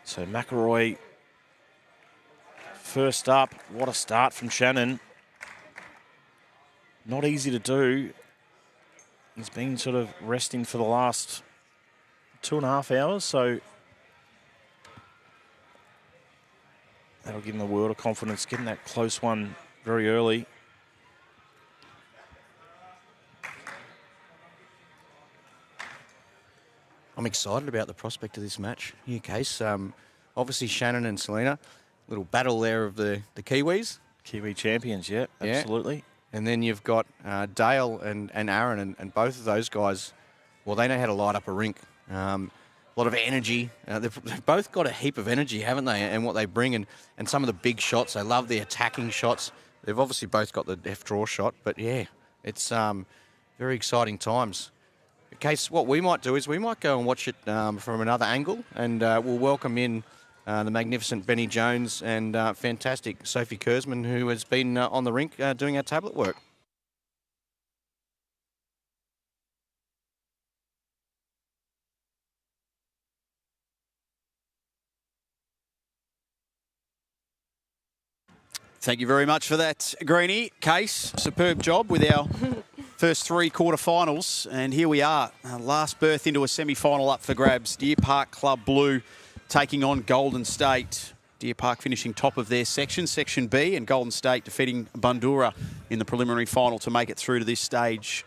Speaker 2: So McElroy first up. What a start from Shannon. Not easy to do. He's been sort of resting for the last 2.5 hours, so that'll give him a world of confidence, getting that close one very early.
Speaker 1: I'm excited about the prospect of this match. Here, Case. Obviously, Shannon and Selena, little battle there of the Kiwis.
Speaker 2: Kiwi champions, yeah, absolutely.
Speaker 1: And then you've got Dale and Aaron, and both of those guys, well, they know how to light up a rink. A lot of energy. They've both got a heap of energy, haven't they, and what they bring, and some of the big shots. They love the attacking shots. They've obviously both got the deft draw shot, but, yeah, it's very exciting times. In case, what we might do is we might go and watch it from another angle, and we'll welcome in the magnificent Benny Jones and fantastic Sophie Kurzman, who has been on the rink doing our tablet work.
Speaker 6: Thank you very much for that, Greenie. Case, superb job with our first 3 quarterfinals. And here we are, last berth into a semi-final up for grabs. Deer Park Club Blue taking on Golden State. Deer Park finishing top of their section, Section B, and Golden State defeating Bundoora in the preliminary final to make it through to this stage.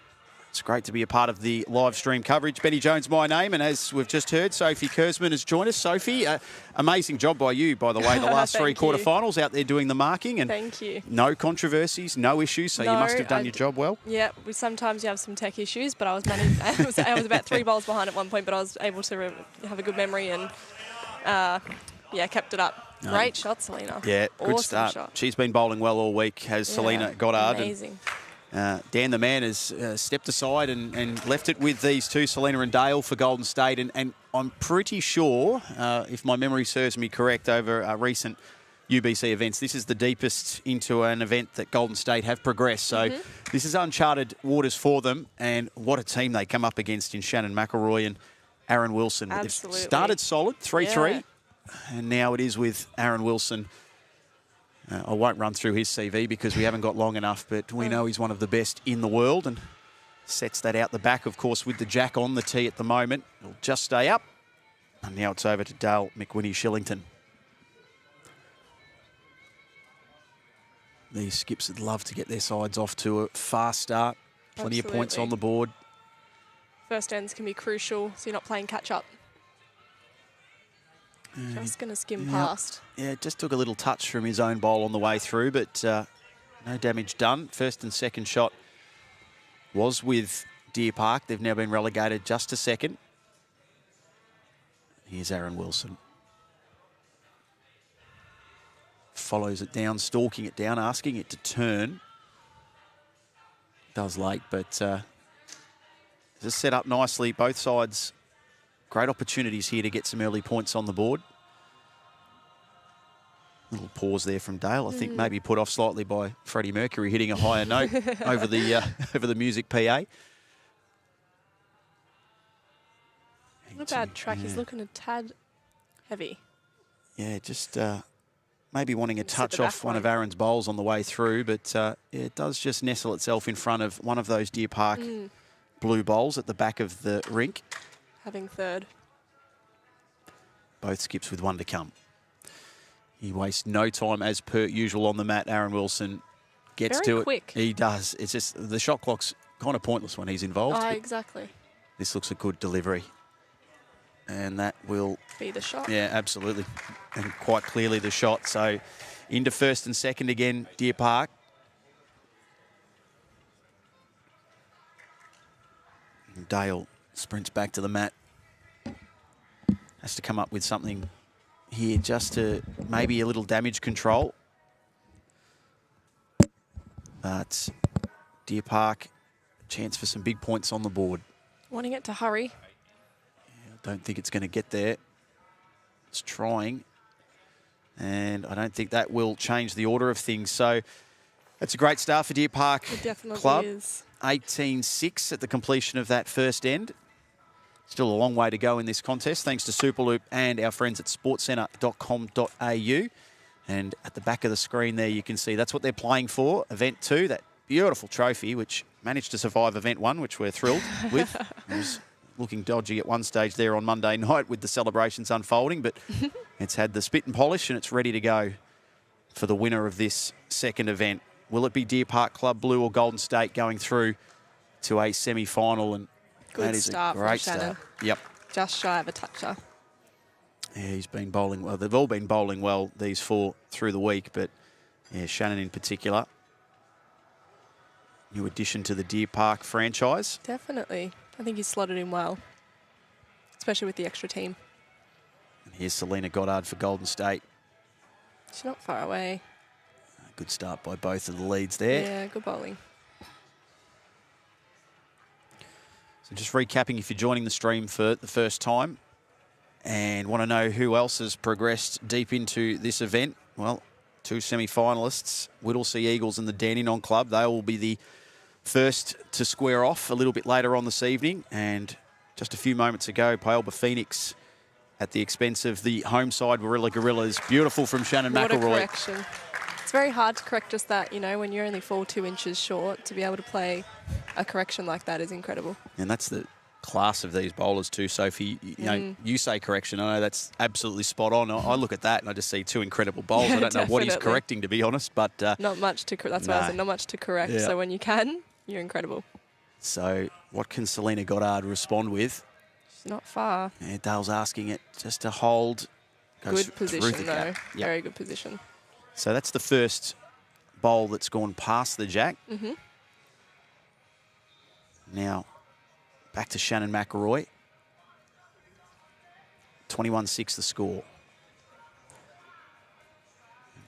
Speaker 6: It's great to be a part of the live stream coverage. Benny Jones, my name, and as we've just heard, Sophie Kurzman has joined us. Sophie, amazing job by you, by the way, the last 3 quarterfinals out there doing the marking. And
Speaker 7: thank you.
Speaker 6: No controversies, no issues, so you must have done your job well.
Speaker 7: Yeah, sometimes you have some tech issues, but I was I was about 3 bowls behind at one point, but I was able to have a good memory and Yeah, kept it up. Great shot, Selena.
Speaker 6: Yeah, good
Speaker 7: Awesome
Speaker 6: start.
Speaker 7: shot.
Speaker 6: She's been bowling well all week, has Selena Goddard.
Speaker 7: Amazing.
Speaker 6: And, Dan the man has stepped aside and left it with these two, Selena and Dale, for Golden State. And I'm pretty sure, if my memory serves me correct, over recent UBC events, this is the deepest into an event that Golden State have progressed. So this is uncharted waters for them. And what a team they come up against in Shannon McElroy and Aaron Wilson.
Speaker 7: Absolutely.
Speaker 6: They've started solid, 3-3.
Speaker 7: Yeah.
Speaker 6: And now it is with Aaron Wilson. I won't run through his CV because we haven't got long enough, but we know he's one of the best in the world and sets that out the back, of course, with the jack on the tee at the moment. It'll just stay up. And now it's over to Dale McWhinney-Shillington. These skips would love to get their sides off to a fast start. Plenty of points on the board.
Speaker 7: First ends can be crucial, so you're not playing catch-up. Just going to skim past.
Speaker 6: Yeah, just took a little touch from his own bowl on the way through, but no damage done. First and second shot was with Deer Park. They've now been relegated just to second. Here's Aaron Wilson. Follows it down, stalking it down, asking it to turn. Does late, but just set up nicely. Both sides, great opportunities here to get some early points on the board. Little pause there from Dale. I think maybe put off slightly by Freddie Mercury hitting a higher note over the music PA.
Speaker 7: Not a bad track. He's looking a tad heavy.
Speaker 6: Yeah, just maybe wanting a touch
Speaker 7: the
Speaker 6: off
Speaker 7: back
Speaker 6: one of
Speaker 7: line.
Speaker 6: Aaron's bowls on the way through, but it does just nestle itself in front of one of those Deer Park blue bowls at the back of the rink.
Speaker 7: Having third.
Speaker 6: Both skips with one to come. He wastes no time as per usual on the mat. Aaron Wilson gets
Speaker 7: Very
Speaker 6: to
Speaker 7: quick.
Speaker 6: it. He does. It's just the shot clock's kind of pointless when he's involved.
Speaker 7: Oh,
Speaker 6: but
Speaker 7: exactly.
Speaker 6: this looks a good delivery. And that will,
Speaker 7: Be the shot.
Speaker 6: yeah, absolutely. And quite clearly the shot. So into first and second again, Deer Park. And Dale sprints back to the mat. Has to come up with something here just to maybe a little damage control. But Deer Park, chance for some big points on the board.
Speaker 7: Wanting it to hurry.
Speaker 6: Don't think it's going to get there. It's trying. And I don't think that will change the order of things. So that's a great start for Deer Park
Speaker 7: It definitely
Speaker 6: Club.
Speaker 7: is.
Speaker 6: 18-6 at the completion of that first end. Still a long way to go in this contest, thanks to Superloop and our friends at sportcentre.com.au. And at the back of the screen there, you can see that's what they're playing for. Event 2, that beautiful trophy, which managed to survive Event 1, which we're thrilled with. It was looking dodgy at one stage there on Monday night with the celebrations unfolding, but it's had the spit and polish and it's ready to go for the winner of this second event. Will it be Deer Park Club Blue or Golden State going through to a semi-final? And
Speaker 7: Good
Speaker 6: that is
Speaker 7: start
Speaker 6: a
Speaker 7: from
Speaker 6: great
Speaker 7: Shannon.
Speaker 6: start. Yep.
Speaker 7: Just shy of a toucher.
Speaker 6: Yeah, he's been bowling well. They've all been bowling well, these four, through the week, but yeah, Shannon in particular. New addition to the Deer Park franchise.
Speaker 7: Definitely. I think he's slotted in well, especially with the extra team.
Speaker 6: And here's Selena Goddard for Golden State.
Speaker 7: She's not far away.
Speaker 6: Good start by both of the leads there.
Speaker 7: Yeah, good bowling.
Speaker 6: So just recapping, if you're joining the stream for the first time and want to know who else has progressed deep into this event, well, two semi-finalists, Whittlesea Eagles and the Dandenong Club. They will be the first to square off a little bit later on this evening. And just a few moments ago, Paelba Phoenix at the expense of the home side, Warilla Gorillas. Beautiful from Shannon
Speaker 7: What a
Speaker 6: McElroy.
Speaker 7: correction. It's very hard to correct just that, you know, when you're only 2 inches short, to be able to play a correction like that is incredible.
Speaker 6: And that's the class of these bowlers too, Sophie. You know, you say correction. I know that's absolutely spot on. I look at that and I just see two incredible bowls.
Speaker 7: Yeah,
Speaker 6: I don't know what he's
Speaker 7: definitely.
Speaker 6: correcting, to be honest, but
Speaker 7: Not much to that's why I said not much to correct.
Speaker 6: Yeah.
Speaker 7: So when you can, you're incredible.
Speaker 6: so what can Selena Goddard respond with?
Speaker 7: She's not far.
Speaker 6: Yeah, Dale's asking it just to hold. Goes
Speaker 7: Good
Speaker 6: through
Speaker 7: position
Speaker 6: the
Speaker 7: though.
Speaker 6: gap. Yep.
Speaker 7: Very good position.
Speaker 6: So that's the first bowl that's gone past the jack. Now back to Shannon McElroy. 21-6 the score.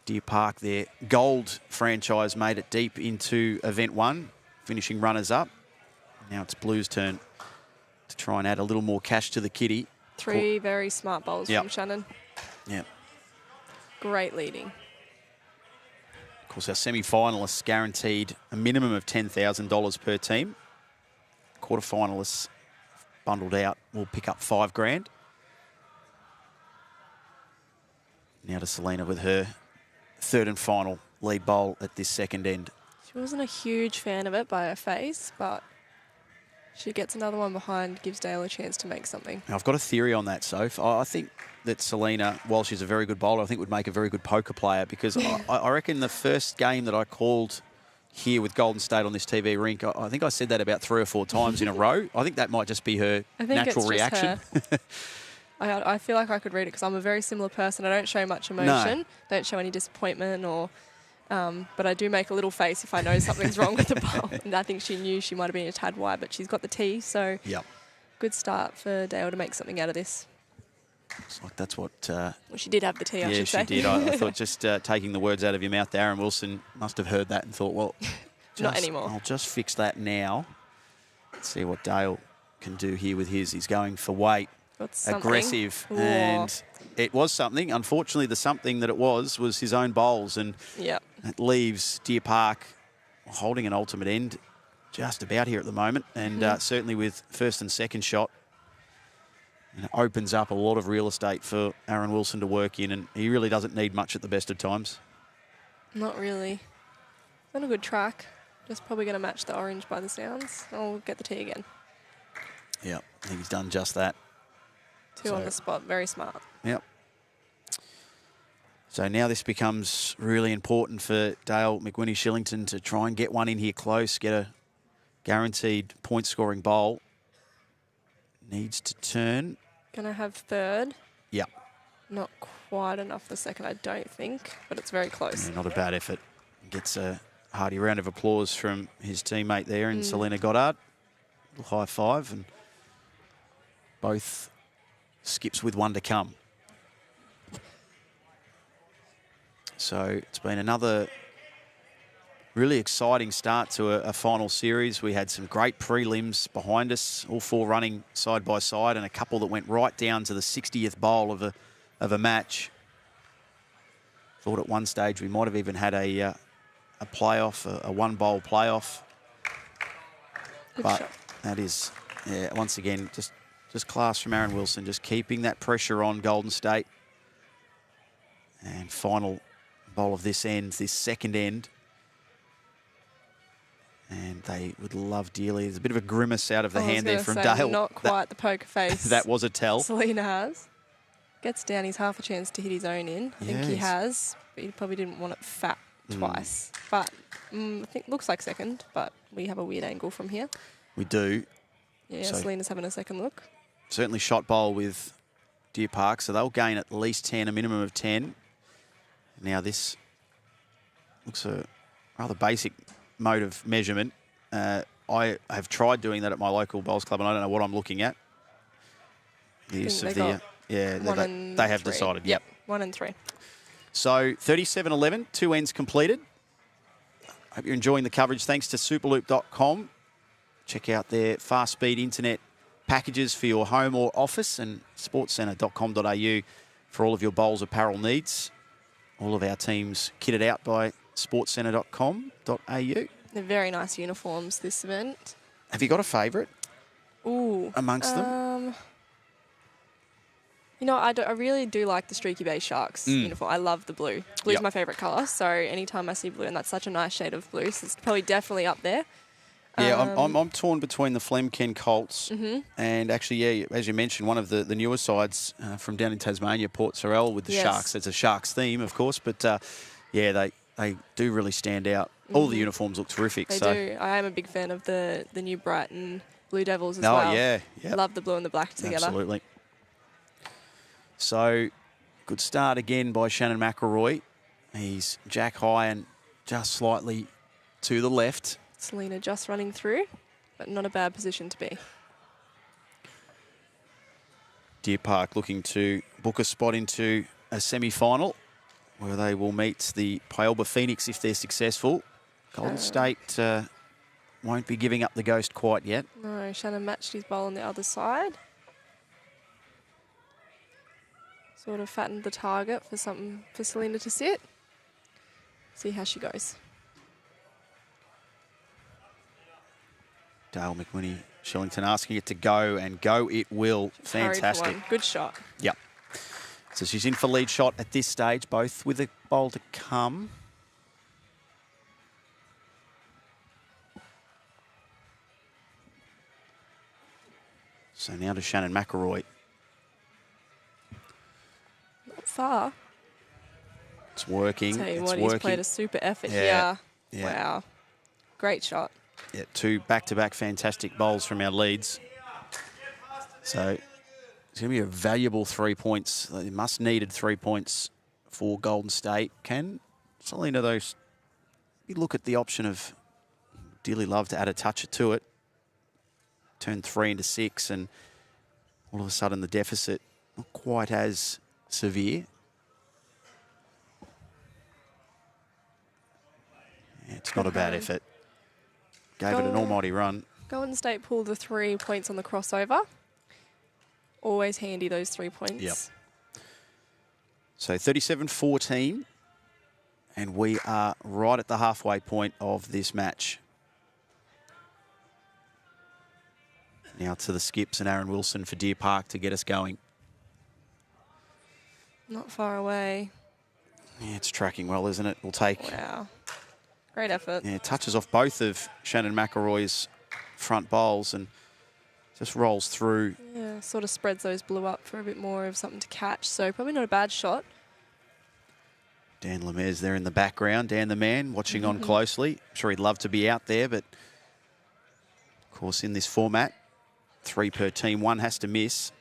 Speaker 6: Deer Park, their gold franchise, made it deep into Event 1, finishing runners-up. Now it's Blue's turn to try and add a little more cash to the kitty.
Speaker 7: 3 very smart bowls
Speaker 6: Yep.
Speaker 7: from Shannon.
Speaker 6: Yep.
Speaker 7: Great leading.
Speaker 6: Of course, our semi-finalists guaranteed a minimum of $10,000 per team. Quarterfinalists bundled out will pick up $5,000. Now to Selena with her third and final lead bowl at this second end.
Speaker 7: She wasn't a huge fan of it by her face, but she gets another one behind, gives Dale a chance to make something.
Speaker 6: Now, I've got a theory on that, Soph. I think that Selena, while she's a very good bowler, I think would make a very good poker player, because I reckon the first game that I called here with Golden State on this TV rink, I think I said that about 3 or 4 times in a row. I think that might just be her
Speaker 7: I think
Speaker 6: natural
Speaker 7: it's
Speaker 6: reaction.
Speaker 7: Just her. I feel like I could read it because I'm a very similar person. I don't show much emotion, don't show any disappointment, or but I do make a little face if I know something's wrong with the bowl. And I think she knew she might have been a tad wide, but she's got the tee, so
Speaker 6: Yep.
Speaker 7: good start for Dale to make something out of this.
Speaker 6: It's like that's what...
Speaker 7: Well, she did have the tee, I
Speaker 6: yeah,
Speaker 7: should say.
Speaker 6: she did. I thought just taking the words out of your mouth, Aaron Wilson must have heard that and thought, well...
Speaker 7: Not anymore.
Speaker 6: I'll just fix that now. Let's see what Dale can do here with his. He's going for weight. Aggressive.
Speaker 7: Ooh.
Speaker 6: And it was something. Unfortunately, the something that it was his own bowls. And
Speaker 7: Yep.
Speaker 6: it leaves Deer Park holding an ultimate end just about here at the moment. And certainly with first and second shot, it opens up a lot of real estate for Aaron Wilson to work in. And he really doesn't need much at the best of times.
Speaker 7: Not really. On a good track. Just probably going to match the orange by the sounds. I'll get the tee again.
Speaker 6: Yeah, I think he's done just that.
Speaker 7: 2 on the spot. Very smart.
Speaker 6: Yep. So now this becomes really important for Dale McWhinney-Shillington to try and get one in here close, get a guaranteed point-scoring bowl. Needs to turn.
Speaker 7: Going to have third.
Speaker 6: Yep.
Speaker 7: Not quite enough the second, I don't think, but it's very close.
Speaker 6: Yeah, not a bad effort. Gets a hearty round of applause from his teammate there and Selena Goddard. A little high five, and both skips with one to come. So it's been another really exciting start to a final series. We had some great prelims behind us, all 4 running side by side, and a couple that went right down to the 60th bowl of a match. Thought at one stage we might have even had a playoff, a 1-bowl playoff.
Speaker 7: Good
Speaker 6: but
Speaker 7: shot.
Speaker 6: that is, once again, just class from Aaron Wilson, just keeping that pressure on Golden State. And final bowl of this second end. And they would love dearly. There's a bit of a grimace out of the hand there from Dale.
Speaker 7: Not quite the poker face.
Speaker 6: That was a tell.
Speaker 7: Selena has. Gets down, he's half a chance to hit his own in. I think he has, but he probably didn't want it fat twice. But I think looks like second, but we have a weird angle from here.
Speaker 6: We do.
Speaker 7: Yeah,
Speaker 6: So
Speaker 7: Selena's having a second look.
Speaker 6: certainly shot bowl with Deer Park, so they'll gain at least 10, a minimum of 10. Now this looks a rather basic mode of measurement. I have tried doing that at my local bowls club, and I don't know what I'm looking at. The use of the they have decided. Yep.
Speaker 7: 1 and 3.
Speaker 6: So 37-11, 2 ends completed. Hope you're enjoying the coverage. Thanks to superloop.com. Check out their fast speed internet packages for your home or office, and sportscentre.com.au for all of your bowls apparel needs. All of our teams kitted out by sportscentre.com.au.
Speaker 7: They're very nice uniforms this event.
Speaker 6: Have you got a favourite amongst them?
Speaker 7: You know, I really do like the Streaky Bay Sharks uniform. I love the blue. Blue's my favourite colour, so anytime I see blue, and that's such a nice shade of blue, so it's probably definitely up there.
Speaker 6: Yeah, I'm torn between the Flemken Colts and actually, as you mentioned, one of the newer sides from down in Tasmania, Port Sorell, with the Sharks. It's a Sharks theme, of course, but they do really stand out. All the uniforms look terrific.
Speaker 7: They do. I am a big fan of the new Brighton Blue Devils as well.
Speaker 6: Oh, yeah. Yep.
Speaker 7: Love the blue and the black together.
Speaker 6: Absolutely. So, good start again by Shannon McElroy. He's jack high and just slightly to the left.
Speaker 7: Selena just running through, but not a bad position to be.
Speaker 6: Deer Park looking to book a spot into a semi-final where they will meet the Pialba Phoenix if they're successful. Golden State won't be giving up the ghost quite yet.
Speaker 7: No, Shannon matched his bowl on the other side. Sort of fattened the target for something for Selena to sit. See how she goes.
Speaker 6: Dale McWhinney, Shillington asking it to go, and go it will. Fantastic.
Speaker 7: Good shot.
Speaker 6: Yep. So she's in for lead shot at this stage, both with a bowl to come. So now to Shannon McElroy.
Speaker 7: Not far.
Speaker 6: It's working.
Speaker 7: Tell you
Speaker 6: it's
Speaker 7: what,
Speaker 6: working.
Speaker 7: he's played a super effort
Speaker 6: Yeah.
Speaker 7: here.
Speaker 6: Yeah.
Speaker 7: Wow. Great shot.
Speaker 6: Yeah, 2 back-to-back fantastic bowls from our leads. So it's going to be a valuable 3 points. Must needed 3 points for Golden State. Can Selena, though, look at the option of dearly love to add a toucher to it. Turn 3 into 6, and all of a sudden the deficit not quite as severe. Yeah, it's not a bad effort. Gave it an almighty run.
Speaker 7: Golden State pulled the 3 points on the crossover. Always handy, those 3 points.
Speaker 6: Yep. So 37-14, and we are right at the halfway point of this match. Now to the skips and Aaron Wilson for Deer Park to get us going.
Speaker 7: Not far away.
Speaker 6: Yeah, it's tracking well, isn't it? We'll take...
Speaker 7: Wow. Great effort.
Speaker 6: Yeah, touches off both of Shannon McElroy's front bowls and just rolls through.
Speaker 7: Yeah, sort of spreads those blue up for a bit more of something to catch. So probably not a bad shot.
Speaker 6: Dan Lemez there in the background. Dan the man watching on closely. I'm sure he'd love to be out there, but of course in this format, 3 per team, 1 has to miss.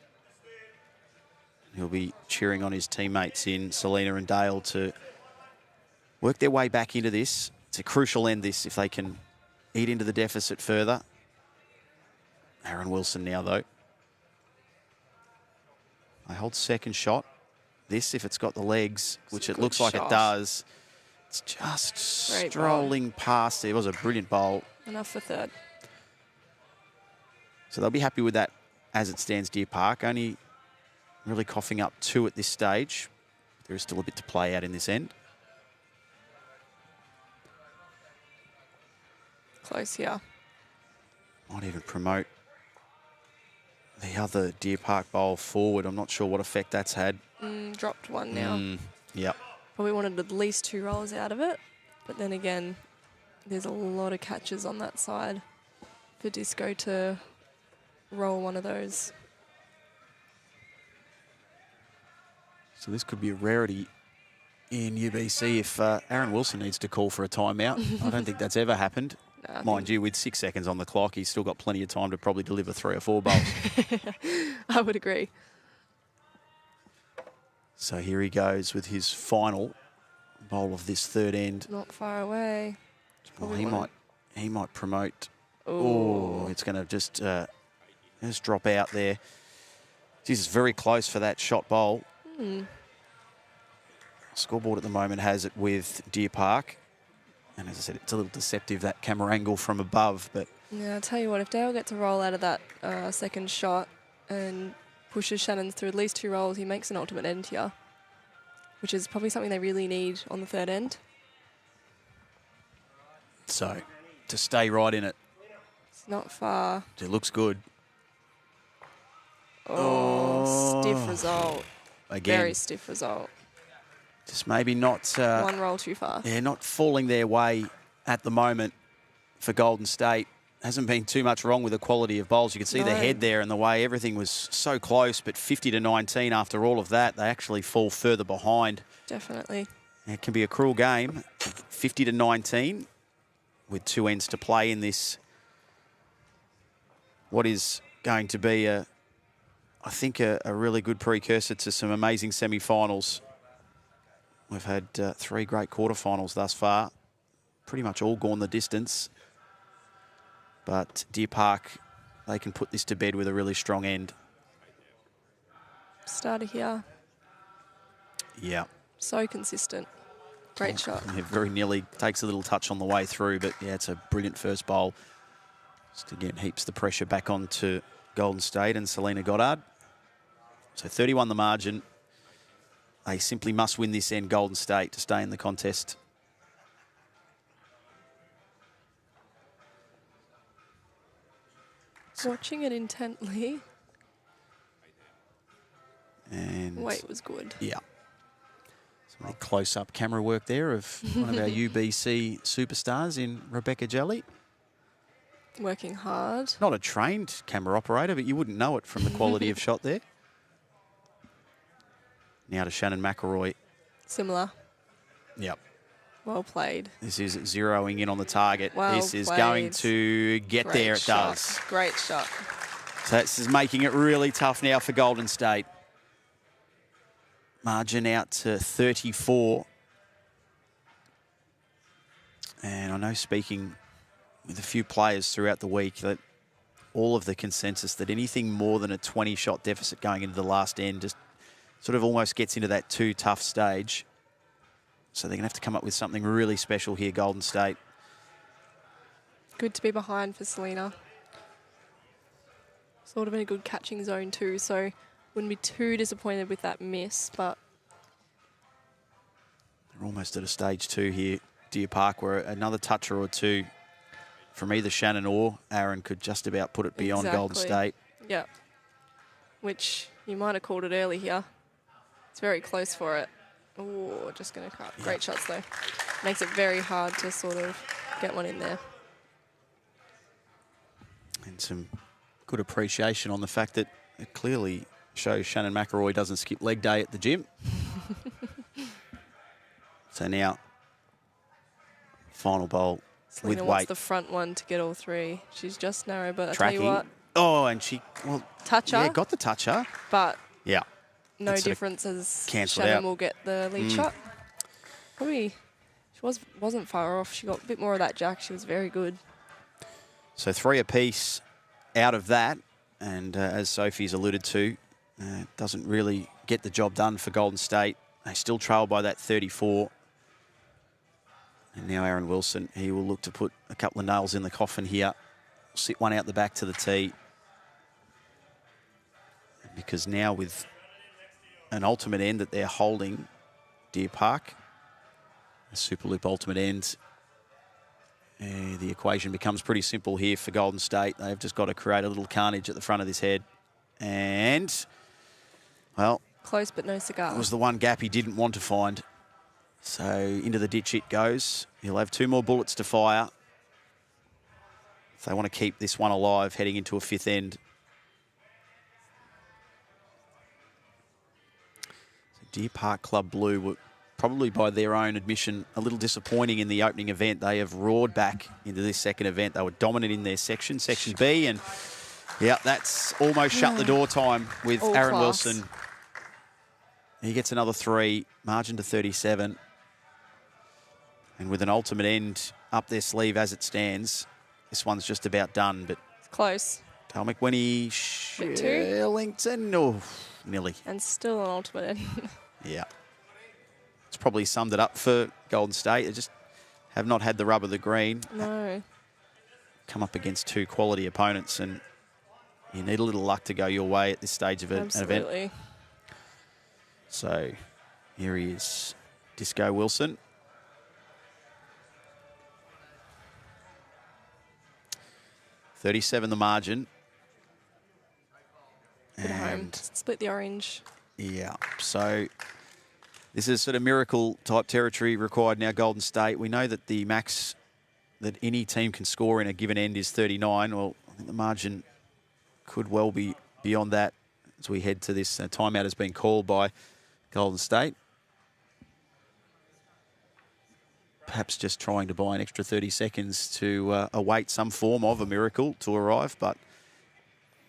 Speaker 6: He'll be cheering on his teammates in Selena and Dale to work their way back into this. It's a crucial end, this, if they can eat into the deficit further. Aaron Wilson now, though. They hold second shot. This, if it's got the legs, which it looks like it does, it's just
Speaker 7: Great
Speaker 6: strolling past. It was a brilliant bowl.
Speaker 7: Enough for third.
Speaker 6: So they'll be happy with that as it stands, Deer Park. Only really coughing up 2 at this stage. There is still a bit to play out in this end.
Speaker 7: Close here.
Speaker 6: Might even promote the other Deer Park bowl forward. I'm not sure what effect that's had.
Speaker 7: Dropped one now.
Speaker 6: Yep.
Speaker 7: Probably wanted at least 2 rolls out of it. But then again, there's a lot of catches on that side for Disco to roll one of those.
Speaker 6: So this could be a rarity in UBC if Aaron Wilson needs to call for a timeout. I don't think that's ever happened.
Speaker 7: No,
Speaker 6: Mind you, with 6 seconds on the clock, he's still got plenty of time to probably deliver 3 or 4 bowls.
Speaker 7: I would agree.
Speaker 6: So here he goes with his final bowl of this third end.
Speaker 7: Not far away.
Speaker 6: Well, he might promote.
Speaker 7: Ooh.
Speaker 6: Oh, it's going to just drop out there. This is very close for that shot bowl. Scoreboard at the moment has it with Deer Park. And as I said, it's a little deceptive, that camera angle from above. But
Speaker 7: Yeah, I'll tell you what, if Dale gets a roll out of that second shot and pushes Shannon through at least 2 rolls, he makes an ultimate end here, which is probably something they really need on the third end.
Speaker 6: so to stay right in it,
Speaker 7: It's not far.
Speaker 6: it looks good.
Speaker 7: Oh, stiff result.
Speaker 6: Again,
Speaker 7: Very stiff result.
Speaker 6: just maybe not...
Speaker 7: 1 roll too far.
Speaker 6: Yeah, not falling their way at the moment for Golden State. Hasn't been too much wrong with the quality of bowls. You can see the head there and the way everything was so close, but 50-19 after all of that, they actually fall further behind.
Speaker 7: Definitely.
Speaker 6: It can be a cruel game. 50-19 with 2 ends to play in this. What is going to be, I think, a really good precursor to some amazing semi-finals. We've had 3 great quarterfinals thus far. Pretty much all gone the distance. But Deer Park, they can put this to bed with a really strong end.
Speaker 7: Starter here.
Speaker 6: Yeah.
Speaker 7: So consistent. Great shot.
Speaker 6: Yeah, very nearly takes a little touch on the way through, but yeah, it's a brilliant first bowl. Just again, heaps the pressure back onto Golden State and Selena Goddard. So 31 the margin. They simply must win this end, Golden State, to stay in the contest.
Speaker 7: Watching it intently.
Speaker 6: And
Speaker 7: Weight was good.
Speaker 6: yeah. Some really close-up camera work there of one of our UBC superstars in Rebecca Jelly.
Speaker 7: Working hard.
Speaker 6: Not a trained camera operator, but you wouldn't know it from the quality of shot there. Now to Shannon McElroy.
Speaker 7: Similar.
Speaker 6: Yep.
Speaker 7: Well played.
Speaker 6: This is zeroing in on the target.
Speaker 7: Well
Speaker 6: this is
Speaker 7: played.
Speaker 6: going to get
Speaker 7: Great
Speaker 6: there. It
Speaker 7: shot.
Speaker 6: does.
Speaker 7: Great shot.
Speaker 6: So this is making it really tough now for Golden State. Margin out to 34. And I know, speaking with a few players throughout the week, that all of the consensus that anything more than a 20-shot deficit going into the last end just sort of almost gets into that too tough stage. So they're going to have to come up with something really special here, Golden State.
Speaker 7: Good to be behind for Selena. Sort of in a good catching zone too, so wouldn't be too disappointed with that miss, but...
Speaker 6: They're almost at a stage 2 here, Deer Park, where another toucher or two from either Shannon or Aaron could just about put it beyond Golden State.
Speaker 7: Yeah. Which you might have called it early here. It's very close for it. Oh, just going to cut.
Speaker 6: Yeah.
Speaker 7: Great shots, though. Makes it very hard to sort of get one in there.
Speaker 6: And some good appreciation on the fact that it clearly shows Shannon McElroy doesn't skip leg day at the gym. So now, final bowl
Speaker 7: Selena
Speaker 6: with
Speaker 7: wants
Speaker 6: weight.
Speaker 7: the front one to get all three. She's just narrow, but
Speaker 6: Tracking.
Speaker 7: I tell you what,
Speaker 6: Oh, and she, well,
Speaker 7: toucher,
Speaker 6: yeah, got the toucher.
Speaker 7: but
Speaker 6: Yeah.
Speaker 7: no
Speaker 6: That's sort of
Speaker 7: difference as
Speaker 6: cancelled
Speaker 7: Shannon
Speaker 6: out.
Speaker 7: will get the lead shot. Probably, she wasn't far off. She got a bit more of that jack. She was very good.
Speaker 6: So 3 apiece out of that. And as Sophie's alluded to, doesn't really get the job done for Golden State. They still trail by that 34. And now Aaron Wilson, he will look to put a couple of nails in the coffin here. Sit one out the back to the tee. Because now with an ultimate end that they're holding, Deer Park, a Superloop ultimate end, the equation becomes pretty simple here for Golden State. They've just got to create a little carnage at the front of this head. And, well,
Speaker 7: Close, but no cigar.
Speaker 6: it was the one gap he didn't want to find. So into the ditch it goes. He'll have 2 more bullets to fire if they want to keep this one alive heading into a 5th end. So Deer Park Club Blue were probably, by their own admission, a little disappointing in the opening event. They have roared back into this second event. They were dominant in their section, Section B, and yeah, that's almost shut the door time with
Speaker 7: All
Speaker 6: Aaron
Speaker 7: class.
Speaker 6: Wilson. He gets another 3, margin to 37. And with an ultimate end up their sleeve as it stands, this one's just about done. But
Speaker 7: Close.
Speaker 6: Tal McWhinney,
Speaker 7: Bit two.
Speaker 6: Shillington, oh, nearly.
Speaker 7: And still an ultimate end.
Speaker 6: Yeah. It's probably summed it up for Golden State. They just have not had the rub of the green.
Speaker 7: No.
Speaker 6: Come up against 2 quality opponents, and you need a little luck to go your way at this stage of an event.
Speaker 7: Absolutely.
Speaker 6: So here he is, Disco Wilson. $37 the margin.
Speaker 7: Good home.
Speaker 6: And
Speaker 7: Split the orange.
Speaker 6: yeah, so this is sort of miracle type territory required now, Golden State. We know that the max that any team can score in a given end is 39. Well, I think the margin could well be beyond that as we head to this. Timeout has been called by Golden State. Perhaps just trying to buy an extra 30 seconds to await some form of a miracle to arrive. But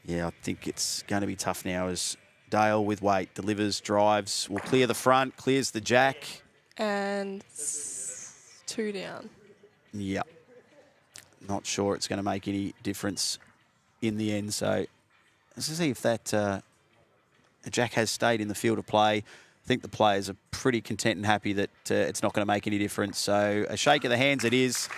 Speaker 6: yeah, I think it's going to be tough now as Dale with weight delivers, drives, will clear the front, clears the jack.
Speaker 7: And 2 down.
Speaker 6: Yeah. Not sure it's going to make any difference in the end. So let's see if that jack has stayed in the field of play. I think the players are pretty content and happy that it's not going to make any difference. So a shake of the hands it is.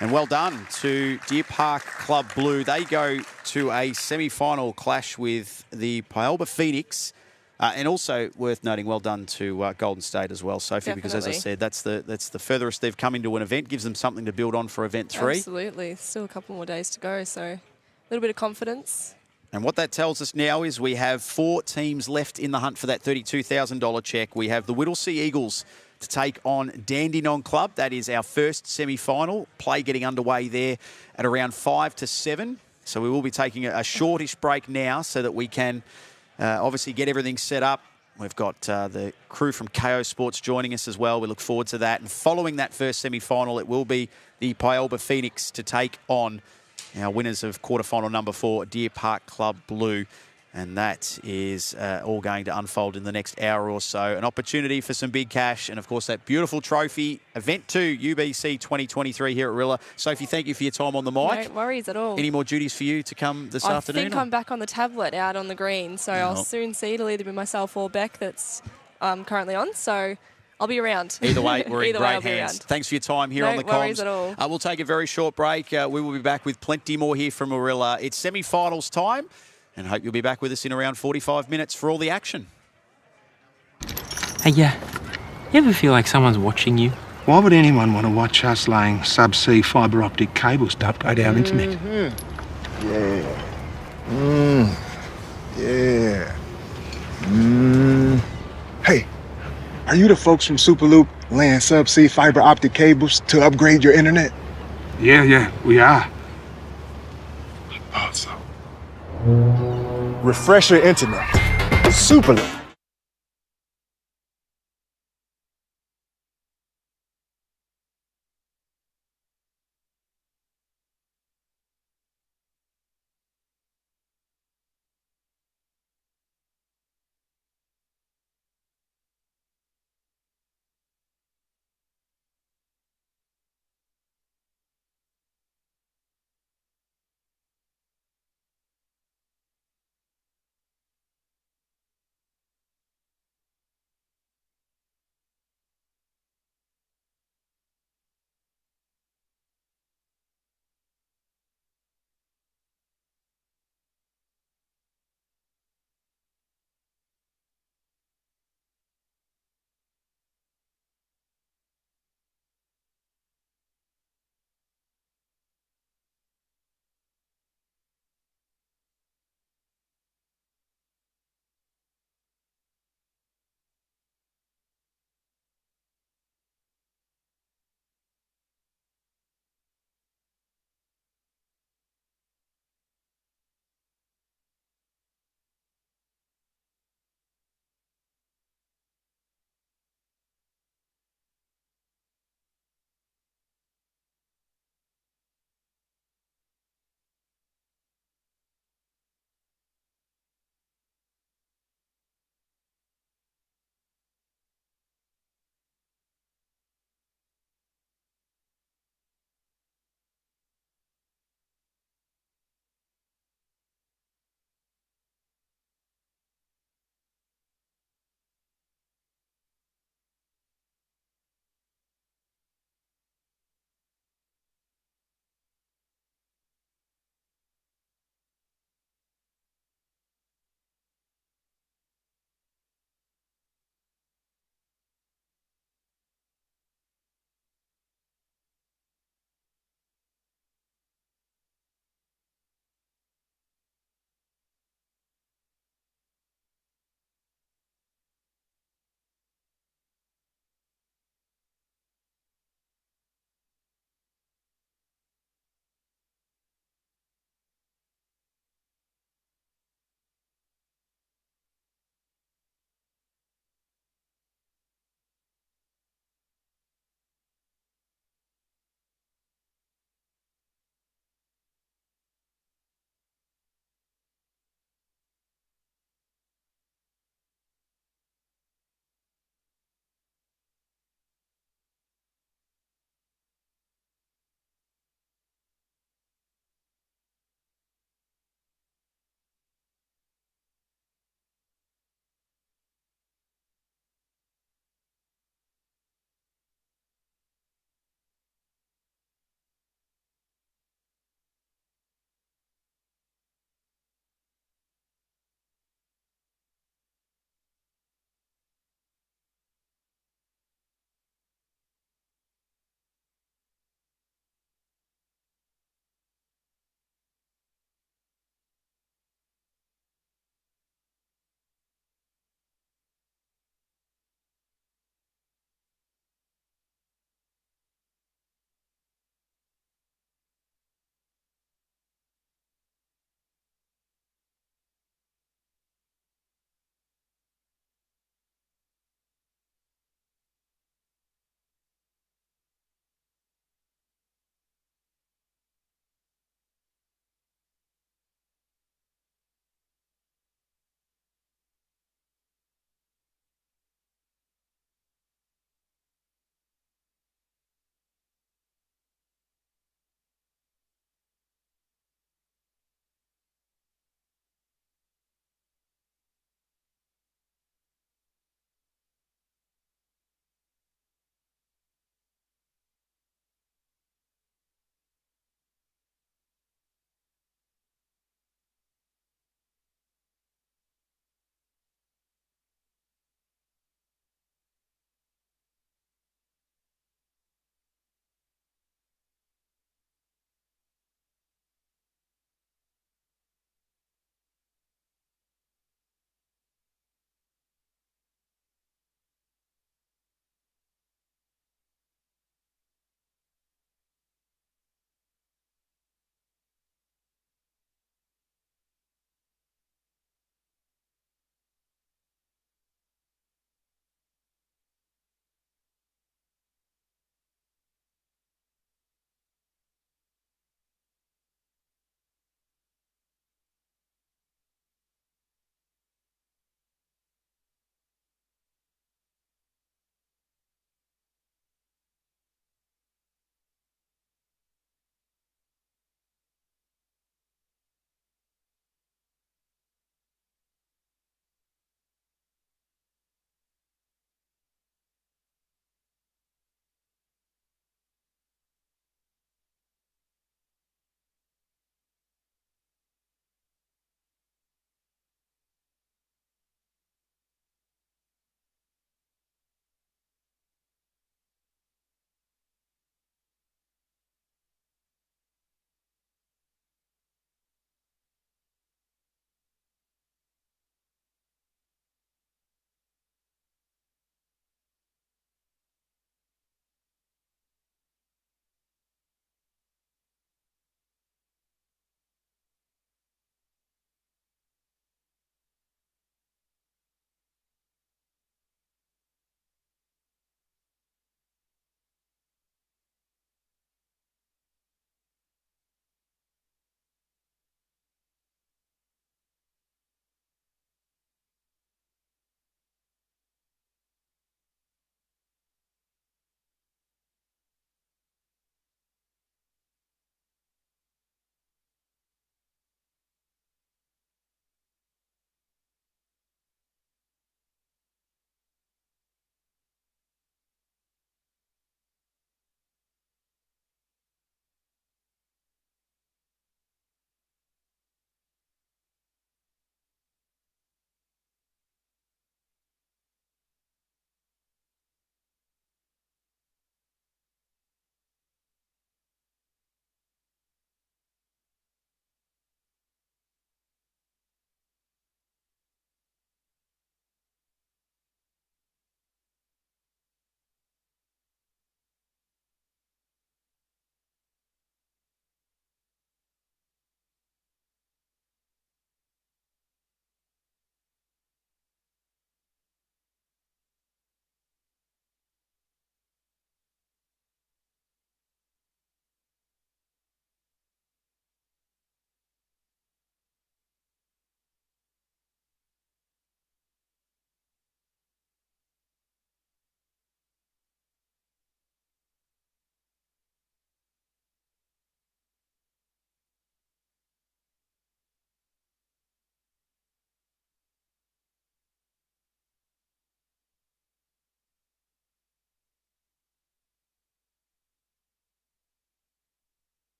Speaker 6: And well done to Deer Park Club Blue. They go to a semi-final clash with the Pialba Phoenix. And also worth noting, well done to Golden State as well, Sophie,
Speaker 7: Definitely.
Speaker 6: because as I said, that's the furthest they've come into an event, gives them something to build on for event 3.
Speaker 7: Absolutely. Still a couple more days to go, so a little bit of confidence.
Speaker 6: And what that tells us now is we have 4 teams left in the hunt for that $32,000 check. We have the Whittlesea Eagles to take on Dandenong Club. That is our first semi-final. Play getting underway there at around 5 to 7. So we will be taking a shortish break now so that we can obviously get everything set up. We've got the crew from KO Sports joining us as well. We look forward to that. And following that first semi-final, it will be the Pialba Phoenix to take on our winners of quarterfinal number 4, Deer Park Club Blue. And that is all going to unfold in the next hour or so. An opportunity for some big cash. And, of course, that beautiful trophy. Event 2, UBC 2023 here at Warilla. Sophie, thank you for your time on the mic.
Speaker 7: No worries at all.
Speaker 6: Any more duties for you to come this afternoon?
Speaker 7: I think I'm back on the tablet out on the green. So I'll soon see. It'll either be myself or Beck that's currently on. So I'll be around.
Speaker 6: Either way, we're in great hands.
Speaker 7: Around.
Speaker 6: Thanks for your time here on the comms.
Speaker 7: No worries at all.
Speaker 6: We'll take a very short break. We will be back with plenty more here from Warilla. It's semi-finals time. And hope you'll be back with us in around 45 minutes for all the action.
Speaker 5: Hey, you ever feel like someone's watching you?
Speaker 4: Why would anyone want to watch us laying subsea fibre optic cables dumped out our internet?
Speaker 3: Hey, are you the folks from Superloop laying subsea fiber optic cables to upgrade your internet?
Speaker 4: Yeah, we are.
Speaker 3: Awesome. Refresh your internet. Superloop.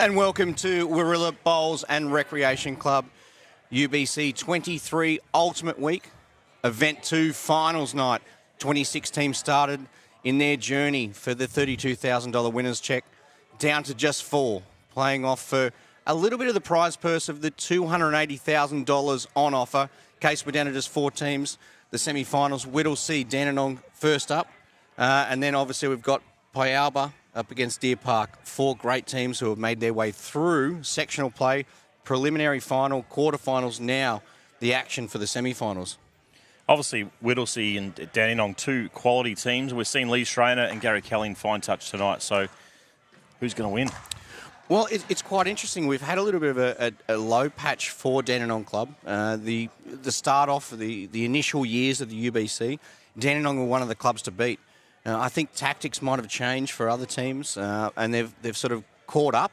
Speaker 1: And welcome to Warilla Bowls and Recreation Club, UBC 23 Ultimate Week, Event 2 Finals Night. 26 teams started in their journey for the $32,000 winner's check, down to just 4, playing off for a little bit of the prize purse of the $280,000 on offer. In case we're down to just 4 teams, the semi-finals, Whittlesea, Dandenong first up, and then obviously we've got Pialba up against Deer Park. 4 great teams who have made their way through sectional play, preliminary final, quarterfinals, now the action for the semi-finals.
Speaker 2: Obviously, Whittlesea and Dandenong, 2 quality teams. We've seen Lee Schrainer and Gary Kelly in fine touch tonight. So who's going to win?
Speaker 1: Well, it's quite interesting. We've had a little bit of a low patch for Dandenong Club. The start off, the initial years of the UBC, Dandenong were one of the clubs to beat. I think tactics might have changed for other teams, and they've sort of caught up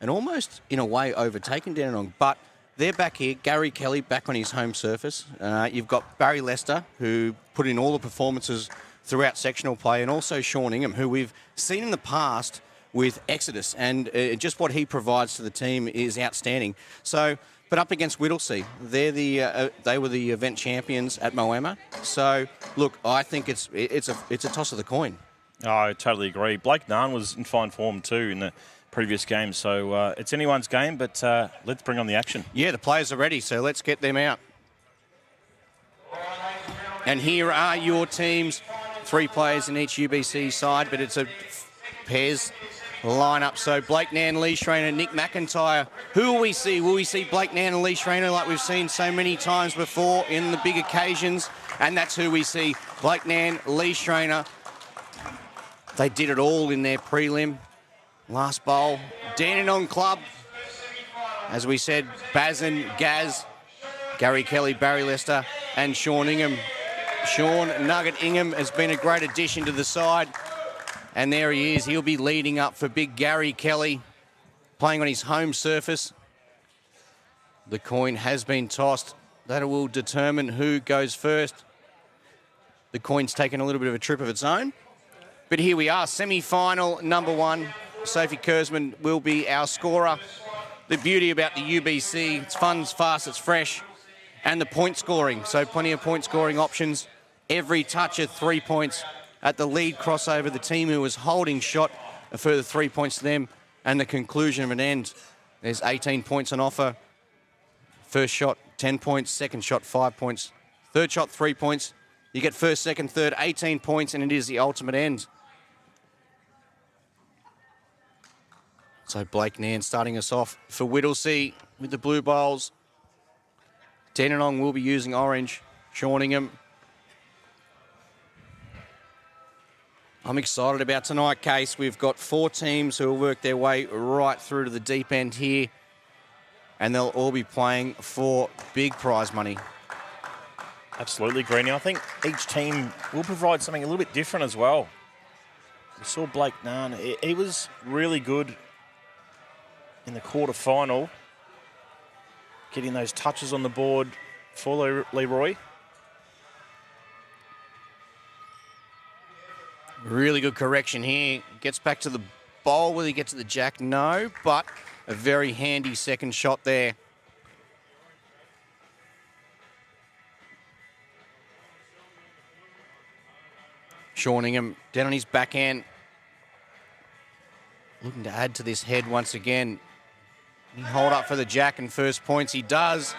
Speaker 1: and almost, in a way, overtaken Dandenong. But they're back here. Gary Kelly back on his home surface. You've got Barry Lester, who put in all the performances throughout sectional play, and also Sean Ingham, who we've seen in the past with Exodus, and just what he provides to the team is outstanding. So, but up against Whittlesea, they were the event champions at Moama. So, look, I think it's a toss of the coin.
Speaker 2: Oh, I totally agree. Blake Narn was in fine form too in the previous game, so it's anyone's game, but let's bring on the action.
Speaker 1: Yeah, the players are ready, so let's get them out. And here are your teams. 3 players in each UBC side, but it's a pairs lineup. So Blake Nan, Lee Schrainer, Nick McIntyre. Who will we see? Will we see Blake Nan and Lee Schrainer like we've seen so many times before in the big occasions? And that's who we see. Blake Nan, Lee Schrainer. They did it all in their prelim. Last bowl. Dandenong Club. As we said, Bazin, Gaz, Gary Kelly, Barry Lester, and Sean Ingham. Sean Nugget Ingham has been a great addition to the side. And there he is. He'll be leading up for big Gary Kelly, playing on his home surface. The coin has been tossed. That will determine who goes first. The coin's taken a little bit of a trip of its own. But here we are, semi-final number 1. Sophie Kurzman will be our scorer. The beauty about the UBC, it's fun, it's fast, it's fresh. And the point scoring, so plenty of point scoring options. Every touch of 3 points. At the lead crossover, the team who was holding shot, a further 3 points to them, and the conclusion of an end. There's 18 points on offer. First shot, 10 points. Second shot, 5 points. Third shot, 3 points. You get first, second, third, 18 points, and it is the ultimate end. So Blake Nan starting us off for Whittlesea with the blue bowls. Dandenong will be using orange. Sean Ingham. I'm excited about tonight, Case. We've got 4 teams who will work their way right through to the deep end here. And they'll all be playing for big prize money.
Speaker 2: Absolutely, Greenie. I think each team will provide something a little bit different as well. We saw Blake Narn. He was really good in the quarterfinal, getting those touches on the board for Leroy.
Speaker 1: Really good correction here. Gets back to the bowl. Will he get to the jack? No, but a very handy second shot there. Sean Ingham down on his backhand. Looking to add to this head once again. He hold up for the jack and first points. He does.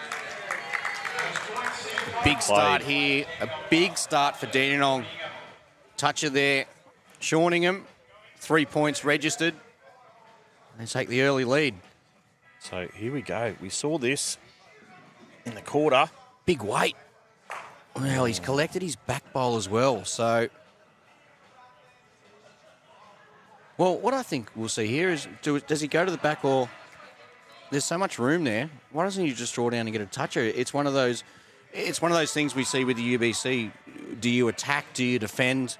Speaker 1: A big start here. A big start for Dandenong. Toucher there. Sean Ingham, 3 points registered. They take the early lead.
Speaker 2: So here we go. We saw this in the quarter.
Speaker 1: Big weight. Well, he's collected his back bowl as well. So, well, what I think we'll see here is, does he go to the back, or there's so much room there? Why doesn't he just draw down and get a toucher? It's one of those things we see with the UBC. Do you attack? Do you defend?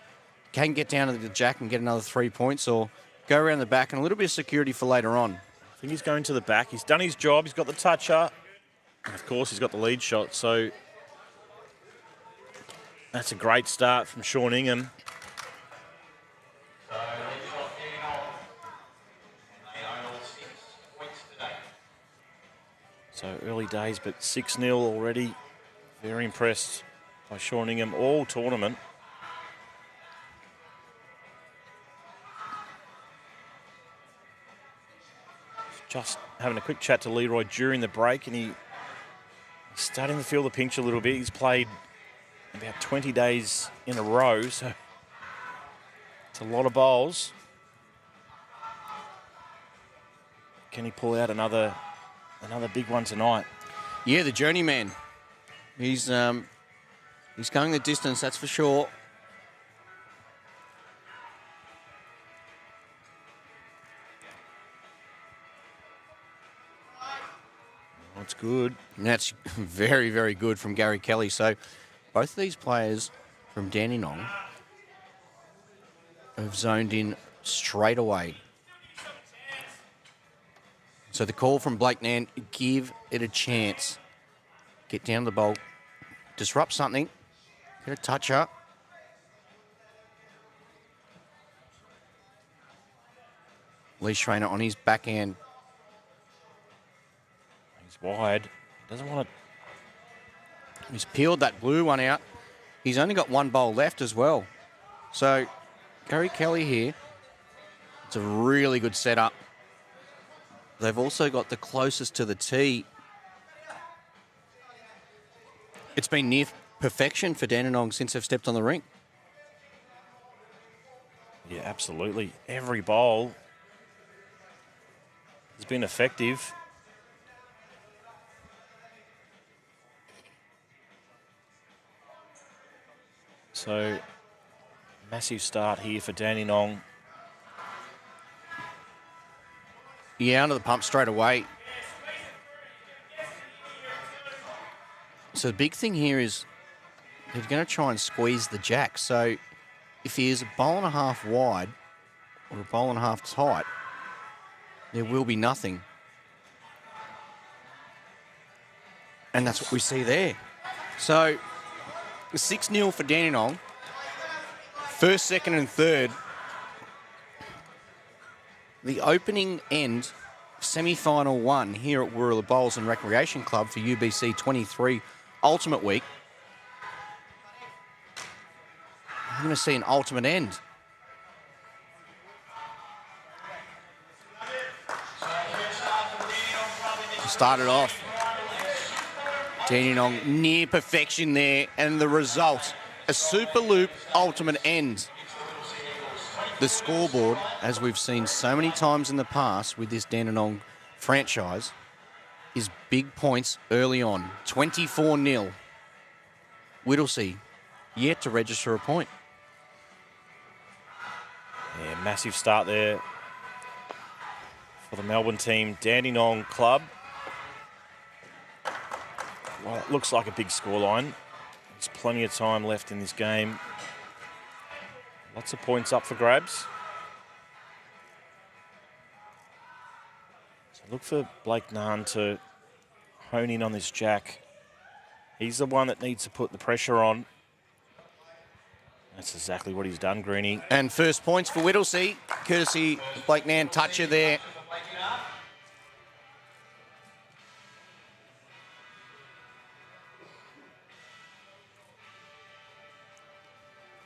Speaker 1: Can get down to the jack and get another 3 points, or go around the back and a little bit of security for later on.
Speaker 2: I think he's going to the back. He's done his job. He's got the toucher. And of course, he's got the lead shot. So that's a great start from Sean Ingham. early days, but 6-0 already. Very impressed by Sean Ingham all tournament. Just having a quick chat to Leroy during the break, and he's starting to feel the pinch a little bit. He's played about 20 days in a row, so it's a lot of bowls. Can he pull out another big one tonight?
Speaker 1: Yeah, the journeyman. He's going the distance, that's for sure.
Speaker 2: That's good.
Speaker 1: And that's very, very good from Gary Kelly. So both of these players from Dandenong have zoned in straight away. So the call from Blake Nan, give it a chance. Get down the bowl, disrupt something, get a touch up. Lee Schreiner on his backhand.
Speaker 2: He's wide. Doesn't want to.
Speaker 1: He's peeled that blue one out. He's only got one bowl left as well. So Gary Kelly here, it's a really good setup. They've also got the closest to the tee. It's been near perfection for Dandenong since they've stepped on the rink.
Speaker 2: Yeah, absolutely. Every bowl has been effective. So, massive start here for Dandenong.
Speaker 1: Yeah, under the pump straight away. So the big thing here is they're going to try and squeeze the jack. So if he is a bowl and a half wide or a bowl and a half tight, there will be nothing. And that's what we see there. So 6-0 for Dandenong. First, second and third. The opening end semi-final one here at Warilla Bowls and Recreation Club for UBC 23 Ultimate Week. You're going to see an ultimate end. Started off. Dandenong near perfection there, and the result, a Superloop ultimate end. The scoreboard, as we've seen so many times in the past with this Dandenong franchise, is big points early on. 24-0. Whittlesea yet to register a point.
Speaker 2: Yeah, massive start there for the Melbourne team. Dandenong club. Well, it looks like a big scoreline. There's plenty of time left in this game. Lots of points up for grabs. So look for Blake Nahn to hone in on this jack. He's the one that needs to put the pressure on. That's exactly what he's done, Greenie.
Speaker 1: And first points for Whittlesea, courtesy Blake Nahn toucher there.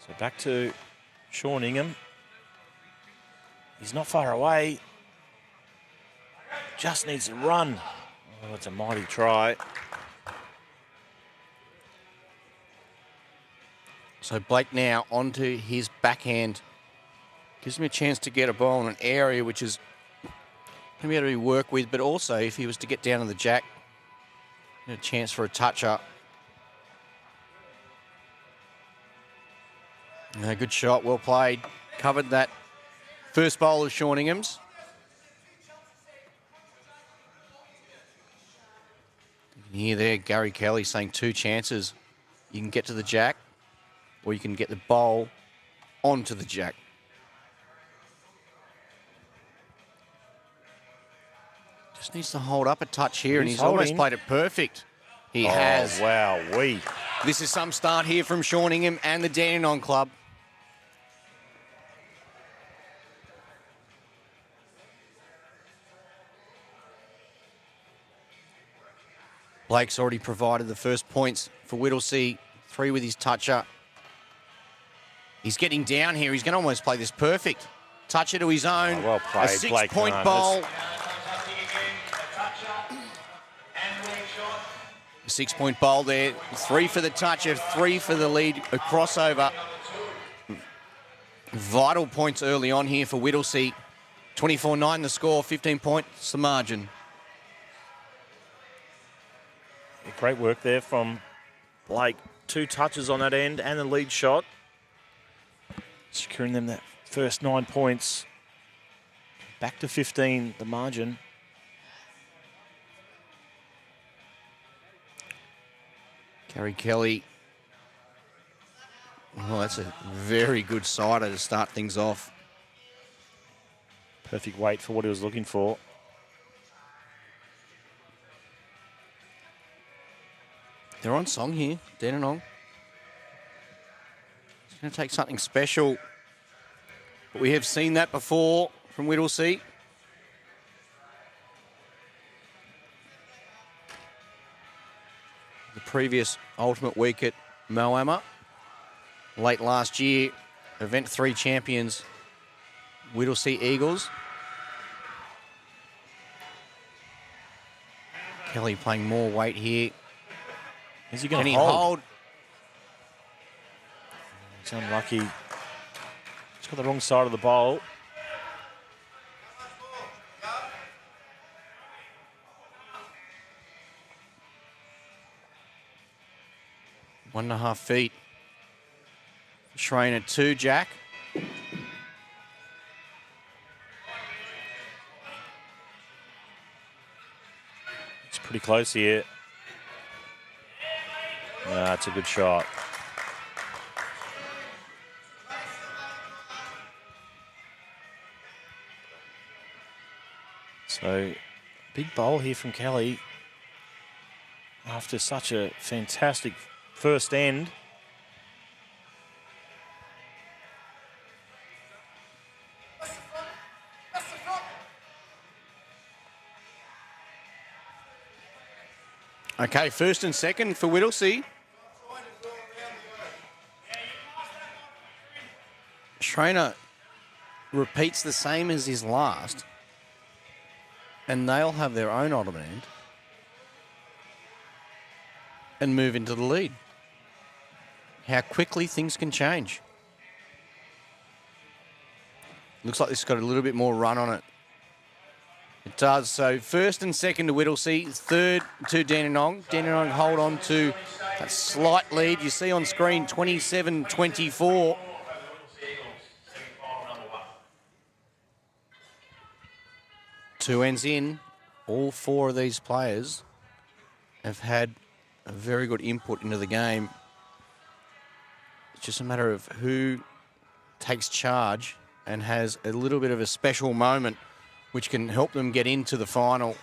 Speaker 2: So back to Sean Ingham. He's not far away. Just needs to run. Oh, it's a mighty try.
Speaker 1: So Blake now onto his backhand. Gives him a chance to get a ball in an area which is going to be able to work with, but also if he was to get down on the jack, a chance for a touch-up. Good shot, well played. Covered that first bowl of Sean Ingham's. You can hear there Gary Kelly saying 2 chances. You can get to the jack or you can get the bowl onto the jack. Just needs to hold up a touch here, and he's almost played it perfect. He has.
Speaker 2: Wow-wee.
Speaker 1: This is some start here from Sean Ingham and the Dandenong club. Blake's already provided the first points for Whittlesea. 3 with his toucher. He's getting down here. He's going to almost play this perfect. Toucher to his own.
Speaker 2: Oh, well played,
Speaker 1: A
Speaker 2: Blake.
Speaker 1: 6-point bowl. A 6-point bowl there. 3 for the toucher, 3 for the lead. A crossover. Vital points early on here for Whittlesea. 24-9 the score, 15 points the margin.
Speaker 2: Great work there from Blake. 2 touches on that end and the lead shot. Securing them that first 9 points. Back to 15, the margin.
Speaker 1: Gary Kelly. Well, that's a very good sider to start things off.
Speaker 2: Perfect weight for what he was looking for.
Speaker 1: They're on song here, Dandenong. It's going to take something special. But we have seen that before from Whittlesea. The previous ultimate week at Moama. Late last year, Event 3 champions, Whittlesea Eagles. Kelly playing more weight here.
Speaker 2: Is he going to
Speaker 1: hold?
Speaker 2: hold? He's unlucky. He's got the wrong side of the bowl.
Speaker 1: One and a half feet. Schreiner 2, Jack.
Speaker 2: It's pretty close here. That's a good shot. So, big bowl here from Kelly after such a fantastic first end.
Speaker 1: Okay, first and second for Whittlesea. Schreiner repeats the same as his last, and they'll have their own ultimate end and move into the lead. How quickly things can change. Looks like this has got a little bit more run on it. It does. So first and second to Whittlesea, third to Dandenong. Dandenong hold on to that slight lead. You see on screen 27-24. Two ends in, all 4 of these players have had a very good input into the game. It's just a matter of who takes charge and has a little bit of a special moment which can help them get into the final.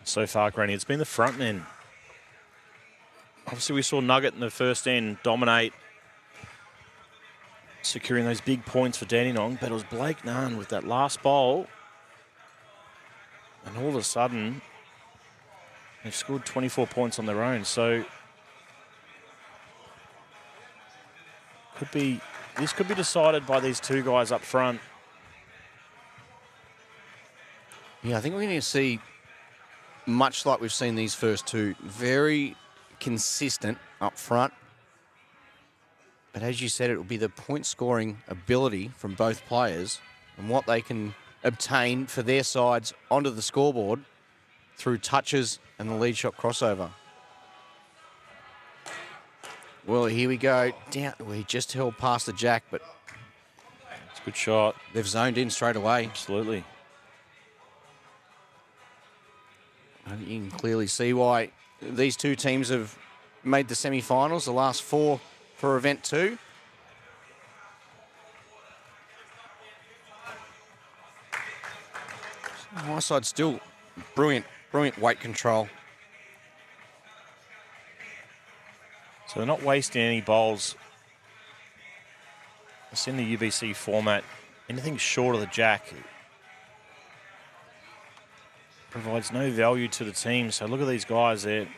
Speaker 2: So far, Granny, it's been the front men. Obviously, we saw Nugget in the first end dominate, securing those big points for Dandenong, but it was Blake Nunn with that last bowl. And all of a sudden, they've scored 24 points on their own. So this could be decided by these 2 guys up front.
Speaker 1: Yeah, I think we're going to see, much like we've seen these first 2, very consistent up front. But as you said, it will be the point-scoring ability from both players and what they can obtain for their sides onto the scoreboard through touches and the lead shot crossover. Well, here we go. Down. We just held past the jack, but
Speaker 2: it's a good shot.
Speaker 1: They've zoned in straight away.
Speaker 2: Absolutely.
Speaker 1: And you can clearly see why these 2 teams have made the semi-finals, the last 4 for Event 2. My side still brilliant weight control.
Speaker 2: So they're not wasting any bowls. It's in the UBC format. Anything short of the jack provides no value to the team. So look at these guys there.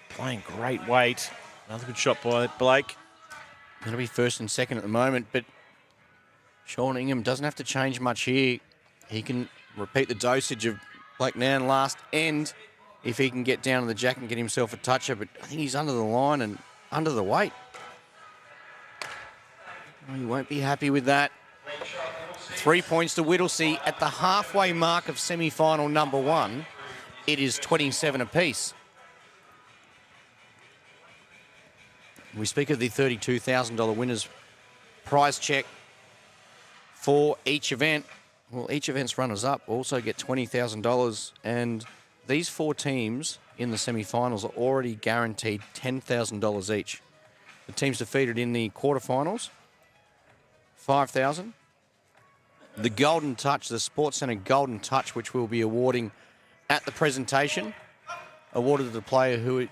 Speaker 2: Playing great weight. Another good shot by Blake.
Speaker 1: Going to be first and second at the moment, but Sean Ingham doesn't have to change much here. He can repeat the dosage of Blake Noun last end if he can get down to the jack and get himself a toucher, but I think he's under the line and under the weight. Oh, he won't be happy with that. 3 points to Whittlesea at the halfway mark of semi-final number 1. It is 27 apiece. We speak of the $32,000 winners prize check for each event. Well, each event's runners-up also get $20,000, and these 4 teams in the semi-finals are already guaranteed $10,000 each. The teams defeated in the quarterfinals, $5,000. The Golden Touch, the Sports Centre Golden Touch, which we'll be awarding at the presentation, awarded to the player who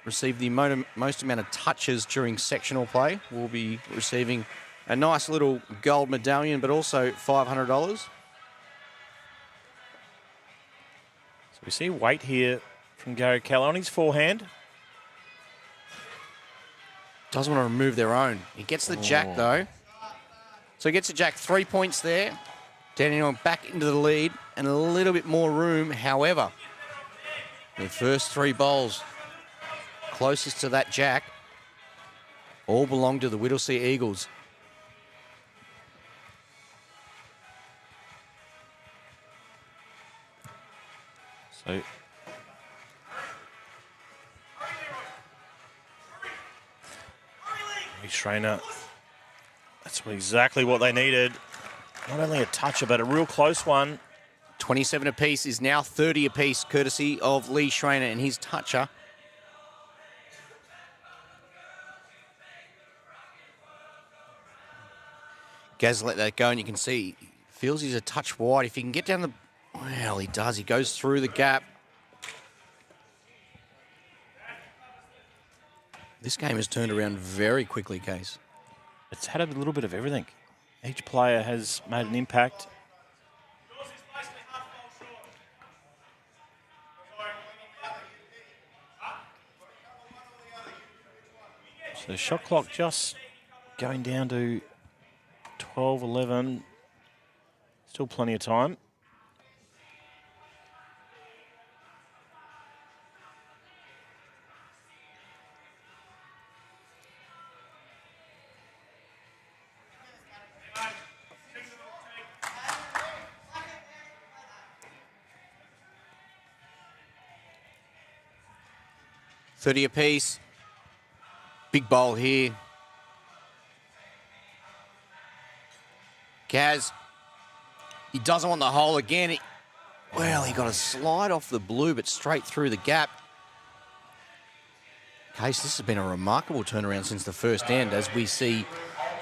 Speaker 1: received the most amount of touches during sectional play, will be receiving a nice little gold medallion, but also $500.
Speaker 2: So we see weight here from Gary Keller on his forehand.
Speaker 1: Doesn't want to remove their own. He gets the jack, though. So he gets the jack, 3 points there. Dandenong back into the lead and a little bit more room. However, the first 3 bowls closest to that jack all belong to the Whittlesea Eagles.
Speaker 2: So Trainer, that's exactly what they needed. Not only a toucher, but a real close one.
Speaker 1: 27 apiece is now 30 apiece, courtesy of Lee Schreiner and his toucher. Gaz let that go, and you can see he feels he's a touch wide. If he can get down the... Well, he does. He goes through the gap. This game has turned around very quickly, Case.
Speaker 2: It's had a little bit of everything. Each player has made an impact. So the shot clock just going down to 12:11. Still plenty of time.
Speaker 1: $30 apiece. Big bowl here. Gaz, he doesn't want the hole again. Well, he got a slide off the blue, but straight through the gap. Case, this has been a remarkable turnaround since the first end, as we see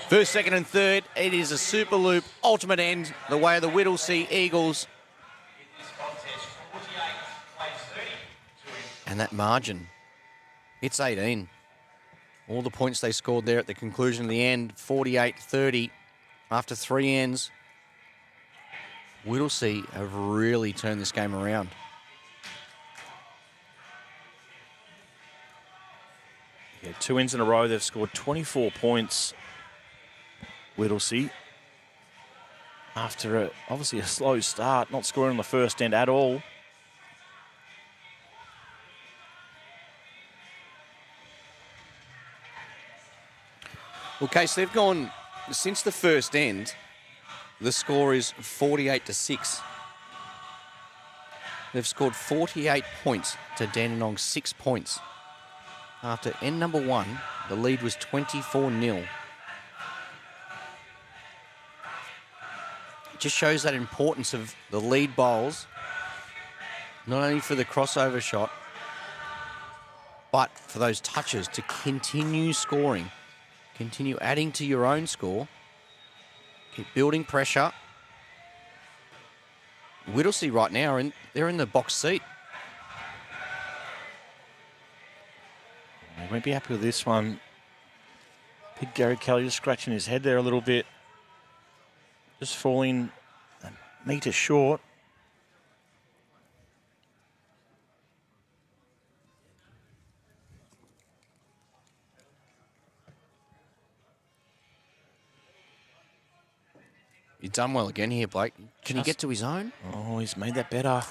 Speaker 1: first, second and third. It is a Superloop ultimate end, the way of the Whittlesea Eagles. And that margin, it's 18. All the points they scored there at the conclusion of the end, 48-30. After 3 ends, Whittlesea have really turned this game around.
Speaker 2: Yeah, 2 ends in a row, they've scored 24 points, Whittlesea. After obviously a slow start, not scoring on the first end at all.
Speaker 1: Okay, so they've gone, since the first end, the score is 48-6. They've scored 48 points to Dandenong's 6 points. After end number 1, the lead was 24-0. It just shows that importance of the lead bowls, not only for the crossover shot, but for those touches to continue scoring. Continue adding to your own score. Keep building pressure. Whittlesea right now, they're in the box seat.
Speaker 2: He won't be happy with this one. Big Gary Kelly just scratching his head there a little bit. Just falling and metre short.
Speaker 1: You've done well again here, Blake. Can he get to his own?
Speaker 2: Oh, he's made that better.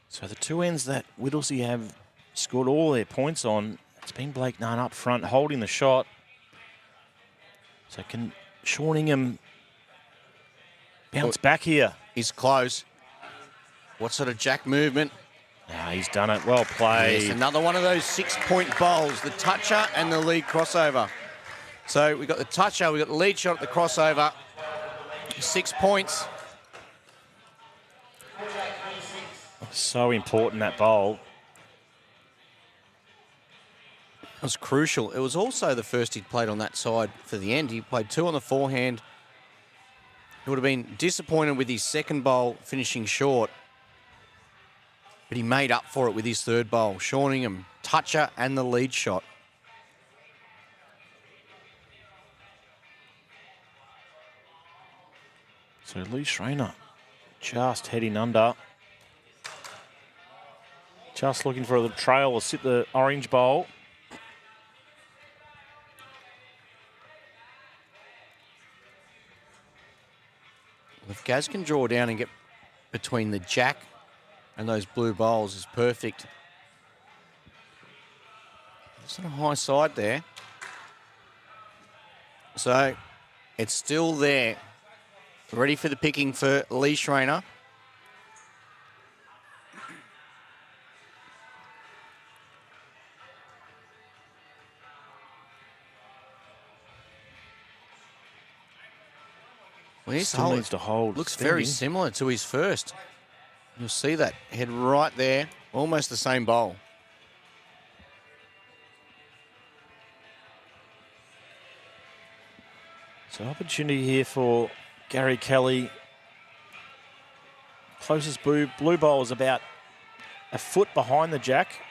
Speaker 2: So the two ends that Whittlesey have scored all their points on, it's been Blake Nunn up front holding the shot. So can Sean Ingham bounce back here?
Speaker 1: He's close. What sort of jack movement?
Speaker 2: Ah, he's done it. Well played.
Speaker 1: Yes, another one of those 6-point bowls, the toucher and the lead crossover. So we've got the toucher, we've got the lead shot at the crossover. 6 points.
Speaker 2: So important, that bowl.
Speaker 1: It was crucial. It was also the first he'd played on that side for the end. He played 2 on the forehand. He would have been disappointed with his second bowl finishing short. But he made up for it with his third bowl. Sean Ingham, toucher and the lead shot.
Speaker 2: So Lee Schreiner just heading under. Just looking for the trail to sit the orange bowl.
Speaker 1: If Gaz can draw down and get between the jack and those blue bowls is perfect. It's on a high side there. So it's still there. Ready for the picking for Lee Schreiner. Well, his
Speaker 2: Still needs to hold.
Speaker 1: Looks very similar to his first. You'll see that head right there, almost the same bowl.
Speaker 2: So opportunity here for Gary Kelly. Closest blue bowl is about a foot behind the jack.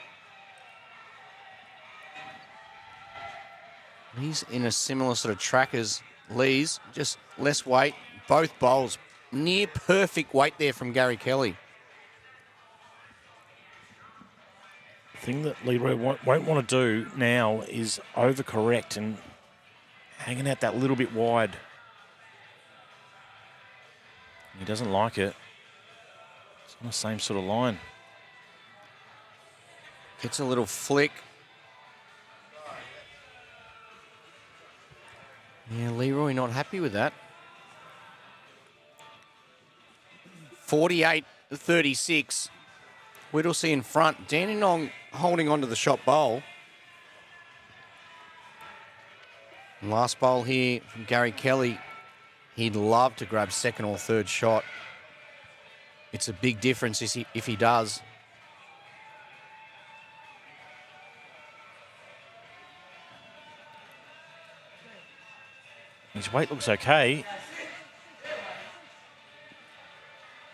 Speaker 1: He's in a similar sort of track as Lee's, just less weight. Both bowls, near perfect weight there from Gary Kelly.
Speaker 2: The thing that Leroy won't want to do now is overcorrect and hanging out that little bit wide. He doesn't like it. It's on the same sort of line.
Speaker 1: Gets a little flick. Yeah, Leroy not happy with that. 48-36. Whittlesey in front. Dandenong holding on to the shot bowl. And last bowl here from Gary Kelly. He'd love to grab second or third shot. It's a big difference if he does.
Speaker 2: His weight looks okay.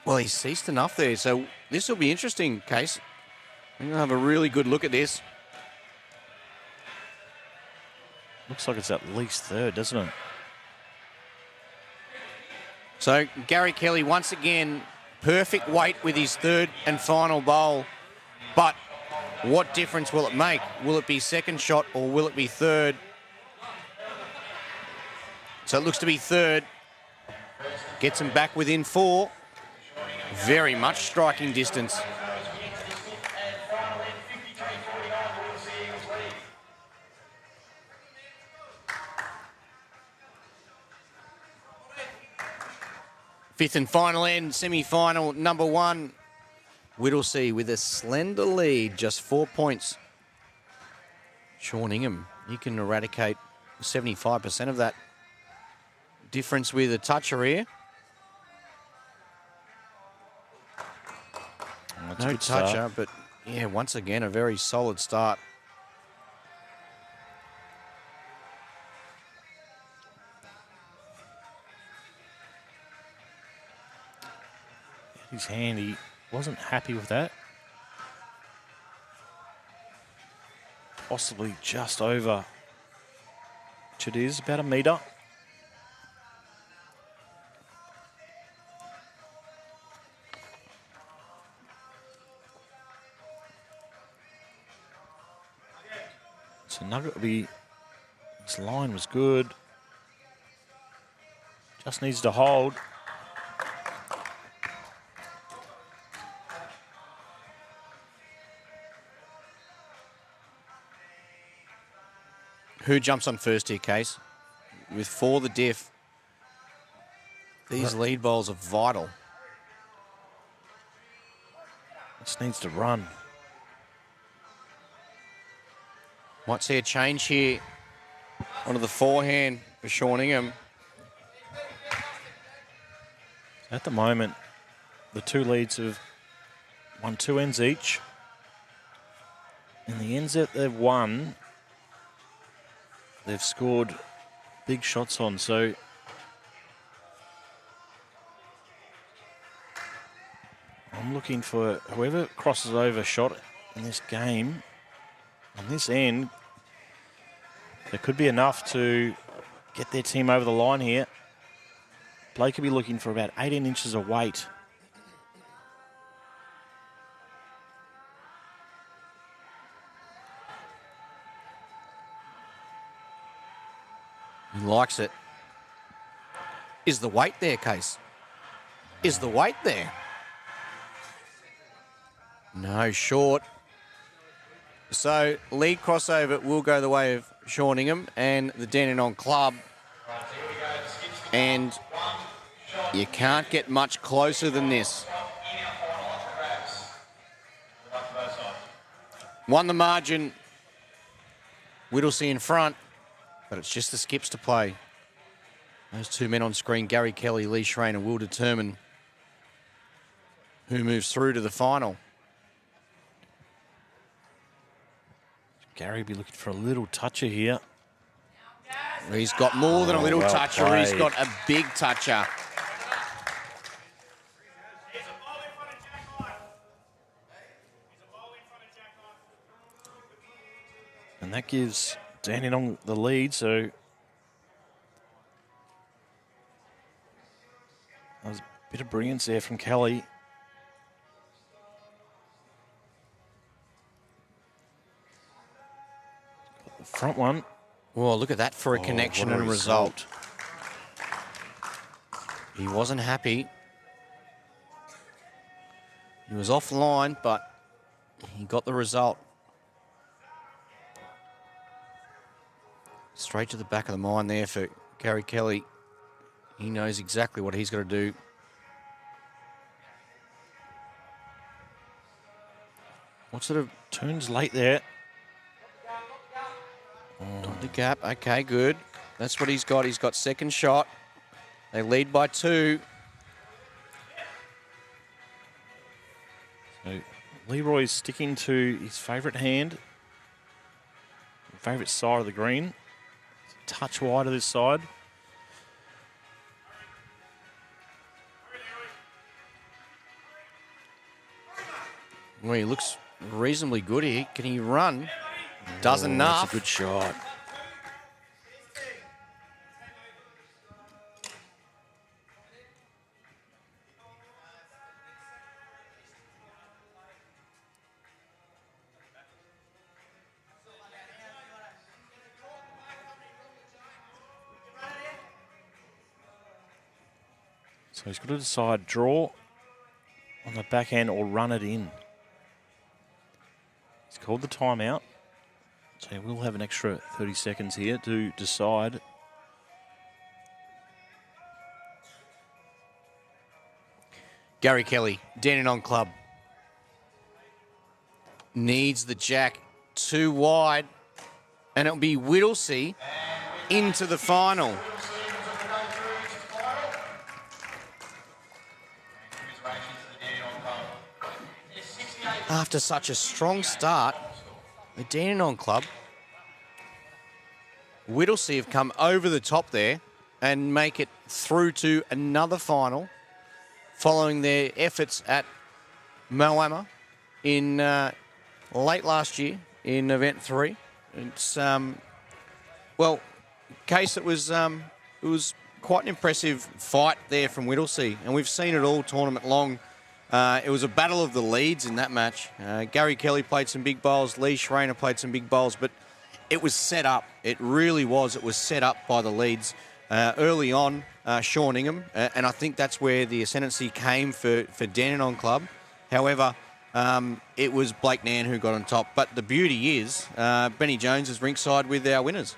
Speaker 1: Well, he's ceased enough there, so this will be interesting, Case. We're going to have a really good look at this.
Speaker 2: Looks like it's at least third, doesn't it?
Speaker 1: So Gary Kelly, once again, perfect weight with his third and final bowl. But what difference will it make? Will it be second shot or will it be third? So it looks to be third. Gets him back within 4. Very much striking distance. Fifth and final end, semi-final number 1. Whittlesey with a slender lead, just 4 points. Sean Ingham, he can eradicate 75% of that difference with a toucher here. No toucher, but yeah, once again, a very solid start.
Speaker 2: His hand, he wasn't happy with that. Possibly just over pitch it is, about a metre. So Nugget will be, his line was good. Just needs to hold.
Speaker 1: Who jumps on first here, Case? With 4 the diff, these lead bowls are vital.
Speaker 2: Just needs to run.
Speaker 1: Might see a change here onto the forehand for Sean Ingham.
Speaker 2: At the moment, the two leads have won 2 ends each. And the ends that they've won, they've scored big shots on. So I'm looking for whoever crosses over shot in this game. On this end, there could be enough to get their team over the line here. Blake could be looking for about 18 inches of weight.
Speaker 1: He likes it. Is the weight there, Case? Is the weight there? No, short. So lead crossover will go the way of Sean Ingham and the Dandenong Club. And you can't get much closer than this. Won the margin. Whittlesey in front, but it's just the skips to play. Those two men on screen, Gary Kelly, Lee Schreiner, will determine who moves through to the final.
Speaker 2: Gary will be looking for a little toucher here.
Speaker 1: He's got more than a little
Speaker 2: well
Speaker 1: toucher.
Speaker 2: played.
Speaker 1: He's got a big toucher.
Speaker 2: And that gives Dandenong the lead, so that was a bit of brilliance there from Kelly. Got the front one.
Speaker 1: Oh, look at that for a connection
Speaker 2: what a
Speaker 1: and a result. He wasn't happy. He was offline, but he got the result. Straight to the back of the mind there for Gary Kelly. He knows exactly what he's got to do. What sort of
Speaker 2: Turns late there.
Speaker 1: on the gap? Okay, good. That's what he's got. He's got second shot. They lead by 2.
Speaker 2: So Leroy's sticking to his favourite hand, favourite side of the green. Touch wide of this side.
Speaker 1: Well, he looks reasonably good here. Can he run? Does enough.
Speaker 2: That's a good shot. So he's got to decide draw on the backhand or run it in. He's called the timeout. So he will have an extra 30 seconds here to decide.
Speaker 1: Gary Kelly, Dandenong Club. Needs the jack too wide. And it'll be Whittlesey into the final. After such a strong start, the Dandenong Club, Whittlesey have come over the top there and make it through to another final following their efforts at Moama in late last year in Event 3. It's, well, Case, it was quite an impressive fight there from Whittlesea, and we've seen it all tournament long. It was a battle of the leads in that match. Gary Kelly played some big bowls, Lee Schreiner played some big bowls, but it was set up. It really was. It was set up by the leads early on, Sean Ingham, and I think that's where the ascendancy came for Dandenong Club. However, it was Blake Nan who got on top. But the beauty is Benny Jones is ringside with our winners.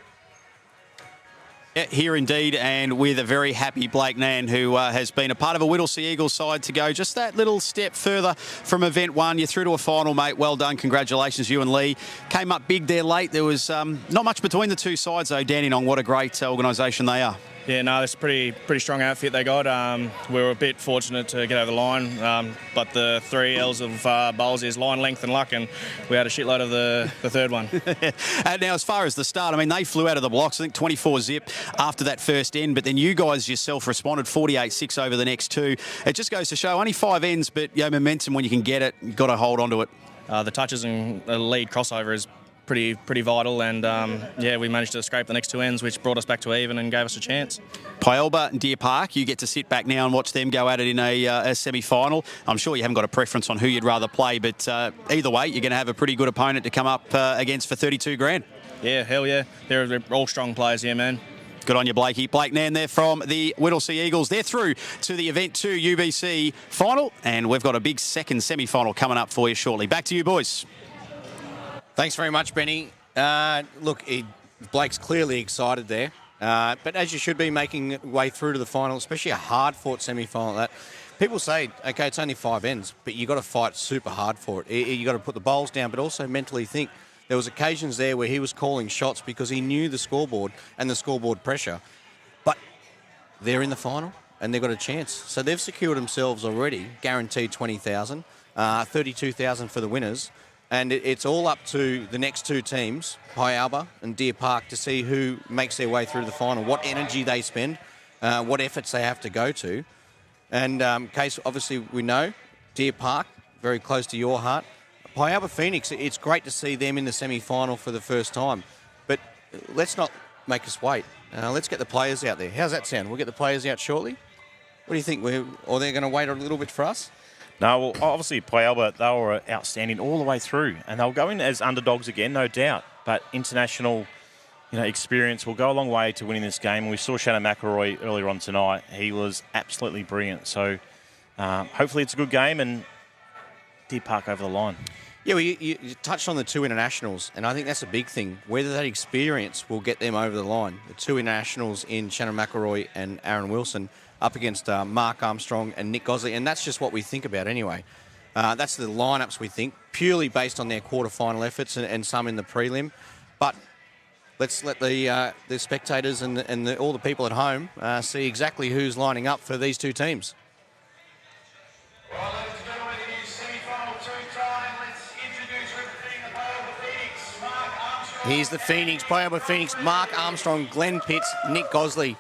Speaker 6: Yeah, here indeed, and with a very happy Blake Nan, who has been a part of a Whittlesea Eagles side to go just that little step further from event one. You're through to a final, mate. Well done. Congratulations, you and Lee. Came up big there late. There was not much between the two sides, though. Dandenong, what a great organisation they are.
Speaker 8: Yeah, no, it's a pretty strong outfit they got. We were a bit fortunate to get over the line, but the 3 L's of bowls is line, length and luck, and we had a shitload of the third one.
Speaker 6: And now, as far as the start, I mean, they flew out of the blocks, I think 24 zip after that first end, but then you guys yourself responded 48-6 over the next 2. It just goes to show only 5 ends, but momentum, when you can get it, you've got to hold on to it.
Speaker 8: The touches and the lead crossover is pretty vital, and yeah, we managed to scrape the next 2 ends, which brought us back to even and gave us a chance.
Speaker 6: Pyalba and Deer Park, you get to sit back now and watch them go at it in a semi-final. I'm sure you haven't got a preference on who you'd rather play, but either way, you're going to have a pretty good opponent to come up against for 32 grand.
Speaker 8: Yeah, hell yeah. They're all strong players here, man.
Speaker 6: Good on you, Blakey. Blake Nan there from the Whittlesea Eagles. They're through to the Event 2 UBC final, and we've got a big second semi-final coming up for you shortly. Back to you, boys.
Speaker 1: Thanks very much, Benny. Look, Blake's clearly excited there, but as you should be, making way through to the final, especially a hard-fought semi-final. That people say, okay, it's only 5 ends, but you got to fight super hard for it. You got to put the bowls down, but also mentally think. There was occasions there where he was calling shots because he knew the scoreboard and the scoreboard pressure, but they're in the final and they've got a chance. So they've secured themselves already, guaranteed 20,000, 32,000 for the winners. And it's all up to the next 2 teams, Pyalba and Deer Park, to see who makes their way through the final, what energy they spend, what efforts they have to go to. And Case, obviously, we know Deer Park, very close to your heart. Pyalba Phoenix, it's great to see them in the semi-final for the first time. But let's not make us wait. Let's get the players out there. How's that sound? We'll get the players out shortly? What do you think? Or they're going to wait a little bit for us?
Speaker 2: No, well, obviously, Pyalba, they were outstanding all the way through. And they'll go in as underdogs again, no doubt. But international experience will go a long way to winning this game. We saw Shannon McElroy earlier on tonight. He was absolutely brilliant. So hopefully it's a good game and Deer Park over the line.
Speaker 1: Yeah, well, you touched on the 2 internationals, and I think that's a big thing. Whether that experience will get them over the line. The 2 internationals in Shannon McElroy and Aaron Wilson up against Mark Armstrong and Nick Gosley, and that's just what we think about anyway. That's the lineups we think, purely based on their quarterfinal efforts and some in the prelim. But let's let the spectators and all the people at home see exactly who's lining up for these 2 teams. Here's the Phoenix, Pyalba Phoenix, Mark Armstrong, Glenn Pitts, Nick Gosley.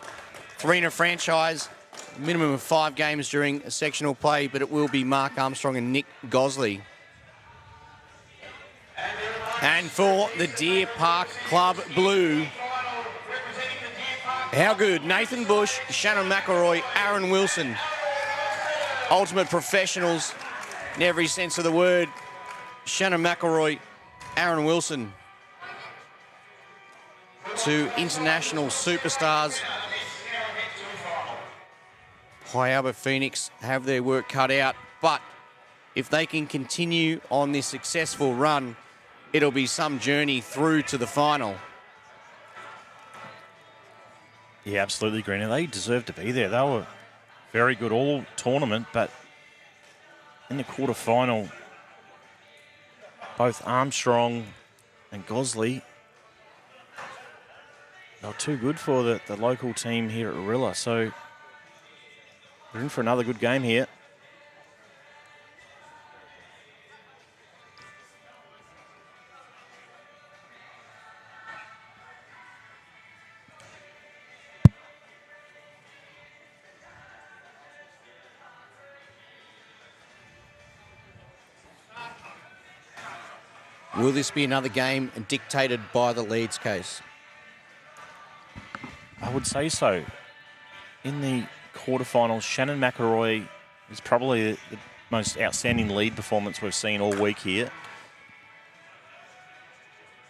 Speaker 1: 3 in a franchise, minimum of 5 games during a sectional play, but it will be Mark Armstrong and Nick Gosley. And for the Deer Park Club Blue, how good? Nathan Bush, Shannon McElroy, Aaron Wilson. Ultimate professionals in every sense of the word. Shannon McElroy, Aaron Wilson. 2 international superstars. Pyalba Phoenix have their work cut out, but if they can continue on this successful run, it'll be some journey through to the final.
Speaker 2: Yeah, absolutely, Green. They deserve to be there. They were very good all tournament, but in the quarterfinal, both Armstrong and Gosley, they were too good for the local team here at Warilla. So we're in for another good game here.
Speaker 1: Will this be another game dictated by the Leeds Case?
Speaker 2: I would say so. In the quarterfinals, Shannon McElroy is probably the most outstanding lead performance we've seen all week here.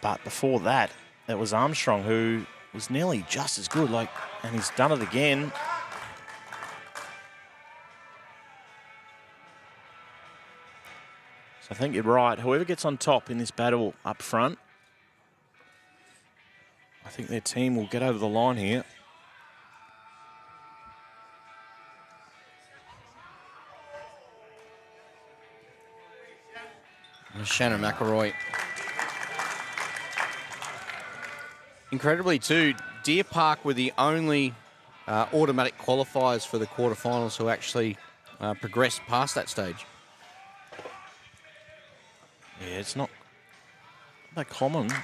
Speaker 2: But before that, it was Armstrong who was nearly just as good, and he's done it again. So I think you're right. Whoever gets on top in this battle up front, I think their team will get over the line here.
Speaker 1: Shannon McElroy. Incredibly, too, Deer Park were the only automatic qualifiers for the quarterfinals who actually progressed past that stage.
Speaker 2: Yeah, it's not that common. I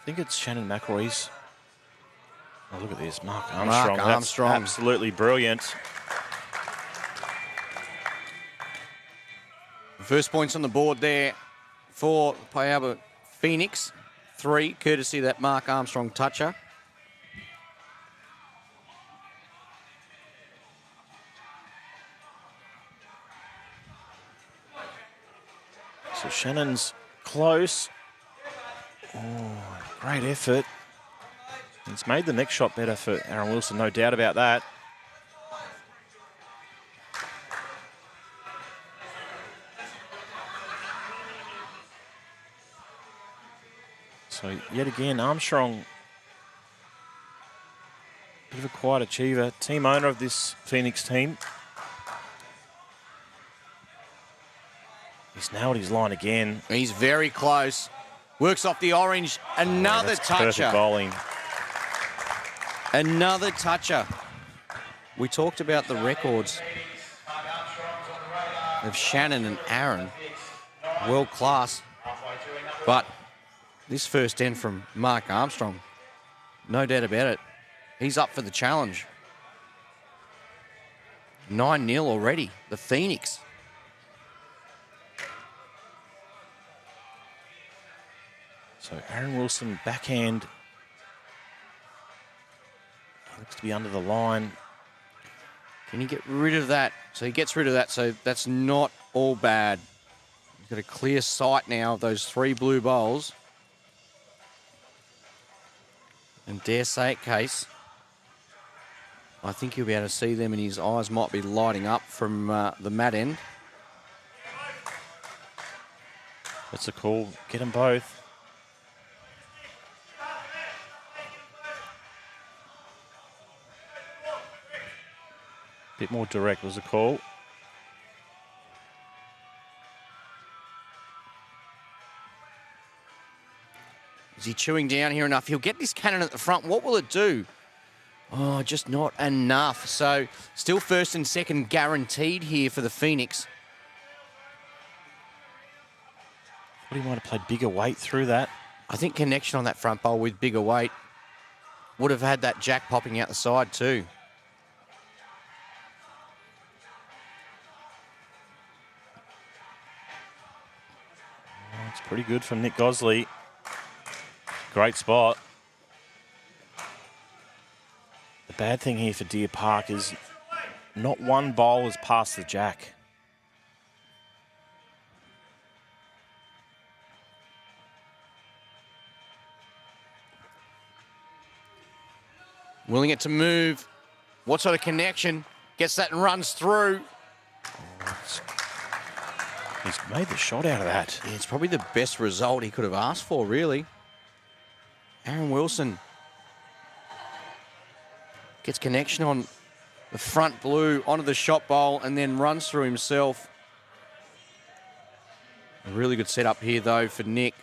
Speaker 2: think it's Shannon McElroy's. Oh, look at this, Mark Armstrong. That's absolutely brilliant.
Speaker 1: First points on the board there for Payaba Phoenix. 3, courtesy of that Mark Armstrong toucher.
Speaker 2: So Shannon's close. Oh, great effort. It's made the next shot better for Aaron Wilson, no doubt about that. So yet again, Armstrong, bit of a quiet achiever, team owner of this Phoenix team. He's nailed his line again.
Speaker 1: He's very close. Works off the orange. Another toucher.
Speaker 2: Perfect bowling.
Speaker 1: Another toucher. We talked about the records of Shannon and Aaron. World class. But this first end from Mark Armstrong, no doubt about it. He's up for the challenge. 9-0 already, the Phoenix.
Speaker 2: So Aaron Wilson, backhand. Looks to be under the line.
Speaker 1: Can he get rid of that? So he gets rid of that, so that's not all bad. He's got a clear sight now of those 3 blue bowls. And dare say it, Case, I think you'll be able to see them and his eyes might be lighting up from the mat end.
Speaker 2: That's a call. Get them both. Bit more direct was the call.
Speaker 1: Is he chewing down here enough? He'll get this cannon at the front. What will it do? Oh, just not enough. So still first and second guaranteed here for the Phoenix.
Speaker 2: What do you want to play bigger weight through that?
Speaker 1: I think connection on that front bowl with bigger weight would have had that jack popping out the side too.
Speaker 2: Oh, it's pretty good from Nick Gosley. Great spot. The bad thing here for Deer Park is not one bowl has passed the jack.
Speaker 1: Willing it to move. What sort of connection? Gets that and runs through.
Speaker 2: He's made the shot out of that.
Speaker 1: Yeah, it's probably the best result he could have asked for, really. Aaron Wilson gets connection on the front blue onto the shot bowl and then runs through himself. A really good setup here, though, for Nick.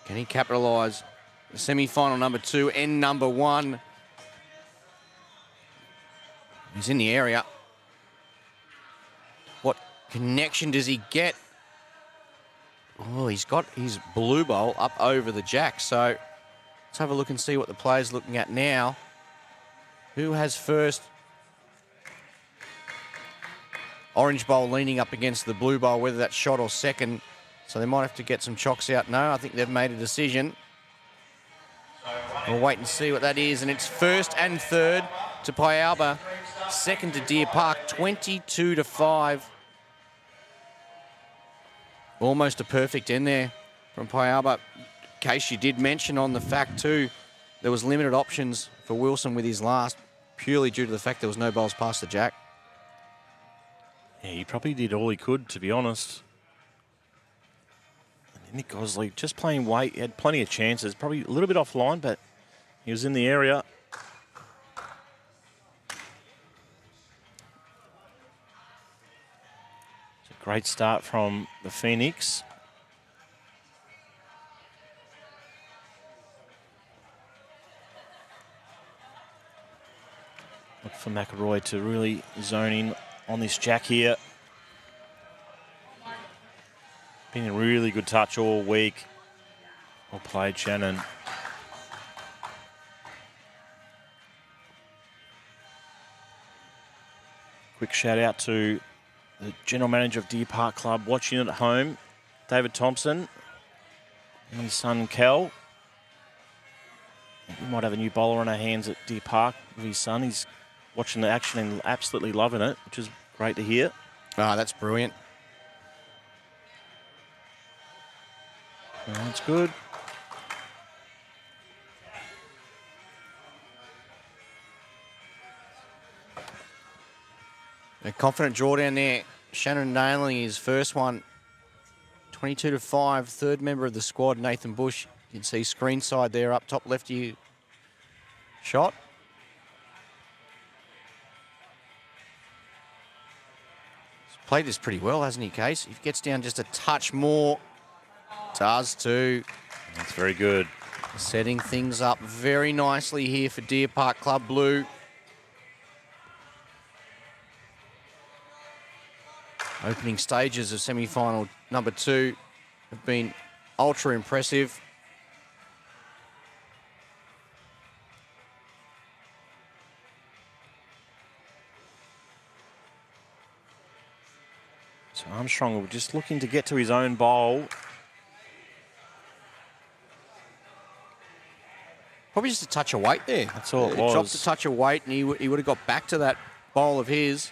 Speaker 1: Can he capitalise? Semi-final number 2 and number 1. He's in the area. What connection does he get? Oh, he's got his blue bowl up over the jack. So let's have a look and see what the player's looking at now. Who has first? Orange bowl leaning up against the blue bowl, whether that's shot or second. So they might have to get some chocks out. No, I think they've made a decision.
Speaker 9: So
Speaker 1: We'll wait and see what that is. And it's first and third to Pialba. Second to Deer Park, 22-5. Almost a perfect end there from Pialba. Case you did mention on the fact too, there was limited options for Wilson with his last, purely due to the fact there was no bowls past the jack.
Speaker 2: Yeah, he probably did all he could, to be honest. And Nick Gosley just playing weight. He had plenty of chances. Probably a little bit offline, but he was in the area. It's a great start from the Phoenix. Look for McElroy to really zone in on this jack here. Been a really good touch all week. Well played, Shannon. Quick shout out to the general manager of Deer Park Club watching at home, David Thompson, and his son Kel. We might have a new bowler on our hands at Deer Park with his son. He's watching the action and absolutely loving it, which is great to hear.
Speaker 1: Ah, that's brilliant.
Speaker 2: That's good.
Speaker 1: A confident draw down there. Shannon nailing his first one. 22-5. Third member of the squad, Nathan Bush. You can see screen side there up top left of you. Shot. He's played this pretty well, hasn't he, Case? If he gets down just a touch more, does too.
Speaker 2: That's very good.
Speaker 1: Setting things up very nicely here for Deer Park Club Blue. Opening stages of semi-final number 2 have been ultra impressive.
Speaker 2: So Armstrong just looking to get to his own bowl.
Speaker 1: Probably just a touch of weight there.
Speaker 2: That's all it was.
Speaker 1: Dropped a touch of weight and he would have got back to that bowl of his.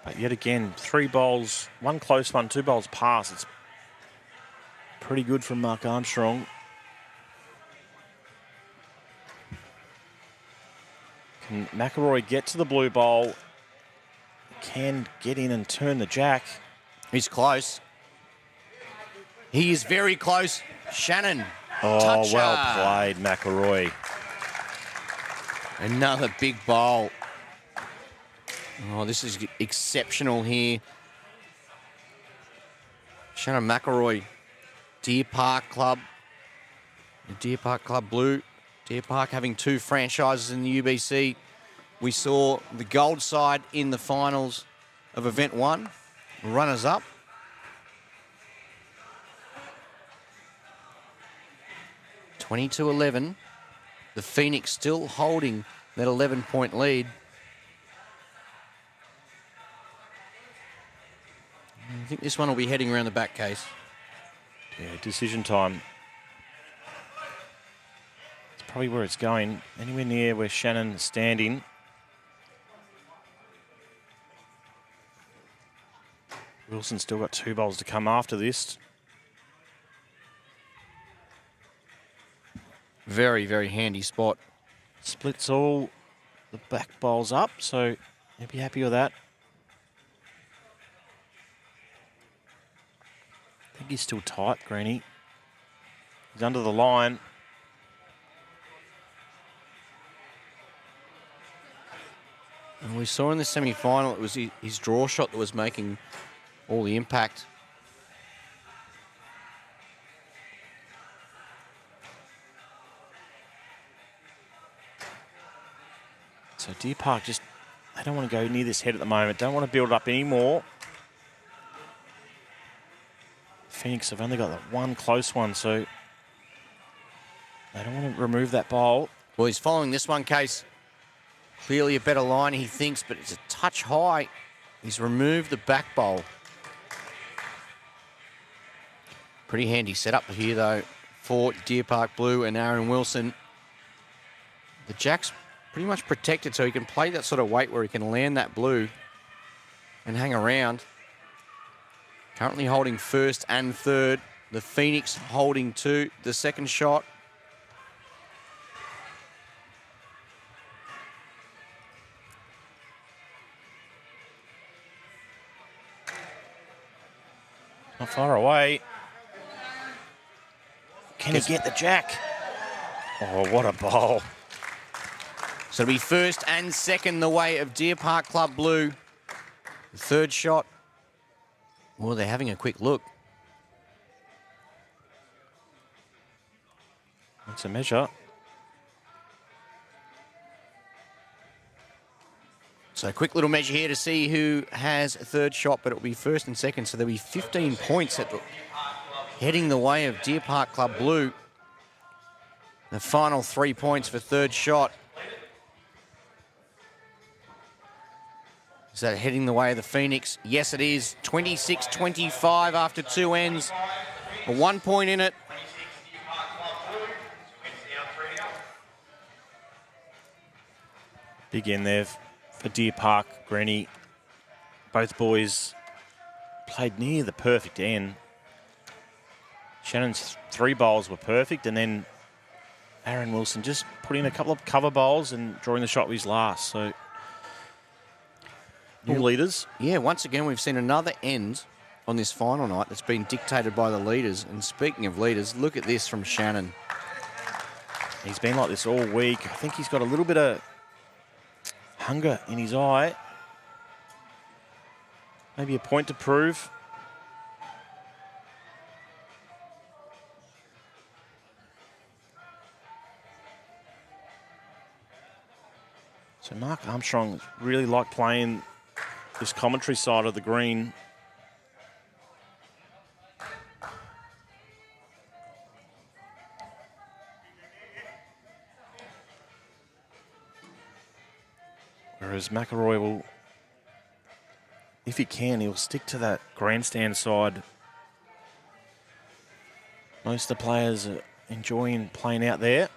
Speaker 2: But yet again, 3 bowls, 1 close one, 2 bowls pass. It's pretty good from Mark Armstrong. Can McElroy get to the blue bowl? Can get in and turn the jack.
Speaker 1: He's close. He is very close. Shannon.
Speaker 2: Oh,
Speaker 1: Toucher.
Speaker 2: well played, McElroy.
Speaker 1: Another big bowl. Oh, this is exceptional here. Shannon McElroy, Deer Park Club. The Deer Park Club Blue. Deer Park having 2 franchises in the UBC. We saw the gold side in the finals of Event 1. Runners up. (22-11). The Phoenix still holding that 11-point lead. I think this one will be heading around the back, Case.
Speaker 2: Yeah, decision time. It's probably where it's going. Anywhere near where Shannon's standing. Wilson's still got 2 bowls to come after this.
Speaker 1: Very, very handy spot.
Speaker 2: Splits all the back bowls up, so he'll be happy with that. I think he's still tight, Greenie. He's under the line.
Speaker 1: And we saw in the semi-final, it was his draw shot that was making all the impact.
Speaker 2: So Deer Park just, they don't want to go near this head at the moment. Don't want to build it up anymore. Phoenix have only got that 1 close one, so they don't want to remove that bowl.
Speaker 1: Well, he's following this one, Case. Clearly a better line, he thinks, but it's a touch high. He's removed the back bowl. Pretty handy setup here, though, for Deer Park Blue and Aaron Wilson. The jack's pretty much protected, so he can play that sort of weight where he can land that blue and hang around. Currently holding first and third. The Phoenix holding the second shot.
Speaker 2: Not far away. Can he get the jack? Oh, what a bowl.
Speaker 1: So it'll be first and second the way of Deer Park Club Blue. The third shot. Well, they're having a quick look.
Speaker 2: That's a measure.
Speaker 1: So a quick little measure here to see who has a third shot, but it'll be first and second. So there'll be 15 points heading the way of Deer Park Club Blue. The final 3 points for third shot. Is that heading the way of the Phoenix? Yes, it is. 26-25 after 2 ends. A 1 point in it.
Speaker 2: Big end there for Deer Park, Granny. Both boys played near the perfect end. Shannon's 3 bowls were perfect, and then Aaron Wilson just put in a couple of cover bowls and drawing the shot with his last. So, new leaders.
Speaker 1: Yeah, once again, we've seen another end on this final night that's been dictated by the leaders. And speaking of leaders, look at this from Shannon.
Speaker 2: He's been like this all week. I think he's got a little bit of hunger in his eye. Maybe a point to prove. So Mark Armstrong really liked playing this commentary side of the green. Whereas McElroy will, if he can, he'll stick to that grandstand side. Most of the players are enjoying playing out there.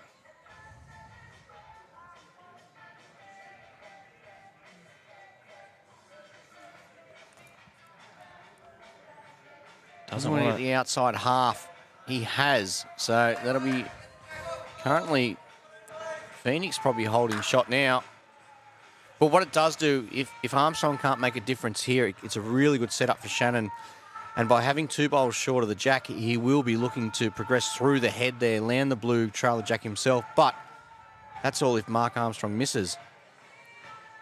Speaker 1: Doesn't want to get the outside half. He has. So that'll be currently Phoenix probably holding shot now. But what it does do, if Armstrong can't make a difference here, it's a really good setup for Shannon. And by having 2 bowls short of the jack, he will be looking to progress through the head there, land the blue, trail the jack himself. But that's all if Mark Armstrong misses.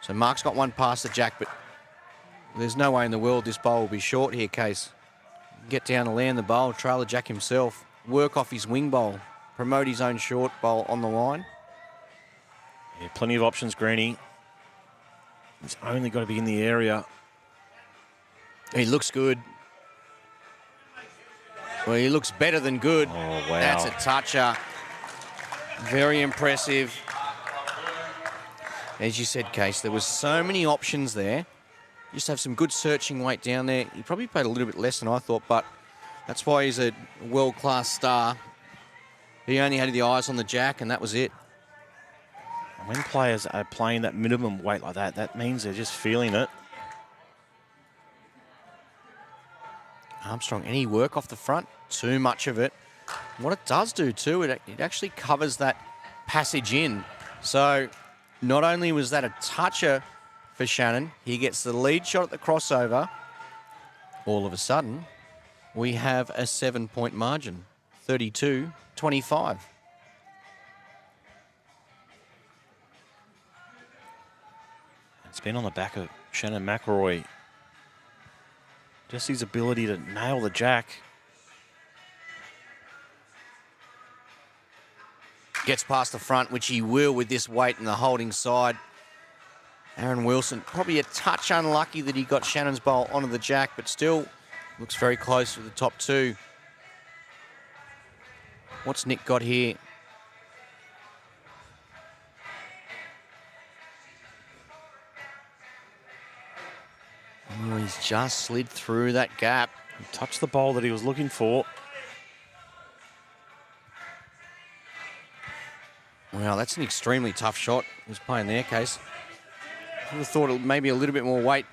Speaker 1: So Mark's got 1 past the jack, but there's no way in the world this bowl will be short here, Case. Get down to land the bowl, trail the jack himself, work off his wing bowl, promote his own short bowl on the line.
Speaker 2: Yeah, plenty of options, Greeny. He's only got to be in the area.
Speaker 1: He looks good. Well, he looks better than good.
Speaker 2: Oh, wow.
Speaker 1: That's a toucher. Very impressive. As you said, Case, there was so many options there. Just have some good searching weight down there. He probably played a little bit less than I thought, but that's why he's a world-class star. He only had the eyes on the jack, and that was it.
Speaker 2: When players are playing that minimum weight like that, that means they're just feeling it.
Speaker 1: Armstrong, any work off the front? Too much of it. What it does do, too, it actually covers that passage in. So not only was that a toucher for Shannon, he gets the lead shot at the crossover. All of a sudden, we have a 7-point margin, 32-25.
Speaker 2: It's been on the back of Shannon McElroy. Just his ability to nail the jack.
Speaker 1: Gets past the front, which he will with this weight in the holding side. Aaron Wilson, probably a touch unlucky that he got Shannon's bowl onto the jack, but still looks very close with the top 2. What's Nick got here? Oh, he's just slid through that gap.
Speaker 2: He touched the bowl that he was looking for.
Speaker 1: Wow, that's an extremely tough shot. Who's playing there, Case? I would have thought maybe a little bit more weight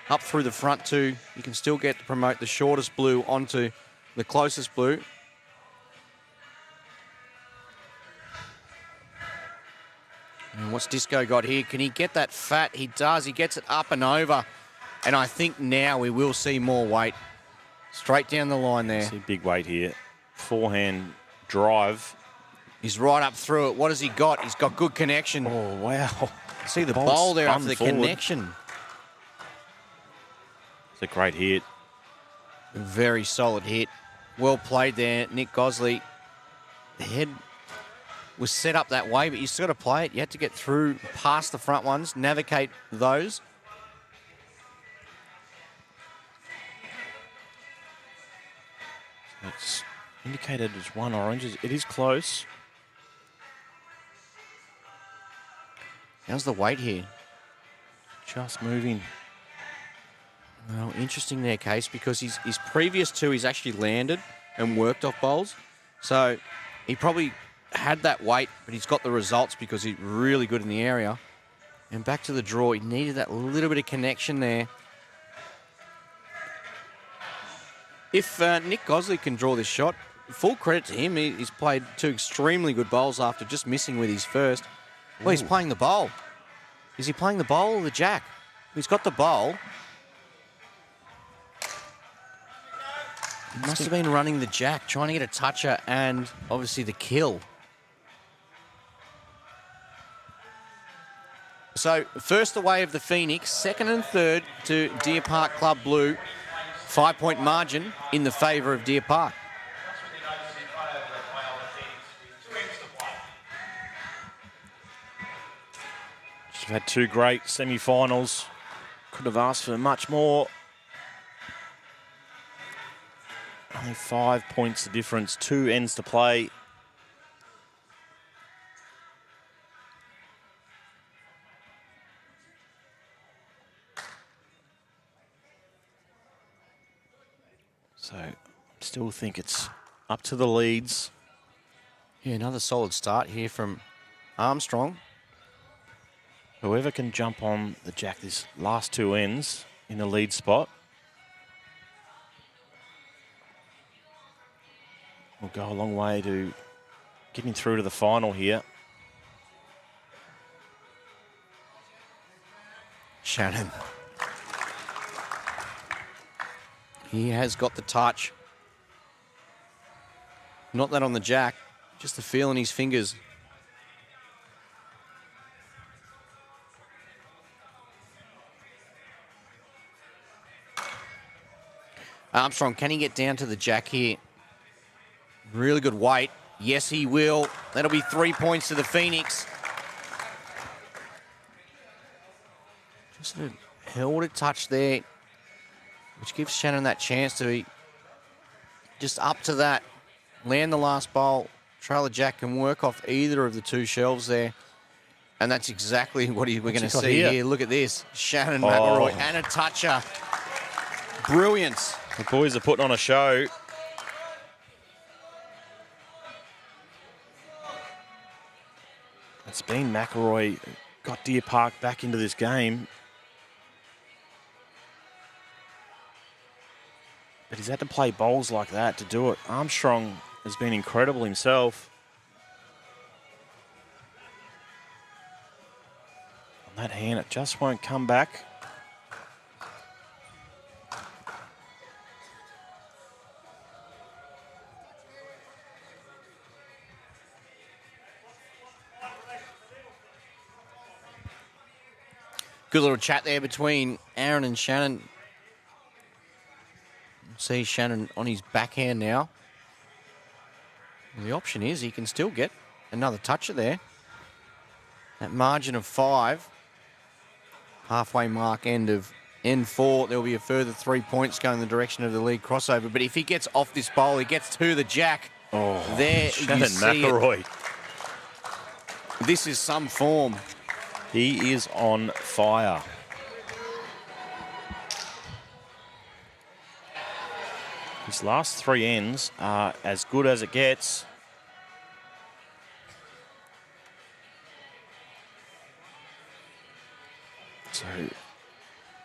Speaker 1: up through the front too. You can still get to promote the shortest blue onto the closest blue. And what's Disco got here? Can he get that fat? He does. He gets it up and over. And I think now we will see more weight. Straight down the line there.
Speaker 2: See big weight here. Forehand drive.
Speaker 1: He's right up through it. What has he got? He's got good connection.
Speaker 2: Oh, wow.
Speaker 1: See the
Speaker 2: Ball's
Speaker 1: bowl there
Speaker 2: spun
Speaker 1: after the
Speaker 2: forward.
Speaker 1: connection.
Speaker 2: It's a great hit.
Speaker 1: Very solid hit. Well played there, Nick Gosley. The head was set up that way, but you still got to play it. You had to get through past the front ones, navigate those.
Speaker 2: It's indicated as one orange. It is close.
Speaker 1: How's the weight here?
Speaker 2: Just moving.
Speaker 1: Well, interesting there, Case, because his previous two he's actually landed and worked off bowls. So he probably had that weight, but he's got the results because he's really good in the area. And back to the draw, he needed that little bit of connection there. If Nick Gosley can draw this shot, full credit to him. He's played two extremely good bowls after just missing with his first. Well, he's playing the bowl. Is he playing the bowl or the jack? He's got the bowl. He must have been running the jack, trying to get a toucher and obviously the kill. So first away of the Phoenix, second and third to Deer Park Club Blue. 5-point margin in the favour of Deer Park.
Speaker 2: Just had two great semi-finals. Could have asked for much more. Only 5 points the difference. 2 ends to play. So, still think it's up to the leads.
Speaker 1: Yeah, another solid start here from Armstrong.
Speaker 2: Whoever can jump on the jack this last 2 ends in the lead spot will go a long way to getting through to the final here.
Speaker 1: Shannon. He has got the touch. Not that on the jack, just the feel in his fingers. Armstrong, can he get down to the jack here? Really good weight. Yes, he will. That'll be 3 points to the Phoenix. Just a held a touch there, which gives Shannon that chance to be just up to that. Land the last bowl. Trailer jack can work off either of the two shelves there. And that's exactly what we're going to see here. Look at this. Shannon McElroy and a toucher. Brilliance.
Speaker 2: The boys are putting on a show. It's been McElroy got Deer Park back into this game. But he's had to play bowls like that to do it. Armstrong has been incredible himself. On that hand, it just won't come back.
Speaker 1: Good little chat there between Aaron and Shannon. See Shannon on his backhand now. And the option is he can still get another toucher there. That margin of 5. Halfway mark end of N4. There will be a further 3 points going in the direction of the lead crossover. But if he gets off this bowl, he gets to the jack.
Speaker 2: Oh,
Speaker 1: there
Speaker 2: Shannon
Speaker 1: you see
Speaker 2: McElroy.
Speaker 1: This is some form.
Speaker 2: He is on fire. His last 3 ends are as good as it gets.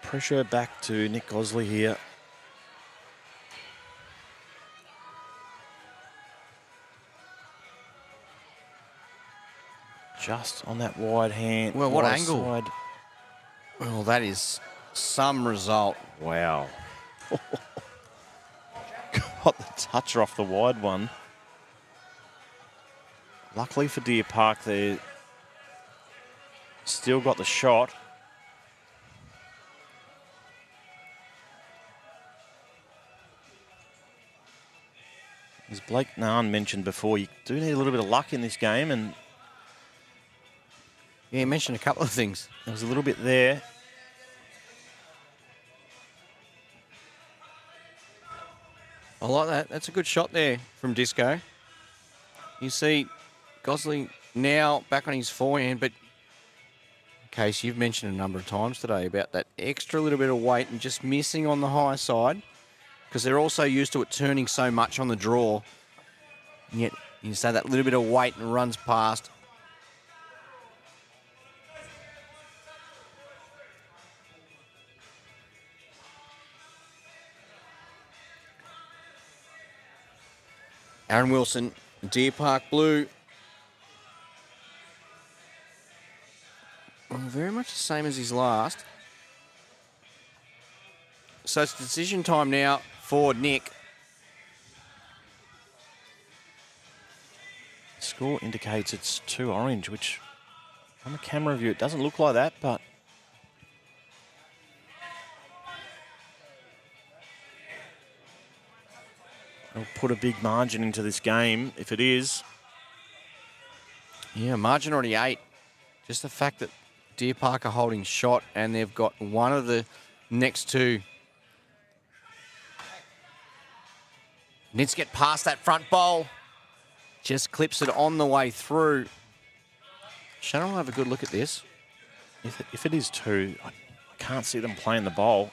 Speaker 2: pressure back to Nick Gosley here. Just on that wide hand.
Speaker 1: Well, what
Speaker 2: wide
Speaker 1: angle?
Speaker 2: Side.
Speaker 1: Well, that is some result.
Speaker 2: Wow. Got the toucher off the wide one. Luckily for Deer Park, they still got the shot. As Blake Nahn mentioned before, you do need a little bit of luck in this game, and
Speaker 1: Yeah, you mentioned a couple of things.
Speaker 2: there was a little bit there.
Speaker 1: I like that. That's a good shot there from Disco. You see Gosley now back on his forehand, but Case, you've mentioned a number of times today about that extra little bit of weight and just missing on the high side because they're also used to it turning so much on the draw. And yet you say that little bit of weight and runs past. Aaron Wilson, Deer Park Blue. Well, very much the same as his last. So it's decision time now for Nick.
Speaker 2: Score indicates it's 2 orange, which from a camera view, it doesn't look like that, but it'll put a big margin into this game if it is.
Speaker 1: Yeah, margin already 8. Just the fact that Deer Park are holding shot and they've got one of the next two. Needs to get past that front bowl. Just clips it on the way through. Shannon will have a good look at this.
Speaker 2: If it is 2, I can't see them playing the bowl.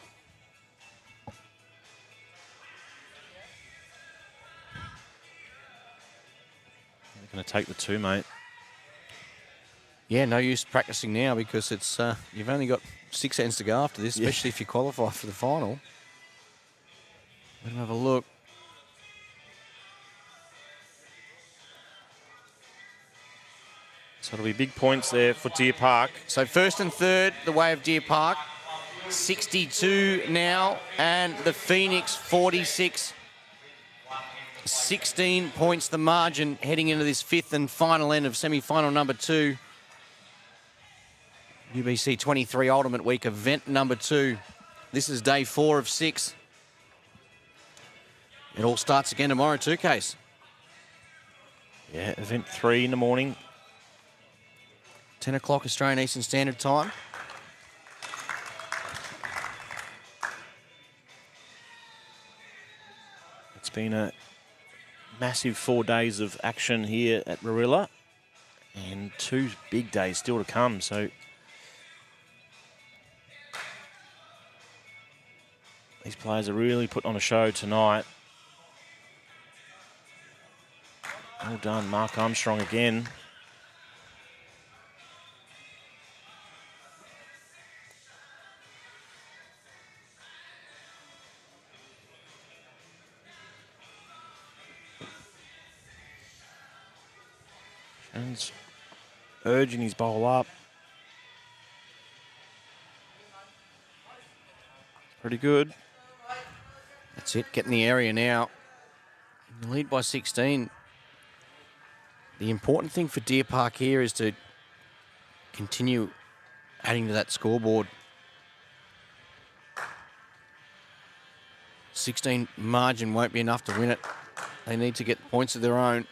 Speaker 2: They're going to take the 2, mate.
Speaker 1: Yeah, no use practicing now because it's you've only got 6 ends to go after this, especially if you qualify for the final. Let him have a look.
Speaker 2: So it'll be big points there for Deer Park.
Speaker 1: So first and third, the way of Deer Park. 62 now, and the Phoenix 46. 16 points the margin heading into this 5th and final end of semi-final number 2. UBC 23 Ultimate Week event number 2. This is day 4 of 6. It all starts again tomorrow too, Case.
Speaker 2: Yeah, event 3 in the morning.
Speaker 1: 10 o'clock Australian Eastern Standard Time.
Speaker 2: It's been a massive 4 days of action here at Warilla and 2 big days still to come. So these players are really putting on a show tonight. Well done, Mark Armstrong again. Shannon's urging his bowl up. Pretty good.
Speaker 1: That's it, getting the area now. In the lead by 16. The important thing for Deer Park here is to continue adding to that scoreboard. 16 margin won't be enough to win it. They need to get points of their own.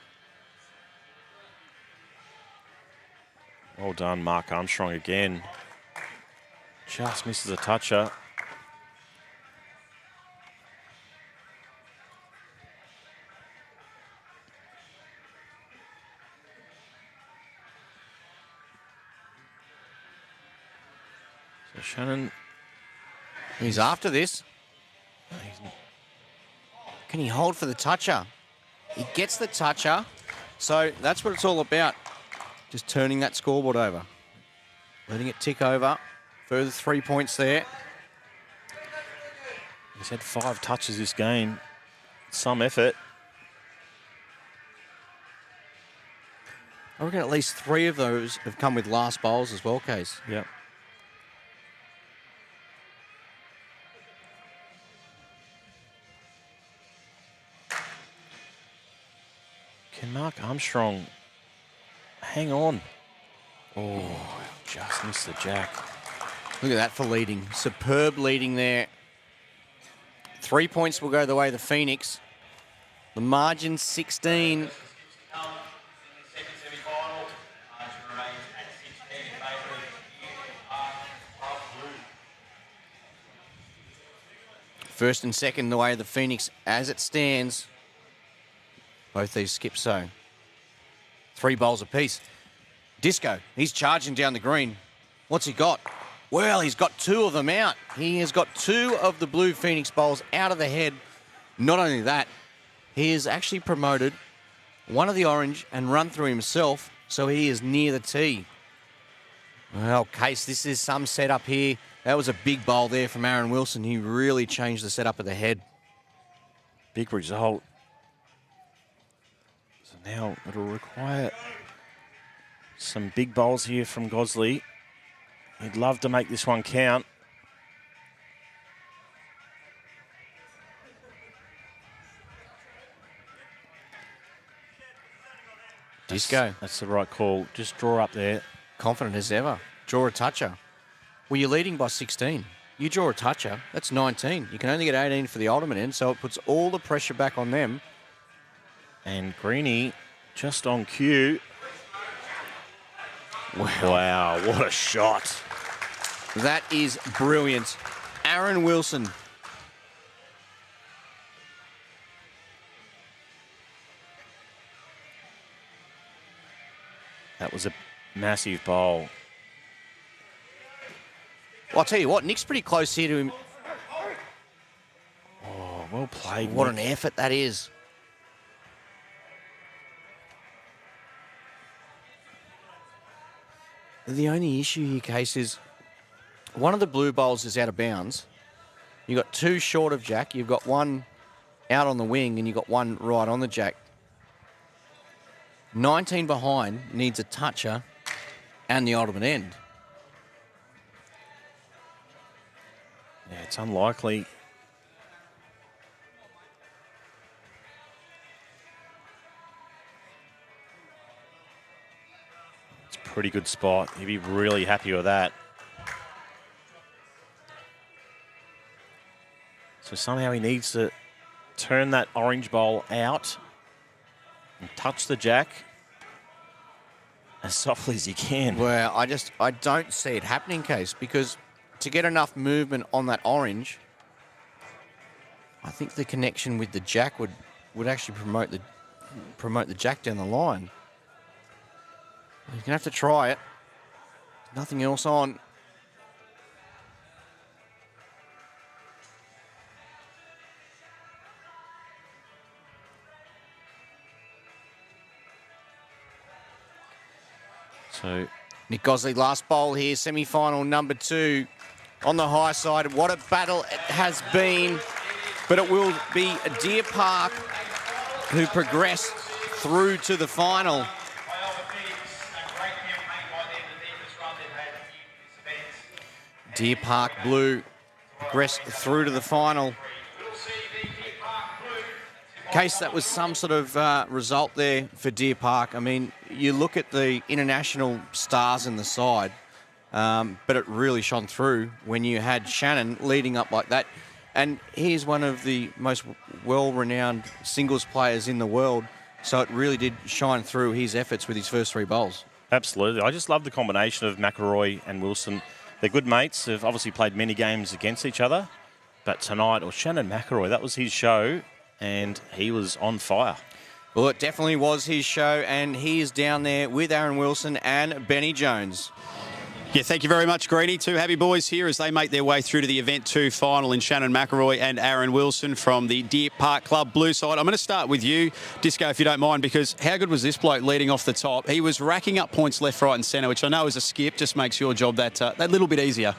Speaker 2: Well done, Mark Armstrong again. Just misses a toucher. So Shannon,
Speaker 1: He's after this. Can he hold for the toucher? He gets the toucher. So that's what it's all about. Just turning that scoreboard over. Letting it tick over Further 3 points there.
Speaker 2: He's had 5 touches this game. Some effort.
Speaker 1: I reckon at least 3 of those have come with last bowls as well, Case.
Speaker 2: Yep. Can Mark Armstrong hang on? Oh, just missed the jack.
Speaker 1: Look at that for leading. Superb leading there. 3 points will go the way of the Phoenix. The margin 16. First and second the way of the Phoenix as it stands. Both these skips so. 3 bowls apiece. Disco, he's charging down the green. What's he got? Well, he's got 2 of them out. He has got 2 of the blue Phoenix bowls out of the head. Not only that, he has actually promoted one of the orange and run through himself, so he is near the tee. Well, Case, this is some setup here. That was a big bowl there from Aaron Wilson. He really changed the setup of the head.
Speaker 2: Big result. So now it'll require some big bowls here from Gosley. He'd love to make this one count.
Speaker 1: Disco.
Speaker 2: That's the right call. Just draw up there.
Speaker 1: Confident as ever. Draw a toucher. Well, you're leading by 16. You draw a toucher, that's 19. You can only get 18 for the ultimate end, so it puts all the pressure back on them.
Speaker 2: And Greeny just on cue. Wow, what a shot.
Speaker 1: That is brilliant. Aaron Wilson.
Speaker 2: That was a massive bowl.
Speaker 1: Well, I'll tell you what, Nick's pretty close here to him.
Speaker 2: Oh, well played.
Speaker 1: What
Speaker 2: Nick.
Speaker 1: an effort that is. The only issue here, Case, is one of the blue bowls is out of bounds. You've got 2 short of jack. You've got 1 out on the wing and you've got 1 right on the jack. 19 behind needs a toucher and the ultimate end.
Speaker 2: Yeah, it's unlikely. It's a pretty good spot. He'd be really happy with that. So somehow he needs to turn that orange bowl out and touch the jack as softly as you can.
Speaker 1: Well, I don't see it happening, Case, because to get enough movement on that orange, I think the connection with the jack would actually promote the jack down the line. You're going to have to try it. Nothing else on.
Speaker 2: So
Speaker 1: Nick Gosley, last bowl here, semi-final number 2 on the high side. What a battle it has been, but it will be Deer Park who progress through to the final. Deer Park Blue progress through to the final. Case, that was some sort of result there for Deer Park. I mean, you look at the international stars in the side, but it really shone through when you had Shannon leading up like that. And he's one of the most well-renowned singles players in the world, so it really did shine through his efforts with his first 3 bowls.
Speaker 2: absolutely. I just love the combination of McElroy and Wilson. They're good mates. They've obviously played many games against each other. But tonight, or Shannon McElroy, that was his show, and he was on fire.
Speaker 1: Well, it definitely was his show, and he is down there with Aaron Wilson and Benny Jones.
Speaker 6: Yeah, thank you very much, Greenie. Two happy boys here as they make their way through to the Event 2 final in Shannon McElroy and Aaron Wilson from the Deer Park Club Blue side. I'm going to start with you, Disco, if you don't mind, because how good was this bloke leading off the top? He was racking up points left, right and centre, which I know as a skip just makes your job that little bit easier.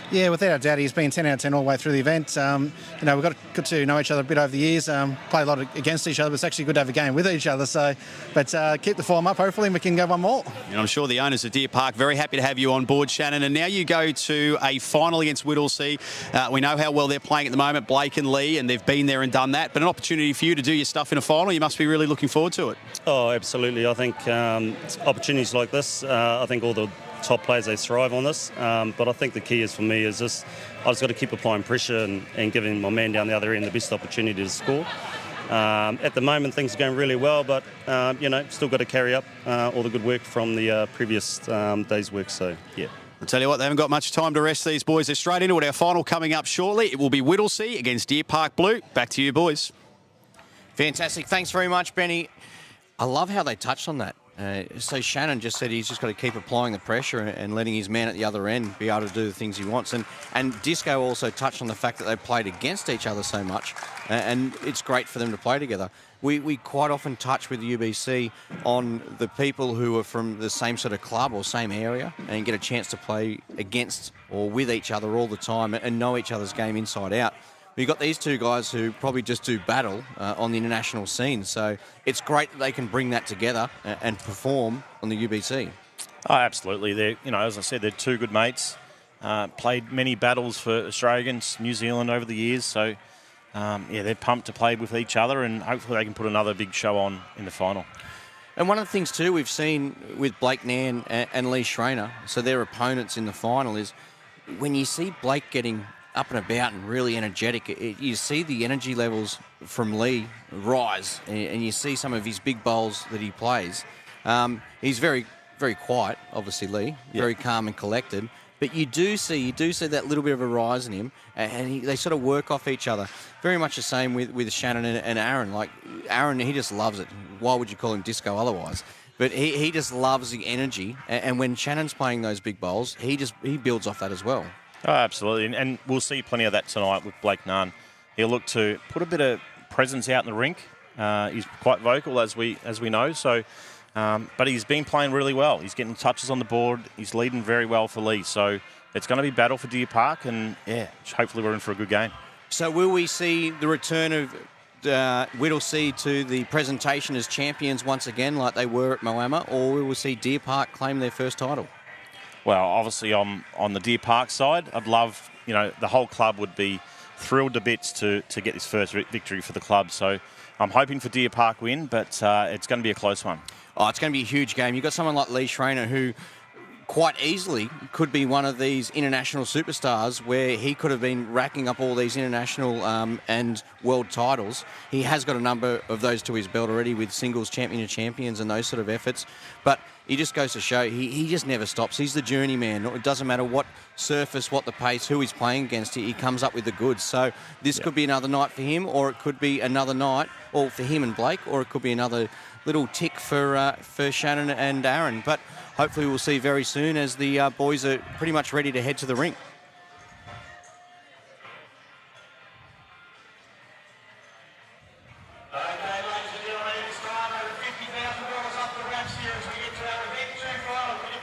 Speaker 9: Yeah, without a doubt, he's been 10 out of 10 all the way through the event. We've got to know each other a bit over the years, play a lot against each other, but it's actually good to have a game with each other. So, but keep the form up, hopefully, and we can go one more.
Speaker 6: And I'm sure the owners of Deer Park very happy to have you on board, Shannon. And now you go to a final against Whittlesea. We know how well they're playing at the moment, Blake and Lee, and they've been there and done that. But an opportunity for you to do your stuff in a final, you must be really looking forward to it.
Speaker 10: Oh, absolutely. I think opportunities like this, I think all the top players, they thrive on this. But I think the key is for me is this, I just got to keep applying pressure and giving my man down the other end the best opportunity to score. At the moment, things are going really well, but, still got to carry up all the good work from the previous day's work. So, yeah.
Speaker 6: I'll tell you what, they haven't got much time to rest, these boys. They're straight into it. Our final coming up shortly. It will be Whittlesea against Deer Park Blue. Back to you, boys.
Speaker 1: Fantastic. Thanks very much, Benny. I love how they touched on that. So Shannon just said he's just got to keep applying the pressure and letting his man at the other end be able to do the things he wants. And Disco also touched on the fact that they played against each other so much, and it's great for them to play together. We quite often touch with UBC on the people who are from the same sort of club or same area and get a chance to play against or with each other all the time and know each other's game inside out. We've got these two guys who probably just do battle on the international scene. So it's great that they can bring that together and perform on the UBC.
Speaker 2: Oh, absolutely. They're, as I said, they're two good mates. Played many battles for Australia against New Zealand over the years. So, they're pumped to play with each other, and hopefully they can put another big show on in the final.
Speaker 1: And one of the things, too, we've seen with Blake Nairn and Lee Schreiner, so their opponents in the final, is when you see Blake getting up and about and really energetic, you see the energy levels from Lee rise, and you see some of his big bowls that he plays. He's very, very quiet, obviously, Lee, very calm and collected. But you do see that little bit of a rise in him, and they sort of work off each other. Very much the same with Shannon and Aaron. Like, Aaron, he just loves it. Why would you call him Disco otherwise? But he just loves the energy, and when Shannon's playing those big bowls, he builds off that as well.
Speaker 2: Oh, absolutely, and we'll see plenty of that tonight with Blake Nairn. He'll look to put a bit of presence out in the rink. He's quite vocal, as we know. So, but he's been playing really well. He's getting touches on the board. He's leading very well for Lee. So it's going to be battle for Deer Park, and hopefully we're in for a good game. So
Speaker 1: will we see the return of Whittlesea to the presentation as champions once again, like they were at Moama, or will we see Deer Park claim their first title?
Speaker 2: Well, obviously on the Deer Park side, I'd love, the whole club would be thrilled to bits to get this first victory for the club. So I'm hoping for Deer Park win, but it's going to be a close one. Oh, it's going to be a huge game. You've got someone like Lee Schreiner who quite easily could be one of these international superstars where he could have been racking up all these international and world titles. He has got a number of those to his belt already with singles champion of champions and those sort of efforts. But he just goes to show he just never stops. He's the journeyman. It doesn't matter what surface, what the pace, who he's playing against. He comes up with the goods. So this could be another night for him, or it could be another night, or for him and Blake, or it could be another little tick for Shannon and Aaron. But hopefully we'll see very soon as the boys are pretty much ready to head to the rink.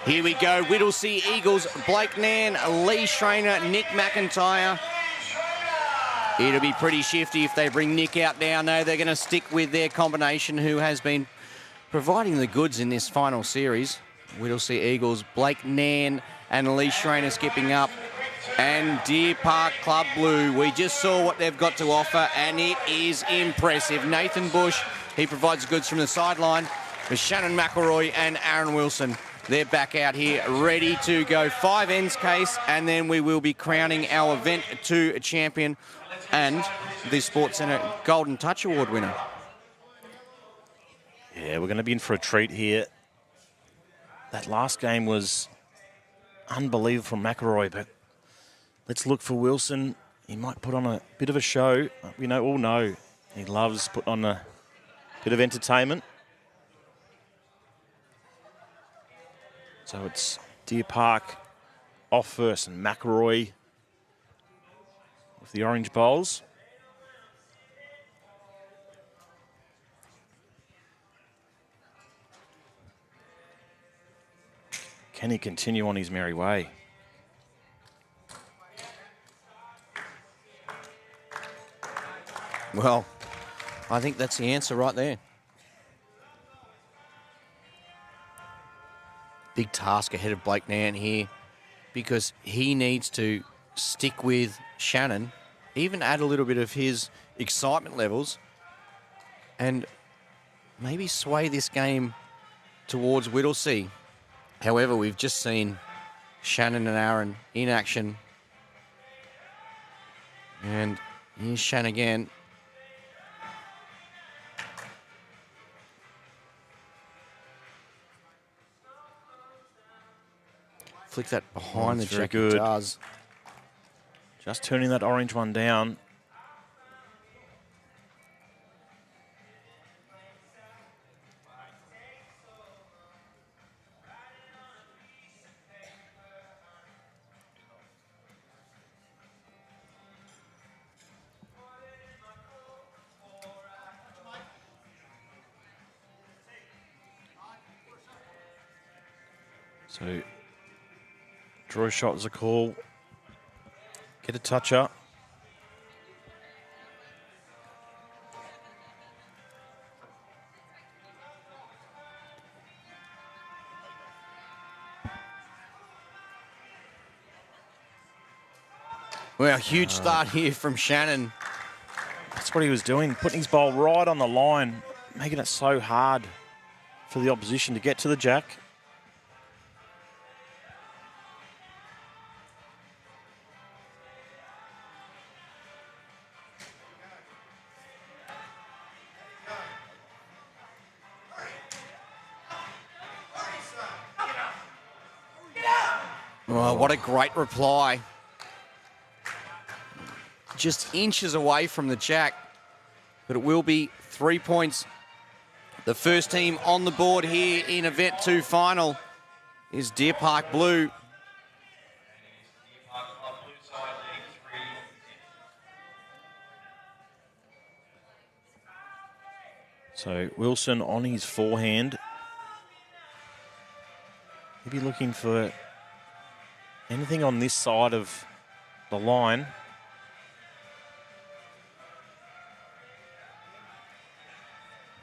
Speaker 2: Here we go, Whittlesea Eagles, Blake Nairn, Lee Schreiner, Nick McIntyre. It'll be pretty shifty if they bring Nick out now. No, they're going to stick with their combination who has been providing the goods in this final series. Whittlesea Eagles, Blake Nairn and Lee Schreiner skipping up. And Deer Park Club Blue, we just saw what they've got to offer, and it is impressive. Nathan Bush, he provides goods from the sideline with Shannon McElroy and Aaron Wilson. They're back out here ready to go. 5 ends case, and then we will be crowning our Event 2 champion and the Sports Centre Golden Touch Award winner. Yeah, we're going to be in for a treat here. That last game was unbelievable from McElroy, but let's look for Wilson. He might put on a bit of a show. We all know he loves putting on a bit of entertainment. So it's Deer Park off first, and McElroy with the orange bowls. Can he continue on his merry way?
Speaker 1: Well, I think that's the answer right there. Big task ahead of Blake Nan here because he needs to stick with Shannon, even add a little bit of his excitement levels and maybe sway this game towards Whittlesea. However, we've just seen Shannon and Aaron in action. And here's Shannon again. Flick that behind the
Speaker 2: very
Speaker 1: jack.
Speaker 2: good.
Speaker 1: It does.
Speaker 2: Just turning that orange one down. So, draw shot is a call. Get a touch up.
Speaker 1: Well, huge start here from Shannon.
Speaker 2: That's what he was doing, putting his bowl right on the line, making it so hard for the opposition to get to the jack.
Speaker 1: Oh, what a great reply. Just inches away from the jack, but it will be 3 points. The first team on the board here in Event 2 final is Deer Park Blue.
Speaker 2: So Wilson on his forehand. He'll be looking for anything on this side of the line.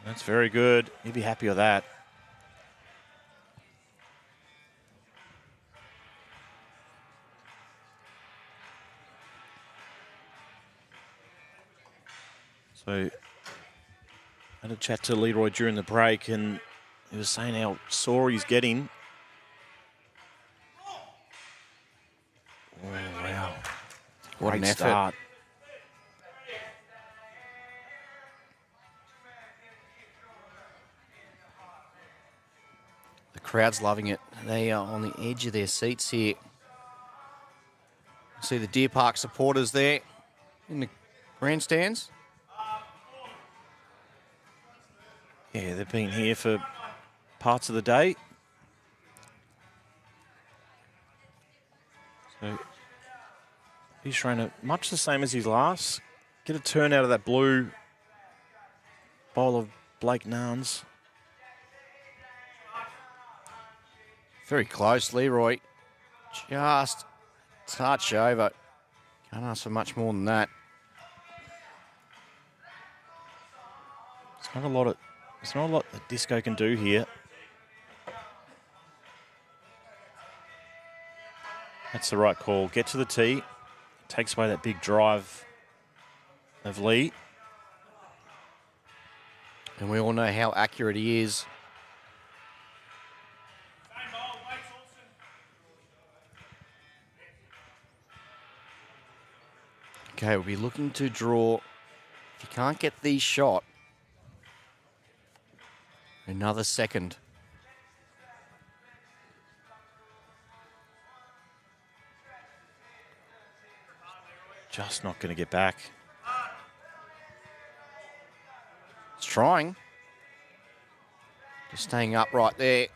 Speaker 2: That's very good. He'd be happy with that. So, I had a chat to Leroy during the break, and he was saying how sore he's getting. Oh, wow.
Speaker 1: What an
Speaker 2: Great
Speaker 1: effort.
Speaker 2: start.
Speaker 1: The crowd's loving it. They are on the edge of their seats here. See the Deer Park supporters there in the grandstands.
Speaker 2: Yeah, they've been here for parts of the day. So he's trying to, much the same as his last, get a turn out of that blue bowl of Blake Nans.
Speaker 1: Very close, Leroy. Just touch over. Can't ask for much more than that.
Speaker 2: There's not a lot that Disco can do here. That's the right call. Get to the tee. Takes away that big drive of Lee.
Speaker 1: And we all know how accurate he is. Okay, we'll be looking to draw. If you can't get these shot, another second.
Speaker 2: Just not going to get back.
Speaker 1: It's trying. Just staying upright there.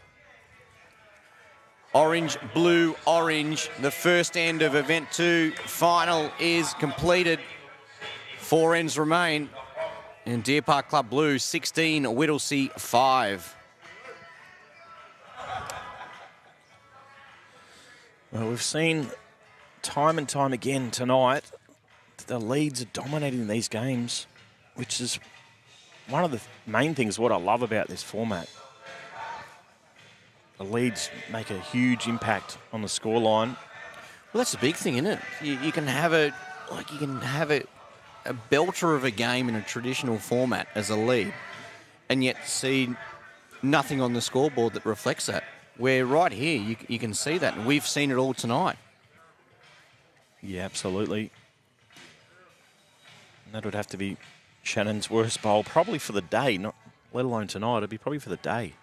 Speaker 1: Orange, blue, orange. The first end of Event 2 final is completed. 4 ends remain. And Deer Park Club Blue, 16, Whittlesea, 5.
Speaker 2: Well, we've seen time and time again tonight that the leads are dominating these games, which is one of the main things what I love about this format. The leads make a huge impact on the scoreline.
Speaker 1: Well, that's the big thing, isn't it? You can have a belter of a game in a traditional format as a lead, and yet see nothing on the scoreboard that reflects that. Where right here, you can see that, and we've seen it all tonight.
Speaker 2: Yeah, absolutely. And that would have to be Shannon's worst bowl, probably for the day, not let alone tonight. It'd be probably for the day.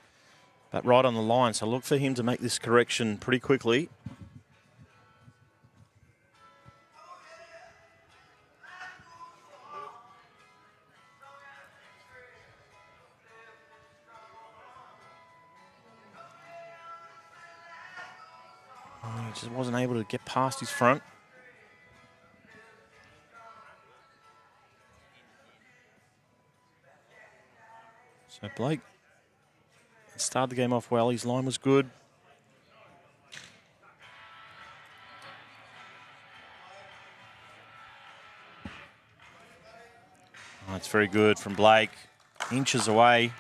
Speaker 2: But right on the line, so look for him to make this correction pretty quickly. Oh, he just wasn't able to get past his front. So Blake started the game off well. His line was good. Oh, it's very good from Blake. Inches away.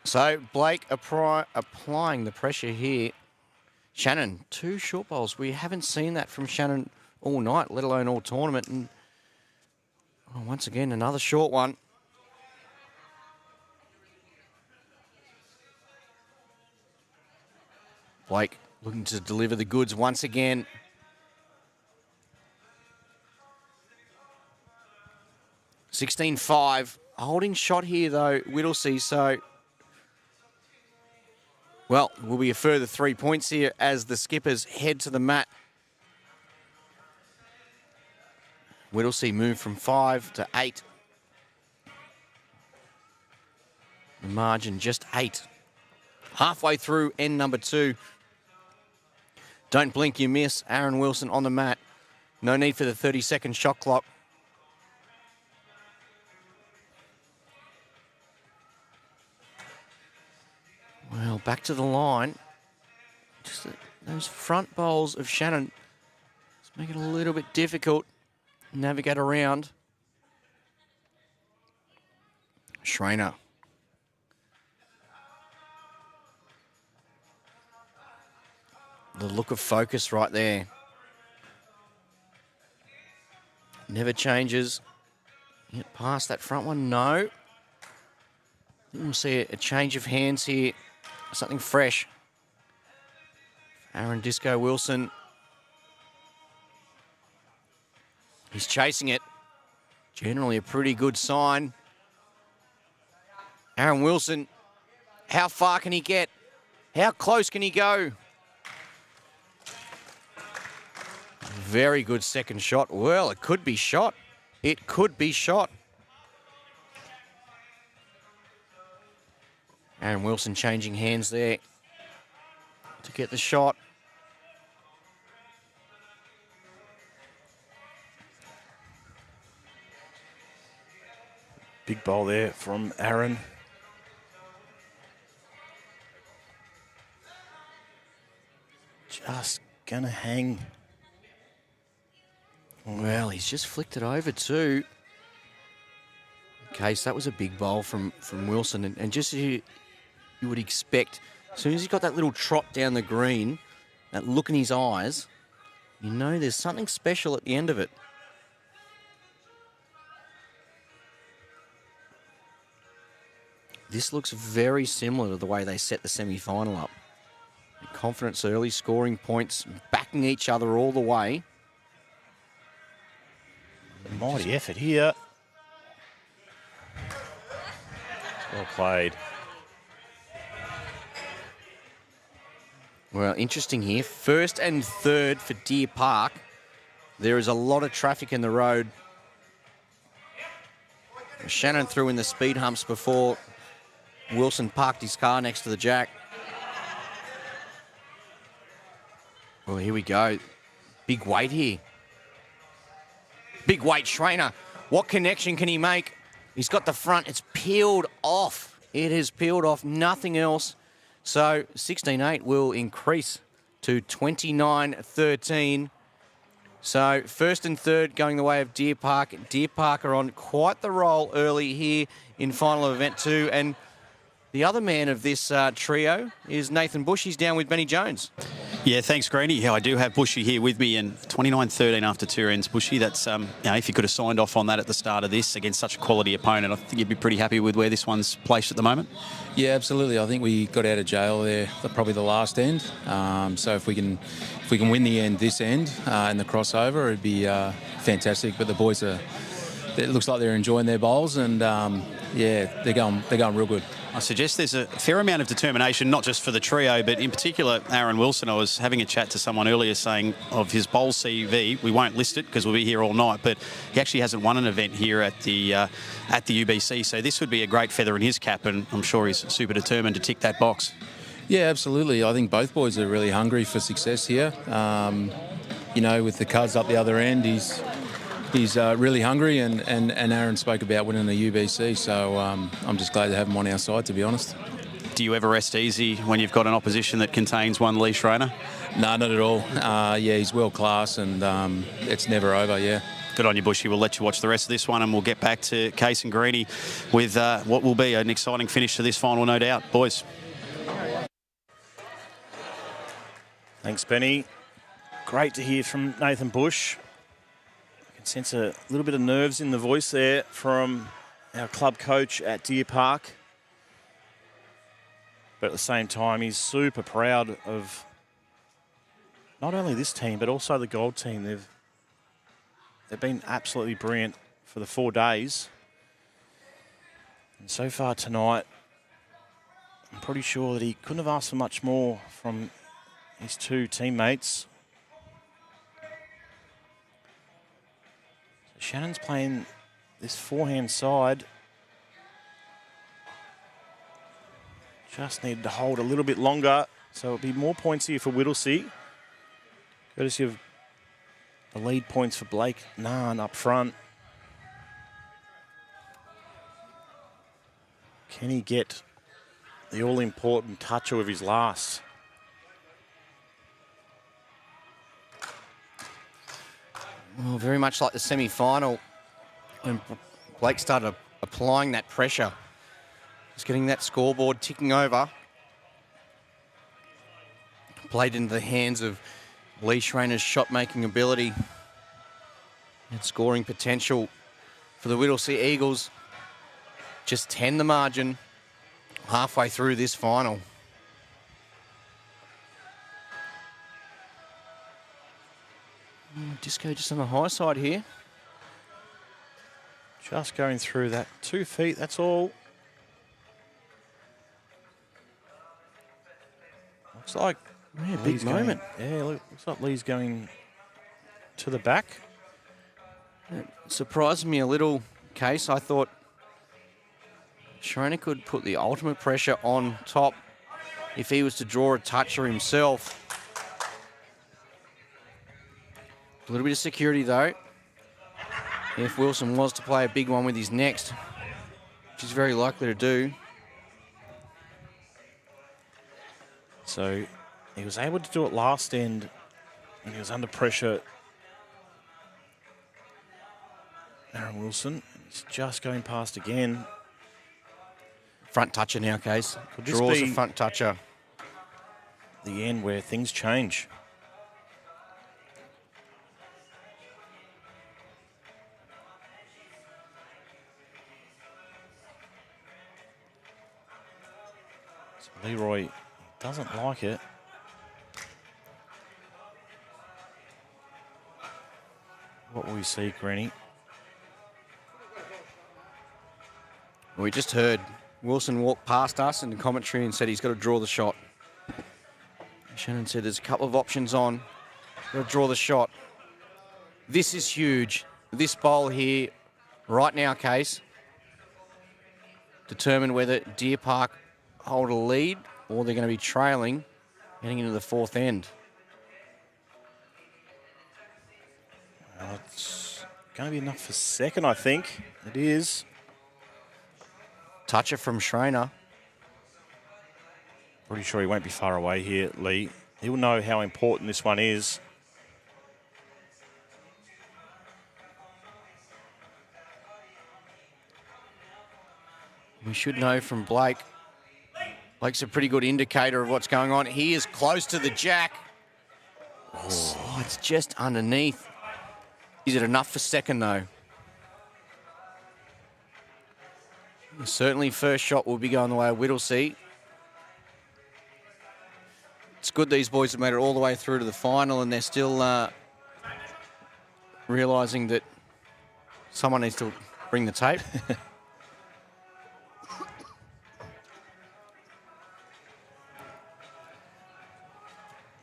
Speaker 1: So Blake applying the pressure here. Shannon, 2 short bowls. We haven't seen that from Shannon all night, let alone all tournament. And once again, another short one. Blake looking to deliver the goods once again. (16-5). Holding shot here, though, Whittlesea. So, well, it will be a further 3 points here as the skippers head to the mat. Whittlesea move from 5 to 8. The margin just 8. Halfway through end number 2. Don't blink, you miss. Aaron Wilson on the mat. No need for the 30-second shot clock. Well, back to the line. Just those front bowls of Shannon just make it a little bit difficult to navigate around. Schreiner. The look of focus right there. Never changes. Get past that front one, no. I think we'll see a change of hands here. Something fresh. Aaron Disco Wilson. He's chasing it. Generally a pretty good sign. Aaron Wilson, how far can he get? How close can he go? Very good second shot. Well, it could be shot. It could be shot. Aaron Wilson changing hands there to get the shot.
Speaker 2: Big bowl there from Aaron. Just gonna hang.
Speaker 1: Well, he's just flicked it over too. Okay, so that was a big bowl from Wilson. And just as you would expect, as soon as he's got that little trot down the green, that look in his eyes, you know there's something special at the end of it. This looks very similar to the way they set the semi-final up. Confidence early, scoring points, backing each other all the way.
Speaker 2: Mighty effort here. Well played.
Speaker 1: Well, interesting here. First and third for Deer Park. There is a lot of traffic in the road. Shannon threw in the speed humps before Wilson parked his car next to the jack. Well, here we go. Big weight here. Big weight Schreiner. What connection can he make? He's got the front. It's peeled off. It has peeled off. Nothing else. So 16.8 will increase to 29.13. So first and third going the way of Deer Park. Deer Park are on quite the roll early here in final event 2. And the other man of this trio is Nathan Bush. He's down with Benny Jones.
Speaker 6: Yeah, thanks, Greeny. Yeah, I do have Bushy here with me, and 29-13 after 2 ends. Bushy, that's if you could have signed off on that at the start of this against such a quality opponent, I think you'd be pretty happy with where this one's placed at the moment.
Speaker 11: Yeah, absolutely. I think we got out of jail there, probably the last end. So if we can win the end, this end, in the crossover, it'd be fantastic. But the boys it looks like they're enjoying their bowls, and yeah, they're going real good.
Speaker 6: I suggest there's a fair amount of determination, not just for the trio, but in particular Aaron Wilson. I was having a chat to someone earlier saying of his bowl CV, we won't list it because we'll be here all night, but he actually hasn't won an event here at the UBC, so this would be a great feather in his cap, and I'm sure he's super determined to tick that box.
Speaker 11: Yeah, absolutely. I think both boys are really hungry for success here. You know, with the cards up the other end, he's really hungry, and Aaron spoke about winning the UBC, so I'm just glad to have him on our side, to be honest.
Speaker 6: Do you ever rest easy when you've got an opposition that contains one Lee Schreiner?
Speaker 11: No, not at all. Yeah, he's world class, and it's never over, yeah.
Speaker 6: Good on you, Bushy. We'll let you watch the rest of this one, and we'll get back to Case and Greeny with what will be an exciting finish to this final, no doubt. Boys.
Speaker 2: Thanks, Benny. Great to hear from Nathan Bush. Sense a little bit of nerves in the voice there from our club coach at Deer Park. But at the same time, he's super proud of not only this team, but also the gold team. They've been absolutely brilliant for the 4 days. And so far tonight, I'm pretty sure that he couldn't have asked for much more from his 2 teammates. Shannon's playing this forehand side. Just needed to hold a little bit longer, so it'll be more points here for Whittlesea. Courtesy of the lead points for Blake Nahn up front. Can he get the all-important toucher of his last?
Speaker 1: Well, very much like the semi-final, when Blake started applying that pressure. Just getting that scoreboard ticking over. Played into the hands of Lee Schreiner's shot-making ability and scoring potential for the Whittlesea Eagles. Just 10 the margin halfway through this final. Disco just on the high side here.
Speaker 2: Just going through that 2 feet, that's all. Looks like
Speaker 1: yeah, big moment.
Speaker 2: Looks like Lee's going to the back.
Speaker 1: It surprised me a little, Case. I thought Schreiner could put the ultimate pressure on top if he was to draw a toucher himself. A little bit of security, though, if Wilson was to play a big one with his next, which he's very likely to do.
Speaker 2: So he was able to do it last end when he was under pressure. Aaron Wilson, he's just going past again.
Speaker 1: Front toucher now, Case. Draws a front toucher.
Speaker 2: The end where things change. Leroy doesn't like it. What will we see, Greeny?
Speaker 1: We just heard Wilson walk past us in the commentary and said he's got to draw the shot. Shannon said there's a couple of options on. Got to draw the shot. This is huge. This bowl here, right now, Case, determine whether Deer Park hold a lead or they're going to be trailing heading into the fourth end.
Speaker 2: It's going to be enough for second, I think. It is.
Speaker 1: Toucher from Schreiner.
Speaker 2: Pretty sure he won't be far away here, Lee. He'll know how important this one is.
Speaker 1: We should know from Blake. Blake's a pretty good indicator of what's going on. He is close to the jack. Oh, it's just underneath. Is it enough for second, though? Certainly first shot will be going the way of Whittlesea. It's good these boys have made it all the way through to the final and they're still realising that someone needs to bring the tape.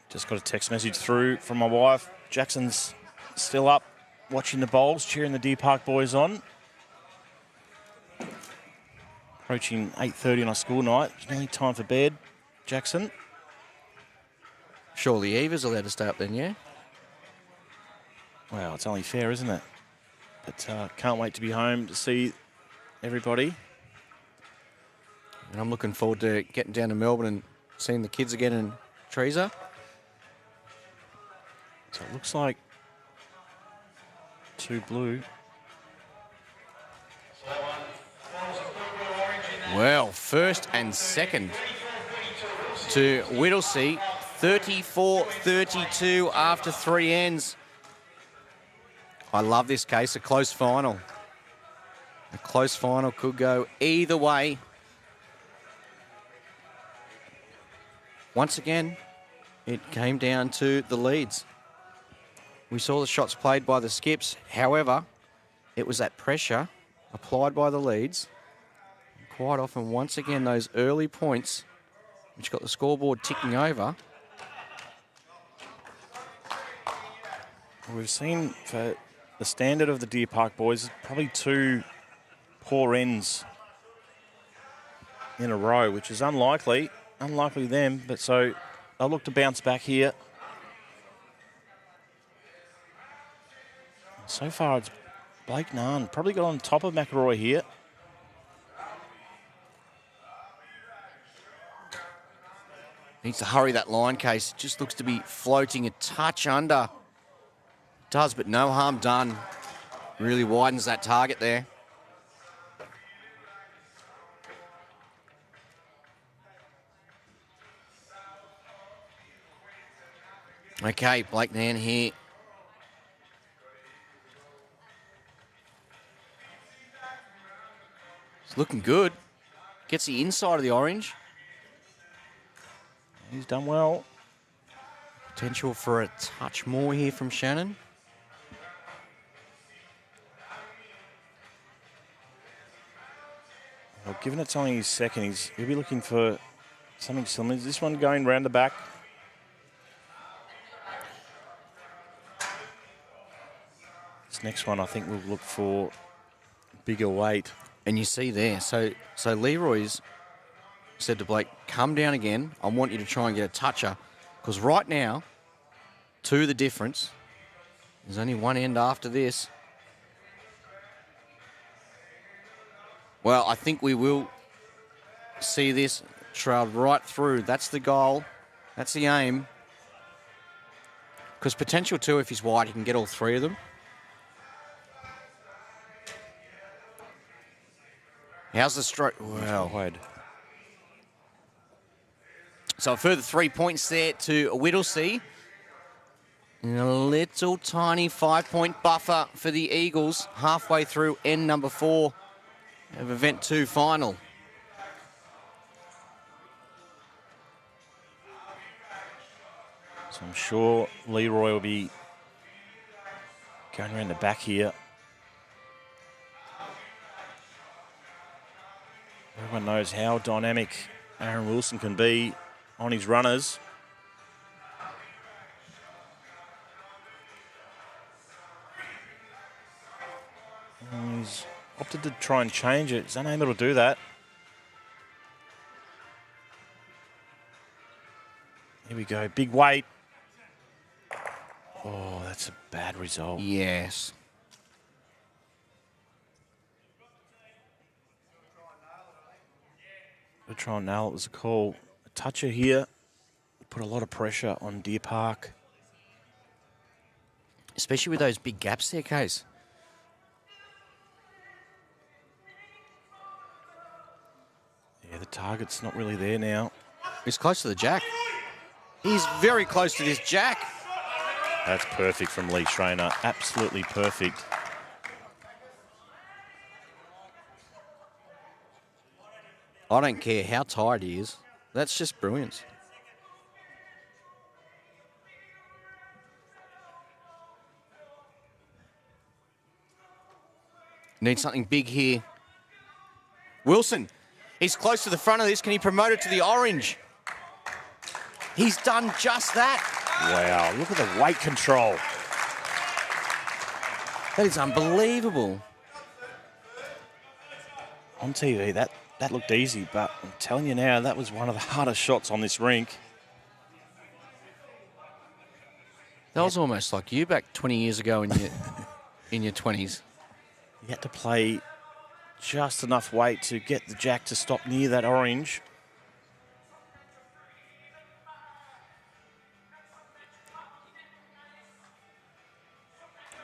Speaker 2: Just got a text message through from my wife. Jackson's still up, watching the bowls, cheering the Deer Park boys on. Approaching 8:30 on a school night. It's nearly time for bed, Jackson.
Speaker 1: Surely Eva's allowed to stay up then, yeah?
Speaker 2: Well, it's only fair, isn't it? But can't wait to be home to see everybody.
Speaker 1: And I'm looking forward to getting down to Melbourne and seeing the kids again in Teresa.
Speaker 2: So it looks like 2 blue.
Speaker 1: Well, first and second to Whittlesea. 34-32 after 3 ends. I love this case, a close final. A close final could go either way. Once again, it came down to the leads. We saw the shots played by the skips. However, it was that pressure applied by the leads. Quite often, once again, those early points, which got the scoreboard ticking over.
Speaker 2: We've seen for the standard of the Deer Park boys, probably 2 poor ends in a row, which is unlikely them, but so they'll look to bounce back here. So far, it's Blake Nahn. Probably got on top of McElroy here.
Speaker 1: Needs to hurry that line, Case. It just looks to be floating a touch under. Does, but no harm done. Really widens that target there. Okay, Blake Nahn here. It's looking good. Gets the inside of the orange.
Speaker 2: He's done well.
Speaker 1: Potential for a touch more here from Shannon.
Speaker 2: Well, given it's only his second, he'll be looking for something similar. Is this one going round the back? This next one, I think we'll look for bigger weight.
Speaker 1: And you see there, so Leroy's said to Blake, come down again. I want you to try and get a toucher. Because right now, 2 the difference. There's only 1 end after this. Well, I think we will see this trailed right through. That's the goal. That's the aim. Because potential 2, if he's wide, he can get all 3 of them. How's the stroke? Well, so a further 3 points there to Whittlesea. And a little tiny 5-point buffer for the Eagles halfway through end number 4 of event 2 final.
Speaker 2: So I'm sure Leroy will be going around the back here. Everyone knows how dynamic Aaron Wilson can be on his runners. Opted to try and change it. He's unable to do that. Here we go. Big weight. Oh, that's a bad result.
Speaker 1: Yes.
Speaker 2: We'll try and nail it was a call. A toucher here. Put a lot of pressure on Deer Park.
Speaker 1: Especially with those big gaps there, Case.
Speaker 2: Yeah, the target's not really there now.
Speaker 1: He's close to the jack. He's very close to this jack.
Speaker 2: That's perfect from Lee Schreiner. Absolutely perfect.
Speaker 1: I don't care how tired he is. That's just brilliance. Need something big here. Wilson, he's close to the front of this. Can he promote it to the orange? He's done just that.
Speaker 2: Wow, look at the weight control.
Speaker 1: That is unbelievable.
Speaker 2: On TV, that looked easy, but I'm telling you now, that was one of the hardest shots on this rink.
Speaker 1: That was almost like you back 20 years ago in your 20s.
Speaker 2: You had to play just enough weight to get the jack to stop near that orange.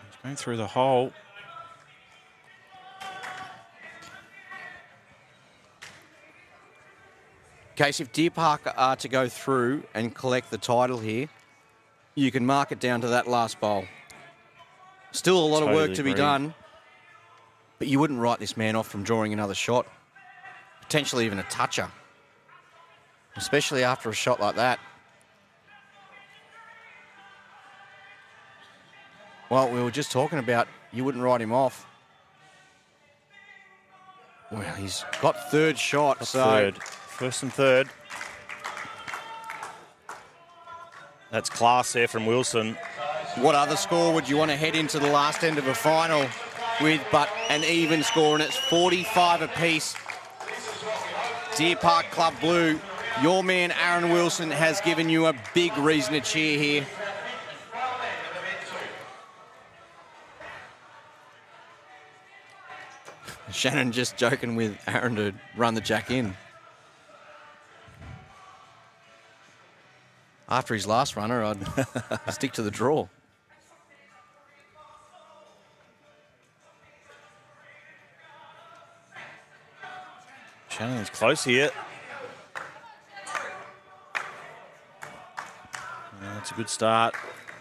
Speaker 2: He's going through the hole.
Speaker 1: Case, if Deer Park are to go through and collect the title here, you can mark it down to that last bowl. Still a lot of work to be done, but you wouldn't write this man off from drawing another shot, potentially even a toucher, especially after a shot like that. Well, we were just talking about you wouldn't write him off. Well, he's got third shot, so...
Speaker 2: Third. First and third. That's class there from Wilson.
Speaker 1: What other score would you want to head into the last end of a final with but an even score? And it's 45 apiece. Deer Park Club Blue, your man Aaron Wilson has given you a big reason to cheer here. Shannon just joking with Aaron to run the jack in. After his last runner, I'd stick to the draw.
Speaker 2: Shannon's close here. That's a good start.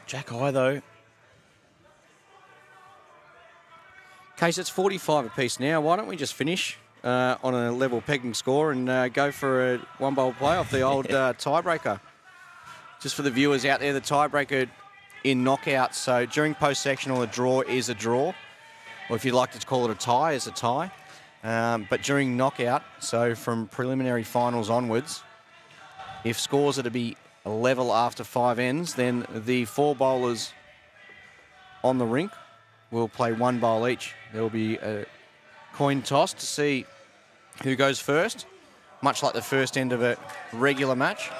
Speaker 2: Jack high, though.
Speaker 1: Case, it's 45 apiece now. Why don't we just finish on a level pegging score and go for a one-bowl playoff, the old tiebreaker? Just for the viewers out there, the tiebreaker in knockouts. So during post-sectional, a draw is a draw. Or if you'd like to call it a tie, it's a tie. But during knockout, so from preliminary finals onwards, if scores are to be a level after 5 ends, then the 4 bowlers on the rink will play 1 bowl each. There will be a coin toss to see who goes first, much like the first end of a regular match.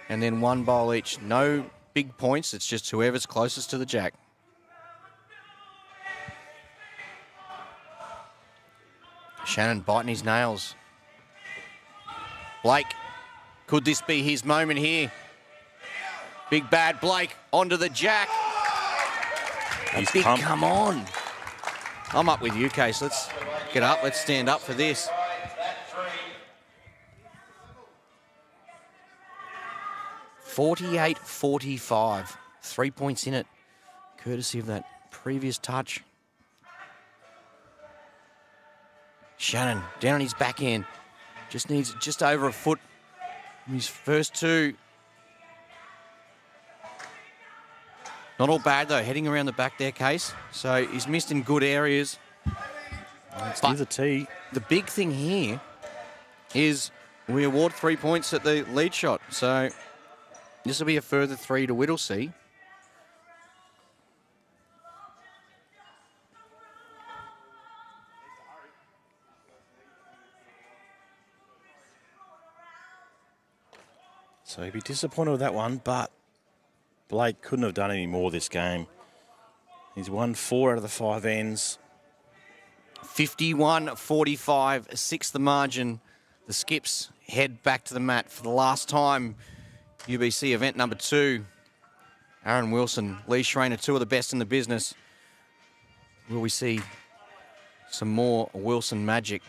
Speaker 1: And then 1 bowl each. No big points. It's just whoever's closest to the jack. Shannon biting his nails. Blake, could this be his moment here? Big bad Blake onto the jack.
Speaker 2: He's
Speaker 1: big
Speaker 2: pumped.
Speaker 1: come on. I'm up with you, Case. Let's get up. Let's stand up for this. $48-45. 3 points in it, courtesy of that previous touch. Shannon down on his backhand. Just needs just over a foot in his first 2. Not all bad, though, heading around the back there, Case. So he's missed in good areas.
Speaker 2: It's near the tee.
Speaker 1: The big thing here is we award 3 points at the lead shot. So this will be a further 3 to Whittlesea.
Speaker 2: So he'd be disappointed with that one, but Blake couldn't have done any more this game. He's won 4 out of the 5 ends.
Speaker 1: 51-45, 6 the margin. The Skips head back to the mat for the last time. UBC event number 2. Aaron Wilson, Lee Schreiner, 2 of the best in the business. Will we see some more Wilson magic?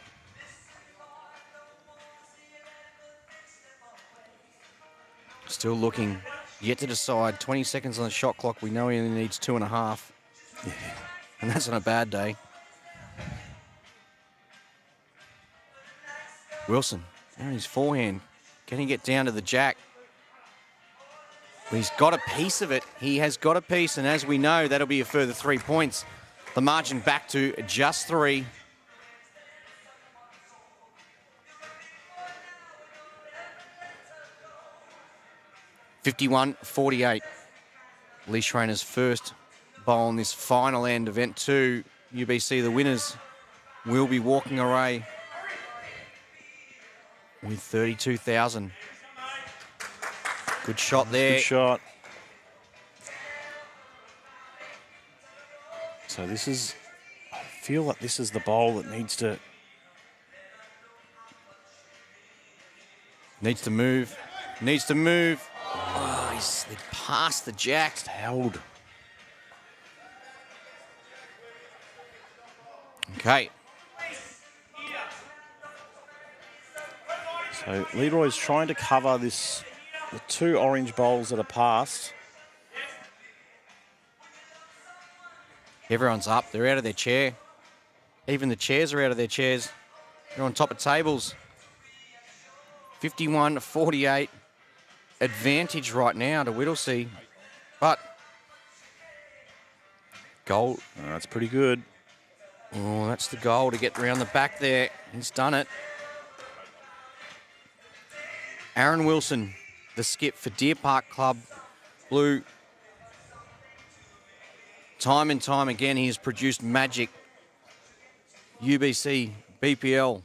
Speaker 1: Still looking, yet to decide. 20 seconds on the shot clock. We know he only needs 2.5. Yeah. And that's on a bad day. Wilson, down his forehand. Can he get down to the jack? Well, he's got a piece of it. He has got a piece, and as we know, that'll be a further 3 points. The margin back to just 3. (51-48). Lee Schreiner's first bowl on this final end, event 2. UBC, the winners, will be walking away with 32,000. Good shot there.
Speaker 2: Good shot. So this is, I feel like this is the bowl that needs to
Speaker 1: move. Needs to move. Oh, he slid past the jack.
Speaker 2: It's held.
Speaker 1: Okay.
Speaker 2: So Leroy's trying to cover this, the 2 orange bowls that are passed.
Speaker 1: Everyone's up. They're out of their chair. Even the chairs are out of their chairs. They're on top of tables. 51-48. Advantage right now to Whittlesea. But goal.
Speaker 2: Oh, that's pretty good.
Speaker 1: Oh, that's the goal to get around the back there. He's done it. Aaron Wilson, the skip for Deer Park Club Blue. Time and time again, he has produced magic. UBC, BPL,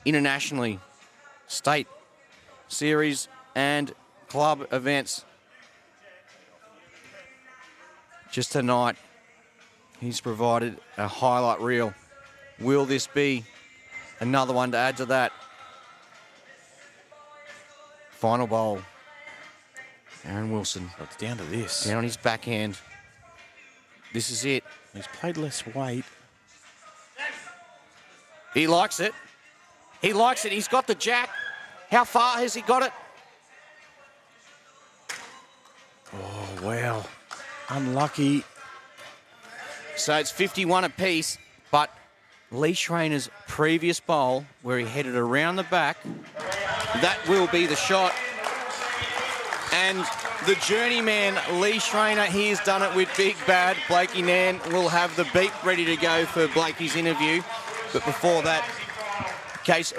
Speaker 1: internationally, state, series, and club events. Just tonight, he's provided a highlight reel. Will this be another one to add to that? Final bowl. Aaron Wilson.
Speaker 2: It's down to this.
Speaker 1: Down on his backhand. This is it.
Speaker 2: He's played less weight.
Speaker 1: He likes it. He likes it. He's got the jack. How far has he got it?
Speaker 2: Oh, wow. Unlucky.
Speaker 1: So it's 51 apiece, but Lee Schreiner's previous bowl, where he headed around the back, that will be the shot. And the journeyman, Lee Schreiner, he has done it with Big Bad. Blakey Nan will have the beep ready to go for Blakey's interview. But before that, Case,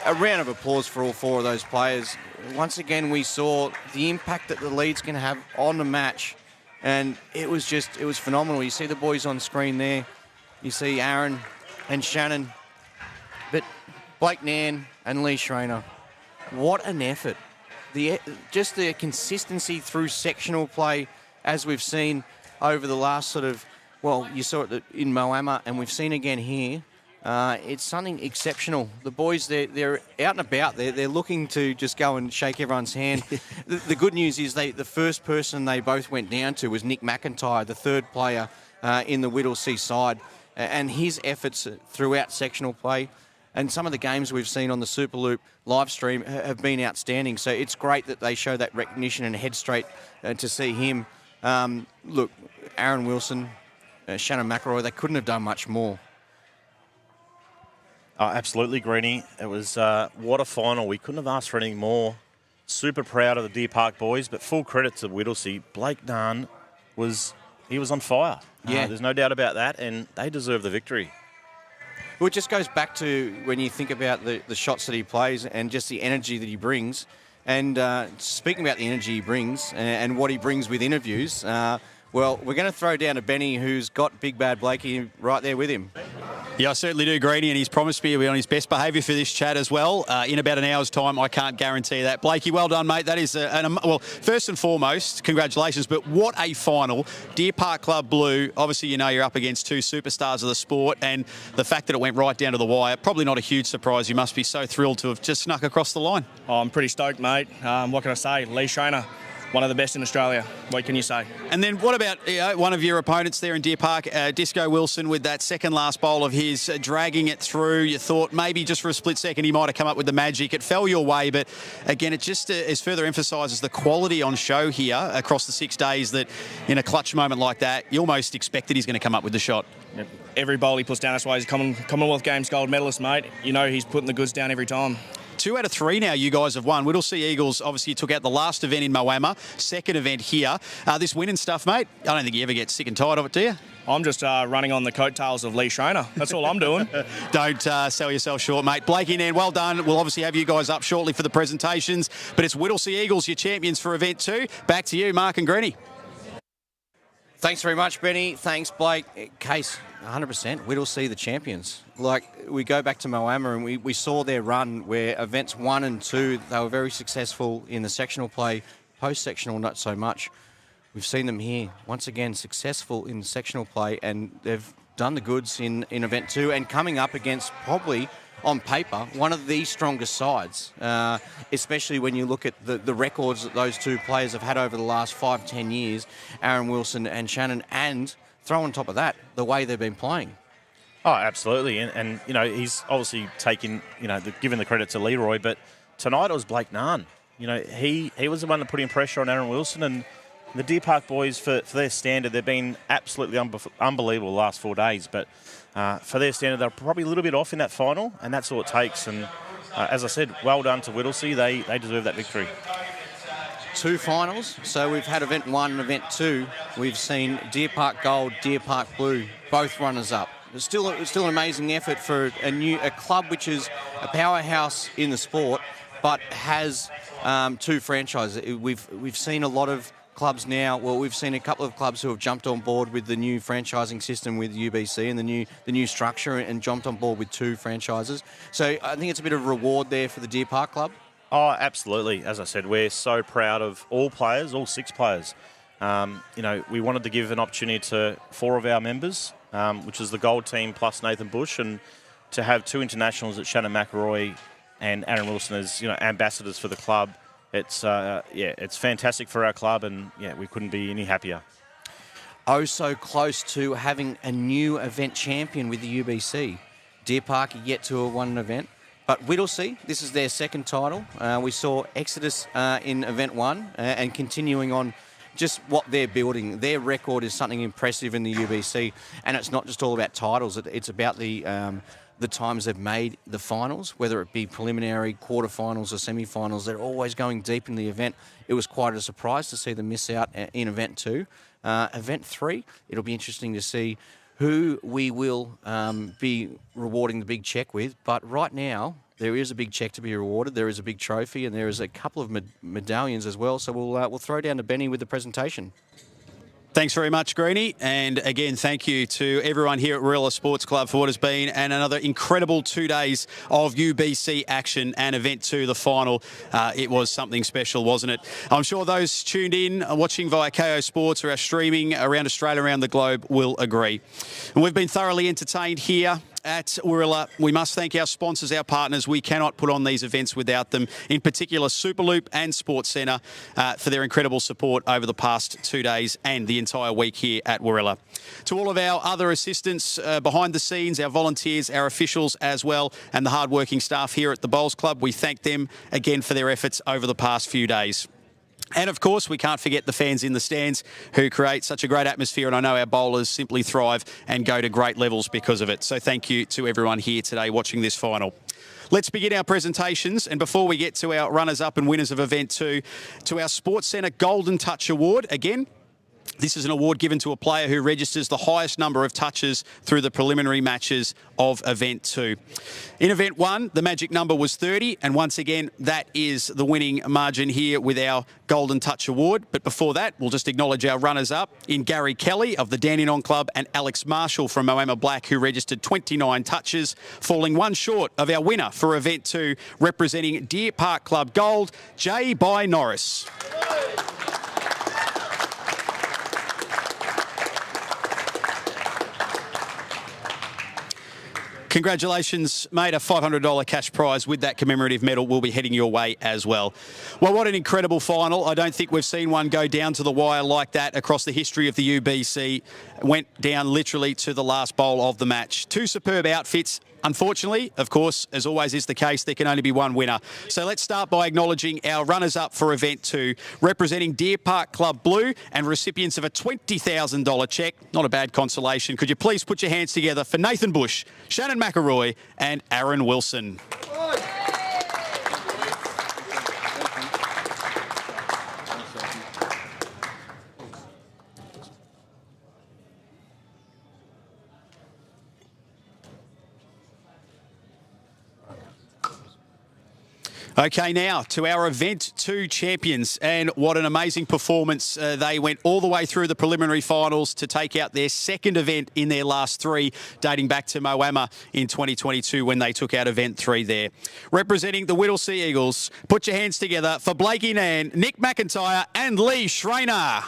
Speaker 1: a round of applause for all 4 of those players. Once again, we saw the impact that the leads can have on the match. And it was phenomenal. You see the boys on screen there. You see Aaron and Shannon. But Blake Nan and Lee Schreiner, what an effort. Just the consistency through sectional play, as we've seen over the last sort of, well, you saw it in Moama, and we've seen again here. It's something exceptional. The boys, they're out and about. They're looking to just go and shake everyone's hand. The good news is the first person they both went down to was Nick McIntyre, the 3rd player in the Whittlesea side, and his efforts throughout sectional play. And some of the games we've seen on the Superloop live stream have been outstanding. So it's great that they show that recognition and head straight to see him. Look, Aaron Wilson, Shannon McElroy, they couldn't have done much more.
Speaker 2: Oh, absolutely, Greenie. It was, what a final. We couldn't have asked for anything more. Super proud of the Deer Park boys, but full credit to Whittlesea. Blake Nunn was on fire.
Speaker 1: Yeah.
Speaker 2: There's no doubt about that, and they deserve the victory.
Speaker 1: Well, it just goes back to when you think about the shots that he plays and just the energy that he brings. And speaking about the energy he brings and what he brings with interviews, Well, we're going to throw down to Benny, who's got Big Bad Blakey right there with him.
Speaker 6: Yeah, I certainly do, Greeny, and he's promised me he'll be on his best behaviour for this chat as well. In about an hour's time, I can't guarantee that. Blakey, well done, mate. That is, well, first and foremost, congratulations, but what a final. Deer Park Club Blue, obviously you know you're up against two superstars of the sport, and the fact that it went right down to the wire, probably not a huge surprise. You must be so thrilled to have just snuck across the line.
Speaker 8: Oh, I'm pretty stoked, mate. What can I say? Lee Schreiner, one of the best in Australia. What can you say?
Speaker 6: And then what about one of your opponents there in Deer Park, Disco Wilson, with that second last bowl of his, dragging it through? You thought maybe just for a split second he might have come up with the magic. It fell your way, but again, it just is further emphasises the quality on show here across the 6 days, that in a clutch moment like that, you almost expected he's going to come up with the shot.
Speaker 8: Yep. Every bowl he puts down, that's why he's a Commonwealth Games gold medalist, mate. You know he's putting the goods down every time.
Speaker 6: 2 out of 3 now you guys have won. Whittlesea Eagles, obviously you took out the last event in Moama, second event here. This winning stuff, mate, I don't think you ever get sick and tired of it, do you?
Speaker 8: I'm just running on the coattails of Lee Schreiner. That's all I'm doing.
Speaker 6: Don't sell yourself short, mate. Blakey, Nan, well done. We'll obviously have you guys up shortly for the presentations, but it's Whittlesea Eagles, your champions for event 2. Back to you, Mark and Greeny.
Speaker 1: Thanks very much, Benny. Thanks, Blake. Case, 100%. Whittlesea the champions. Like, we go back to Moama and we saw their run where events 1 and 2, they were very successful in the sectional play. Post-sectional, not so much. We've seen them here, once again, successful in the sectional play, and they've done the goods in event 2 and coming up against probably, on paper, one of the strongest sides, especially when you look at the records that those two players have had over the last 5-10 years, Aaron Wilson and Shannon, and throw on top of that the way they've been playing.
Speaker 2: Oh, absolutely. And you know, he's obviously taken, given the credit to Leroy, but tonight it was Blake Nahn. He was the one that put in pressure on Aaron Wilson, and the Deer Park boys, for their standard, they've been absolutely unbelievable the last 4 days, but for their standard, they're probably a little bit off in that final, and that's all it takes. And as I said, well done to Whittlesea. They deserve that victory.
Speaker 1: 2 finals. So we've had event 1 and event 2. We've seen Deer Park Gold, Deer Park Blue, both runners-up. It's still an amazing effort for a club which is a powerhouse in the sport, but has 2 franchises. We've seen a lot of clubs now. Well, we've seen a couple of clubs who have jumped on board with the new franchising system with UBC and the new structure, and jumped on board with 2 franchises. So I think it's a bit of a reward there for the Deer Park Club.
Speaker 2: Oh, absolutely. As I said, we're so proud of all players, all 6 players. We wanted to give an opportunity to 4 of our members, which is the Gold team plus Nathan Bush, and to have 2 internationals at Shannon McElroy and Aaron Wilson as ambassadors for the club. It's fantastic for our club, and we couldn't be any happier.
Speaker 1: Oh, so close to having a new event champion with the UBC. Deer Park are yet to have won an event. But Whittlesea, this is their second title. We saw Exodus in event 1 and continuing on just what they're building. Their record is something impressive in the UBC, and it's not just all about titles. It's about the times they've made the finals, whether it be preliminary, quarterfinals or semi-finals. They're always going deep in the event. It was quite a surprise to see them miss out in event 2. Event 3, it'll be interesting to see who we will be rewarding the big check with. But right now, there is a big check to be rewarded. There is a big trophy, and there is a couple of medallions as well. So we'll throw down to Benny with the presentation.
Speaker 6: Thanks very much, Greeny. And again, thank you to everyone here at Warilla Sports Club for what has been another incredible 2 days of UBC action and event 2, the final. It was something special, wasn't it? I'm sure those tuned in, watching via KO Sports or our streaming around Australia, around the globe, will agree. And we've been thoroughly entertained here at Warilla. We must thank our sponsors, our partners. We cannot put on these events without them, in particular Superloop and Sports Centre, for their incredible support over the past 2 days and the entire week here at Warilla. To all of our other assistants behind the scenes, our volunteers, our officials as well, and the hard-working staff here at the Bowls Club, we thank them again for their efforts over the past few days. And, of course, we can't forget the fans in the stands who create such a great atmosphere, and I know our bowlers simply thrive and go to great levels because of it. So thank you to everyone here today watching this final. Let's begin our presentations, and before we get to our runners-up and winners of Event 2, to our Sports Centre Golden Touch Award. Again, This is an award given to a player who registers the highest number of touches through the preliminary matches of Event 2. In Event 1, the magic number was 30, and once again, that is the winning margin here with our Golden Touch Award. But before that, we'll just acknowledge our runners-up in Gary Kelly of the Dandenong Club and Alex Marshall from Moama Black, who registered 29 touches, falling one short of our winner for Event 2, representing Deer Park Club Gold, Jay By Norris. Congratulations, mate. A $500 cash prize with that commemorative medal will be heading your way as well. Well, what an incredible final. I don't think we've seen one go down to the wire like that across the history of the UBC. Went down literally to the last bowl of the match. Two superb outfits. Unfortunately, of course, as always is the case, there can only be one winner. So let's start by acknowledging our runners-up for Event 2, representing Deer Park Club Blue and recipients of a $20,000 cheque. Not a bad consolation. Could you please put your hands together for Nathan Bush, Shannon McElroy and Aaron Wilson. Okay, now to our Event 2 champions, and what an amazing performance. They went all the way through the preliminary finals to take out their second event in their last three, dating back to Moama in 2022 when they took out Event 3 there. Representing the Whittlesea Eagles, put your hands together for Blakey Nan, Nick McIntyre and Lee Schreiner.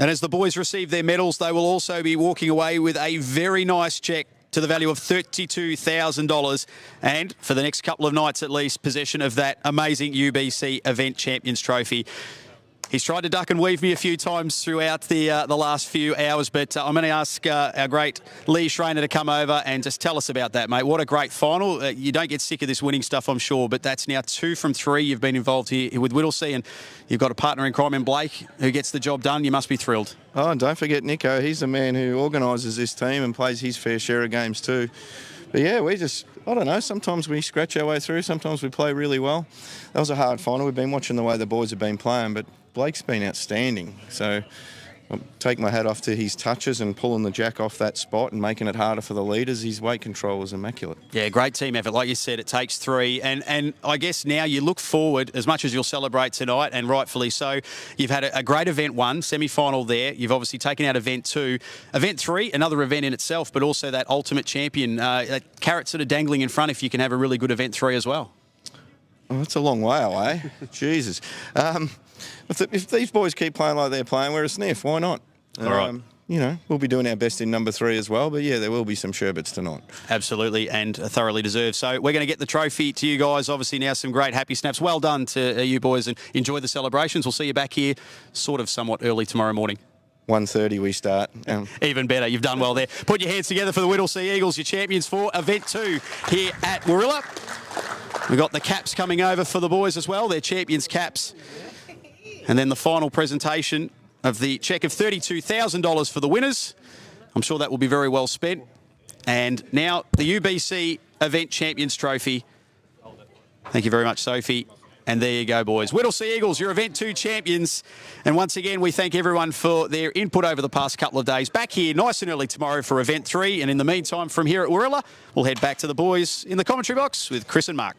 Speaker 6: And as the boys receive their medals, they will also be walking away with a very nice cheque to the value of $32,000 and, for the next couple of nights at least, possession of that amazing UBC Event Champions Trophy. He's tried to duck and weave me a few times throughout the last few hours, but I'm going to ask our great Lee Schreiner to come over and just tell us about that, mate. What a great final. You don't get sick of this winning stuff, I'm sure, but that's now 2 from 3 you've been involved here with Whittlesea, and you've got a partner in crime in Blake who gets the job done. You must be thrilled.
Speaker 12: Oh, and don't forget Nico. He's the man who organises this team and plays his fair share of games too. But yeah, I don't know, sometimes we scratch our way through, sometimes we play really well. That was a hard final. We've been watching the way the boys have been playing, but Blake's been outstanding. So I'll take my hat off to his touches and pulling the jack off that spot and making it harder for the leaders. His weight control was immaculate. Yeah, great team effort. Like you said, it takes 3. And I guess now you look forward, as much as you'll celebrate tonight, and rightfully so. You've had a great Event 1, semi-final there. You've obviously taken out Event 2. Event 3, another event in itself, but also that ultimate champion. That carrot sort of dangling in front if you can have a really good Event 3 as well. Oh, that's a long way away. Jesus. If these boys keep playing like they're playing, we're a sniff. Why not?
Speaker 6: All right.
Speaker 12: You know, we'll be doing our best in number 3 as well. But, yeah, there will be some sherbets tonight.
Speaker 6: Absolutely, and thoroughly deserved. So we're going to get the trophy to you guys. Obviously now some great happy snaps. Well done to you boys, and enjoy the celebrations. We'll see you back here somewhat early tomorrow morning.
Speaker 12: 1:30 we start.
Speaker 6: Even better. You've done well there. Put your hands together for the Whittlesea Eagles, your champions for Event 2 here at Warilla. We've got the caps coming over for the boys as well. They're champions caps. And then the final presentation of the cheque of $32,000 for the winners. I'm sure that will be very well spent. And now the UBC Event Champions Trophy. Thank you very much, Sophie. And there you go, boys. Whittlesea Eagles, your Event 2 champions. And once again, we thank everyone for their input over the past couple of days. Back here nice and early tomorrow for Event 3. And in the meantime, from here at Warilla, we'll head back to the boys in the commentary box with Chris and Mark.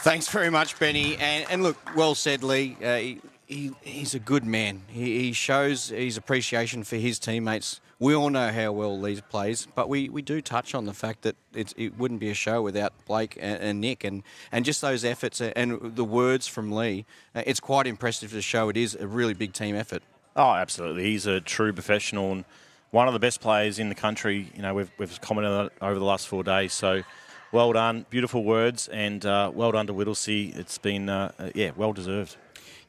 Speaker 1: Thanks very much, Benny. And look, well said, Lee. He's a good man. He shows his appreciation for his teammates. We all know how well Lee plays, but we do touch on the fact that it wouldn't be a show without Blake and Nick, and just those efforts and the words from Lee. It's quite impressive to show it is a really big team effort.
Speaker 2: Oh, absolutely. He's a true professional and one of the best players in the country. You know, we've commented on it over the last 4 days, so well done. Beautiful words, and well done to Whittlesea. It's been, well deserved.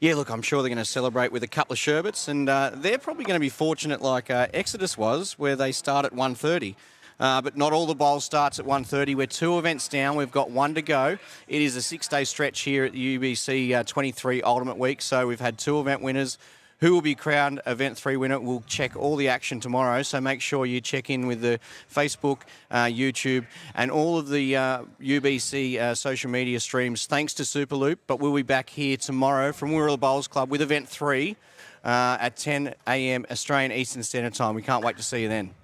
Speaker 1: Yeah, look, I'm sure they're going to celebrate with a couple of sherbets, and they're probably going to be fortunate like Exodus was, where they start at 1:30. But not all the bowls starts at 1:30. We're 2 events down. We've got 1 to go. It is a 6-day stretch here at the UBC 23 Ultimate Week, so we've had 2 event winners who will be crowned Event 3 winner. We'll check all the action tomorrow, so make sure you check in with the Facebook, YouTube, and all of the UBC social media streams, thanks to Superloop. But we'll be back here tomorrow from Warilla Bowls Club with Event 3 at 10 a.m. Australian Eastern Standard Time. We can't wait to see you then.